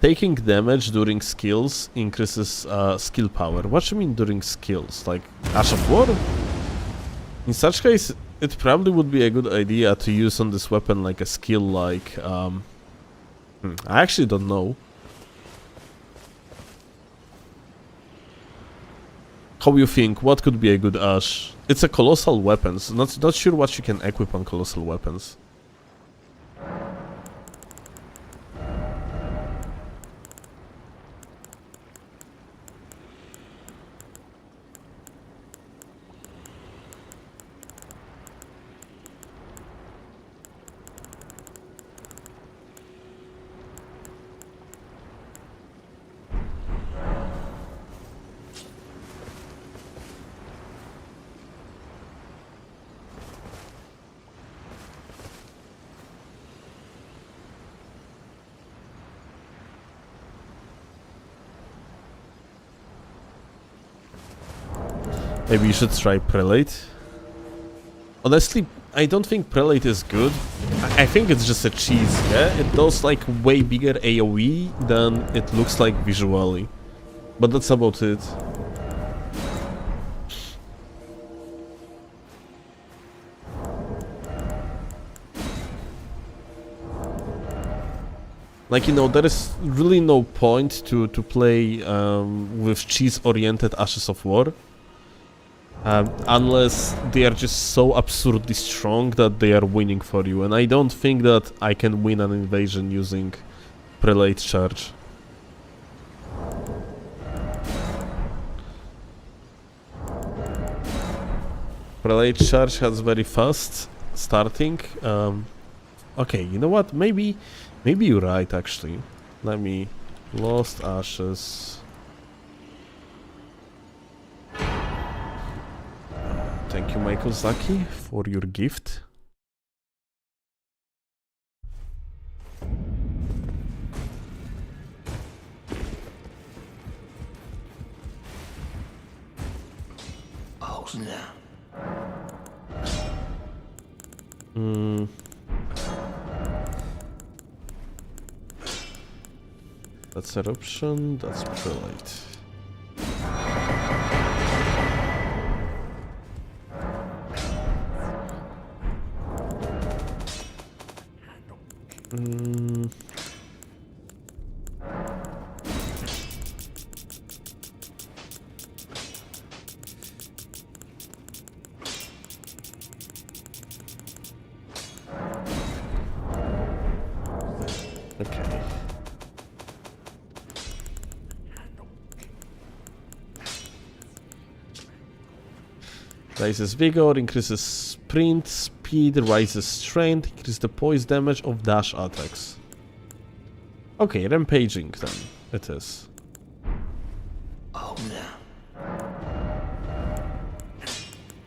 Taking damage during skills increases skill power. What do you mean during skills? Like Ash of War? In such case, it probably would be a good idea to use on this weapon like a skill like... I actually don't know. How you think? What could be a good Ash? It's a colossal weapon, so not sure what you can equip on colossal weapons. Maybe you should try Prelate. Honestly, I don't think Prelate is good. I think it's just a cheese, yeah? It does like way bigger AoE than it looks like visually. But that's about it. Like, you know, there is really no point to play with cheese-oriented Ashes of War. Unless they are just so absurdly strong that they are winning for you. And I don't think that I can win an invasion using Prelate Charge. Prelate Charge has very fast starting. Okay, you know what? Maybe you're right, actually. Let me... Lost Ashes... Thank you, Michael Zaki, for your gift. Oh, no. That's Eruption, that's Prelate. Okay. Raises vigor, increases sprint, speed, rises strength, increases the poise damage of dash attacks. Okay, rampaging then, it is. Oh, no.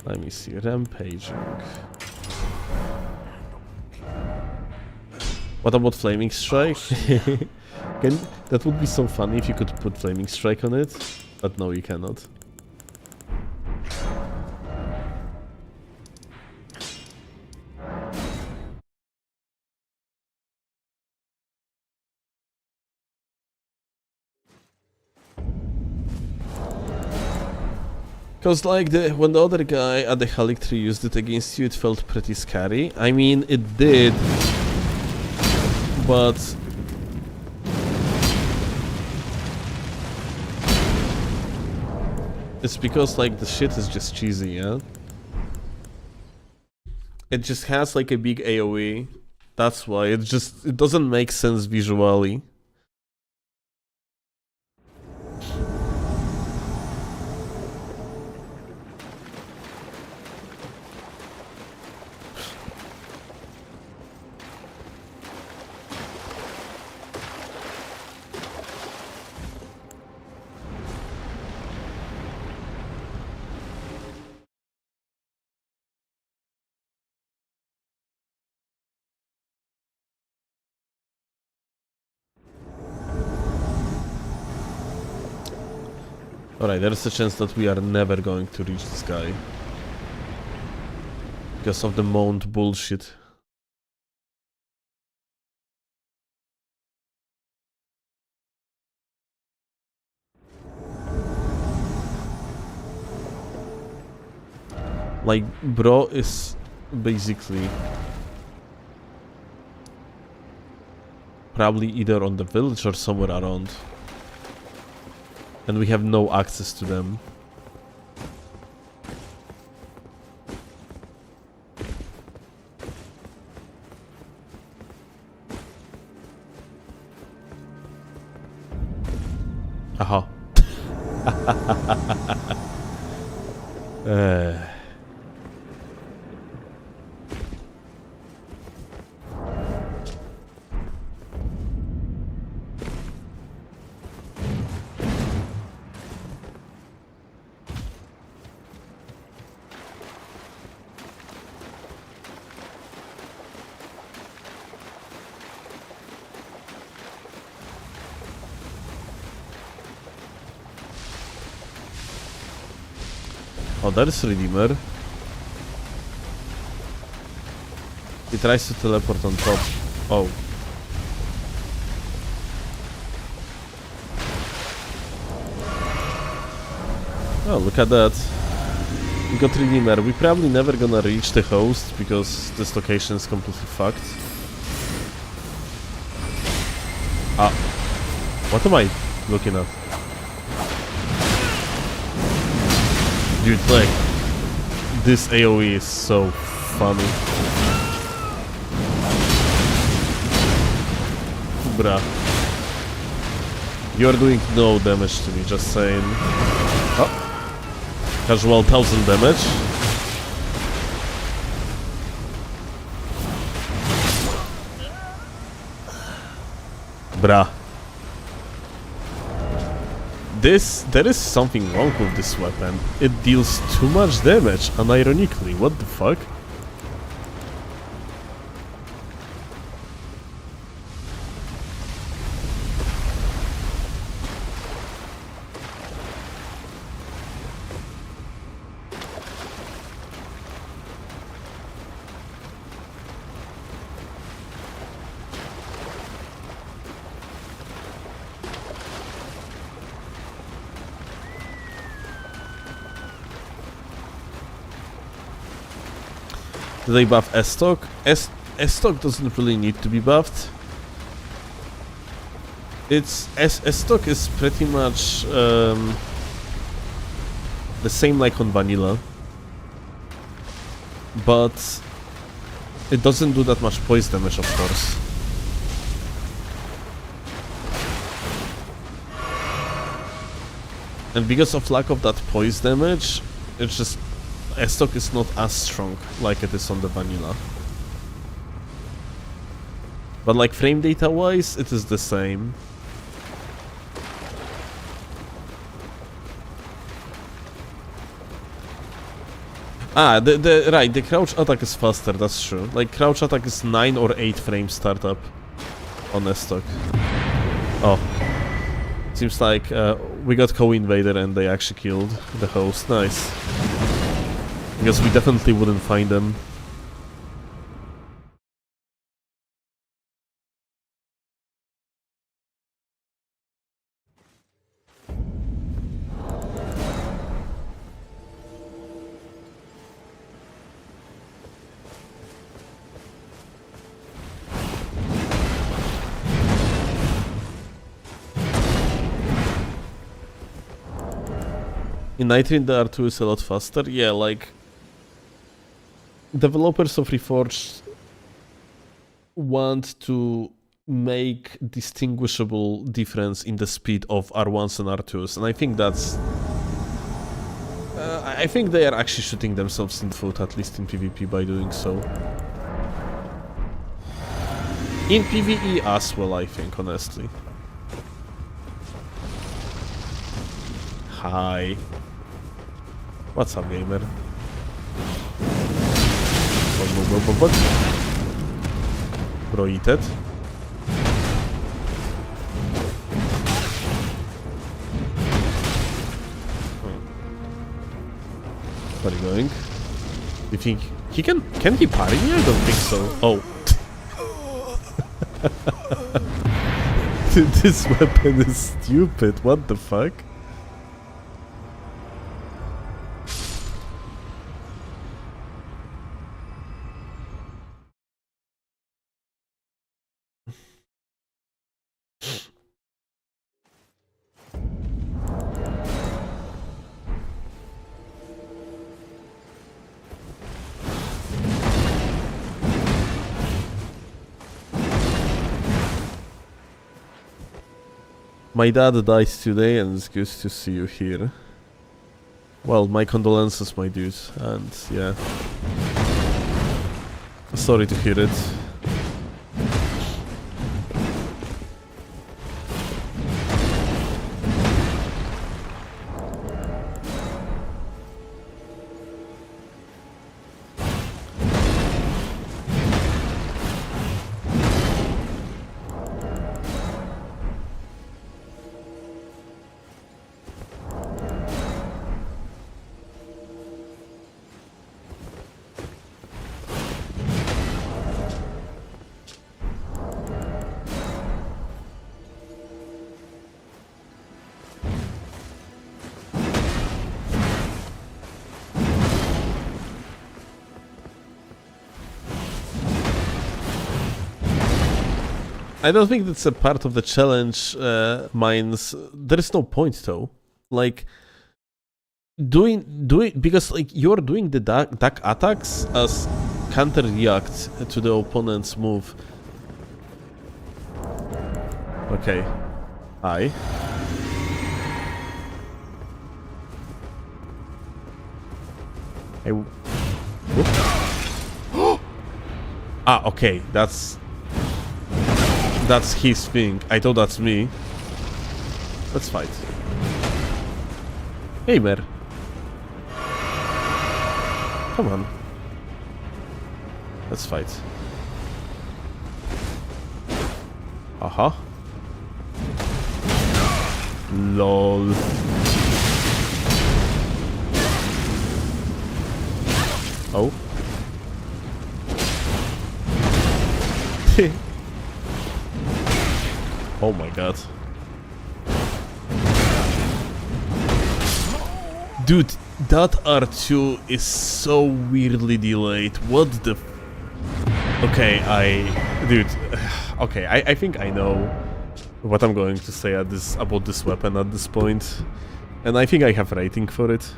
Let me see, rampaging. What about Flaming Strike? That would be so funny if you could put Flaming Strike on it, but no, you cannot. Cause like when the other guy at the Halictry used it against you, it felt pretty scary. I mean, it did, but it's because like the shit is just cheesy, yeah? It just has like a big AoE. That's why it doesn't make sense visually. Alright, there's a chance that we are never going to reach this guy. Because of the mount bullshit. Like, bro is basically probably either on the village or somewhere around. And we have no access to them. Aha. Oh, that is Redeemer. tries to teleport on top. Oh. Oh, look at that. We got Redeemer. We're probably never gonna reach the host because this location is completely fucked. Ah. What am I looking at? Dude, like, this AoE is so funny. Bruh. You're doing no damage to me, just saying. Oh. Casual 1000 damage. Bruh. There is something wrong with this weapon. It deals too much damage, unironically. What the fuck? Do they buff S-Stock? S-Stock doesn't really need to be buffed. S-Stock is pretty much the same like on vanilla. But it doesn't do that much poise damage, of course. And because of lack of that poise damage, it's just S-Stock is not as strong like it is on the vanilla. But like frame data wise, it is the same. Ah, the crouch attack is faster, that's true. Like crouch attack is 9 or 8 frames startup on S-Stock. Oh. Seems like we got co-invader and they actually killed the host. Nice. Because we definitely wouldn't find them. In Nitrine the R2 is a lot faster. Yeah, like developers of Reforged want to make distinguishable difference in the speed of R1s and R2s, and I think that's I think they are actually shooting themselves in the foot, at least in PvP, by doing so. In PvE as well, I think, honestly. Hi. What's up, gamer? What? Bro, eat it. Where are you going? You think he can he parry me? I don't think so. Oh. This weapon is stupid. What the fuck? My dad died today and it's good to see you here. Well, my condolences, my dude, and yeah. Sorry to hear it. I don't think that's a part of the challenge, mines. There is no point though. Like doing because like you're doing the duck attacks as counter react to the opponent's move. Okay. Hi. Ah, okay. That's his thing. I thought that's me. Let's fight. Hey, Mer. Come on. Let's fight. Uh-huh. LOL. Oh. Oh my god. Dude, that R2 is so weirdly delayed. What the okay, dude, okay, I think I know what I'm going to say about this weapon at this point. And I think I have rating for it.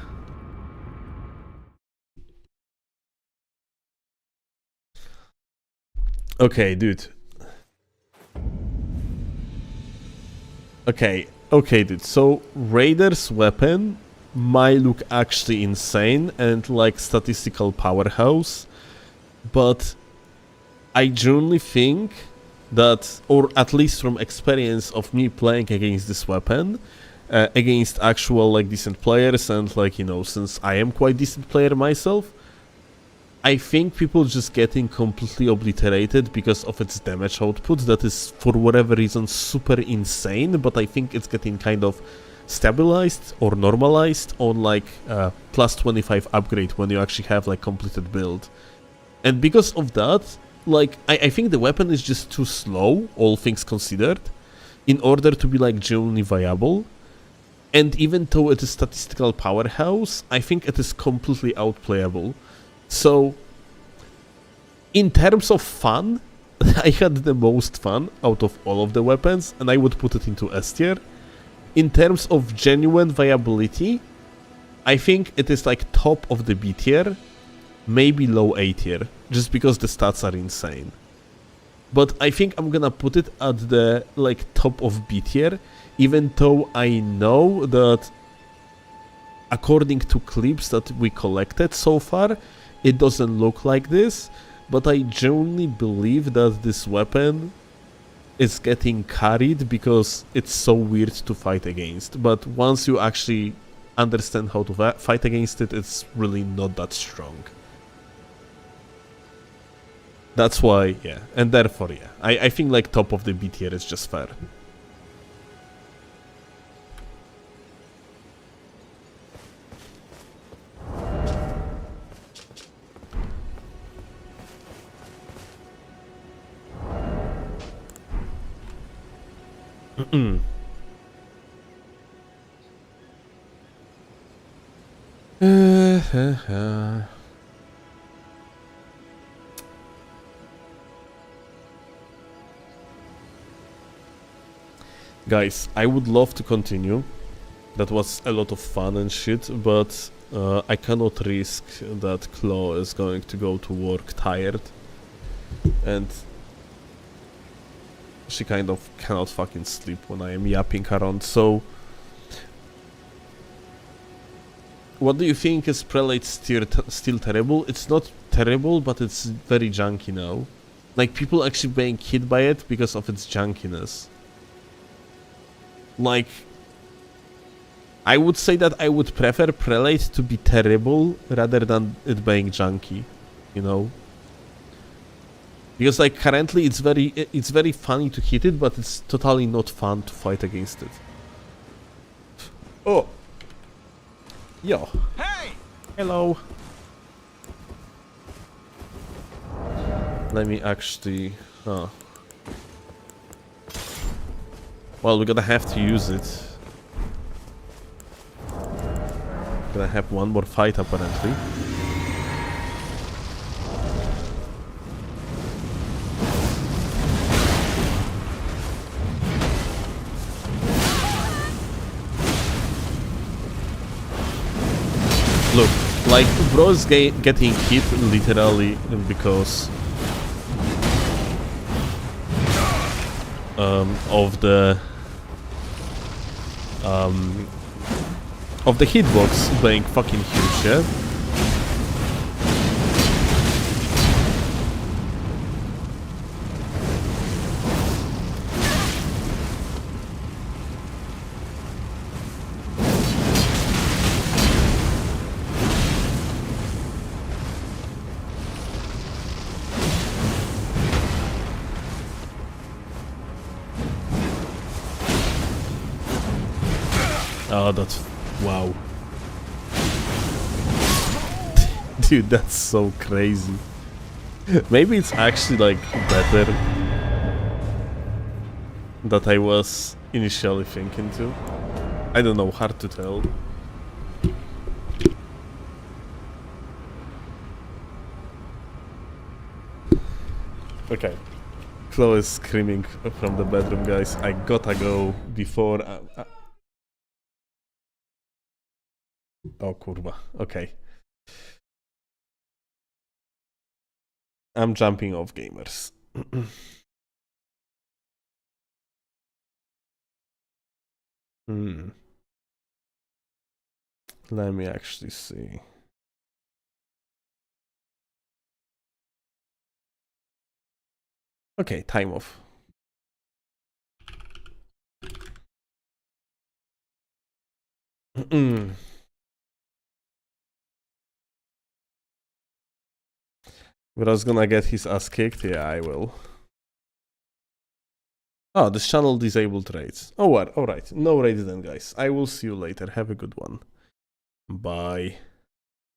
Okay, dude. Okay, dude. So Raider's weapon might look actually insane and like statistical powerhouse, but I genuinely think that, or at least from experience of me playing against this weapon, against actual like decent players, and like, you know, since I am quite decent player myself, I think people just getting completely obliterated because of its damage output that is for whatever reason super insane, but I think it's getting kind of stabilized or normalized on like plus 25 upgrade when you actually have like completed build. And because of that, like I think the weapon is just too slow, all things considered, in order to be like genuinely viable. And even though it is statistical powerhouse, I think it is completely outplayable. So, in terms of fun, I had the most fun out of all of the weapons, and I would put it into S tier. In terms of genuine viability, I think it is like top of the B tier, maybe low A tier, just because the stats are insane. But I think I'm gonna put it at the like top of B tier, even though I know that according to clips that we collected so far, it doesn't look like this, but I genuinely believe that this weapon is getting carried because it's so weird to fight against. But once you actually understand how to fight against it, it's really not that strong. That's why, yeah, and therefore, yeah, I think like top of the B tier is just fair. Guys, I would love to continue. That was a lot of fun and shit, but I cannot risk that Claw is going to go to work tired. And she kind of cannot fucking sleep when I am yapping around, so... What do you think? Is Prelate still terrible? It's not terrible, but it's very junky now. Like, people actually being hit by it because of its junkiness. Like, I would say that I would prefer Prelate to be terrible rather than it being junky, you know? Because like currently it's very funny to hit it, but it's totally not fun to fight against it. Oh. Yo. Hey! Hello. Let me actually... Well, we're gonna have to use it. Gonna have one more fight apparently. Look, like, bro's getting hit literally because of the hitbox being fucking huge, yeah? Oh, that's... wow. Dude, that's so crazy. Maybe it's actually, like, better that I was initially thinking to. I don't know, hard to tell. Okay. Chloe is screaming from the bedroom, guys. I gotta go before... Oh, kurwa. Okay. I'm jumping off, gamers. Let me actually see. Okay, time off. Bro's gonna get his ass kicked? Yeah, I will. Oh, this channel disabled raids. Oh, what? Alright. No raids then, guys. I will see you later. Have a good one. Bye.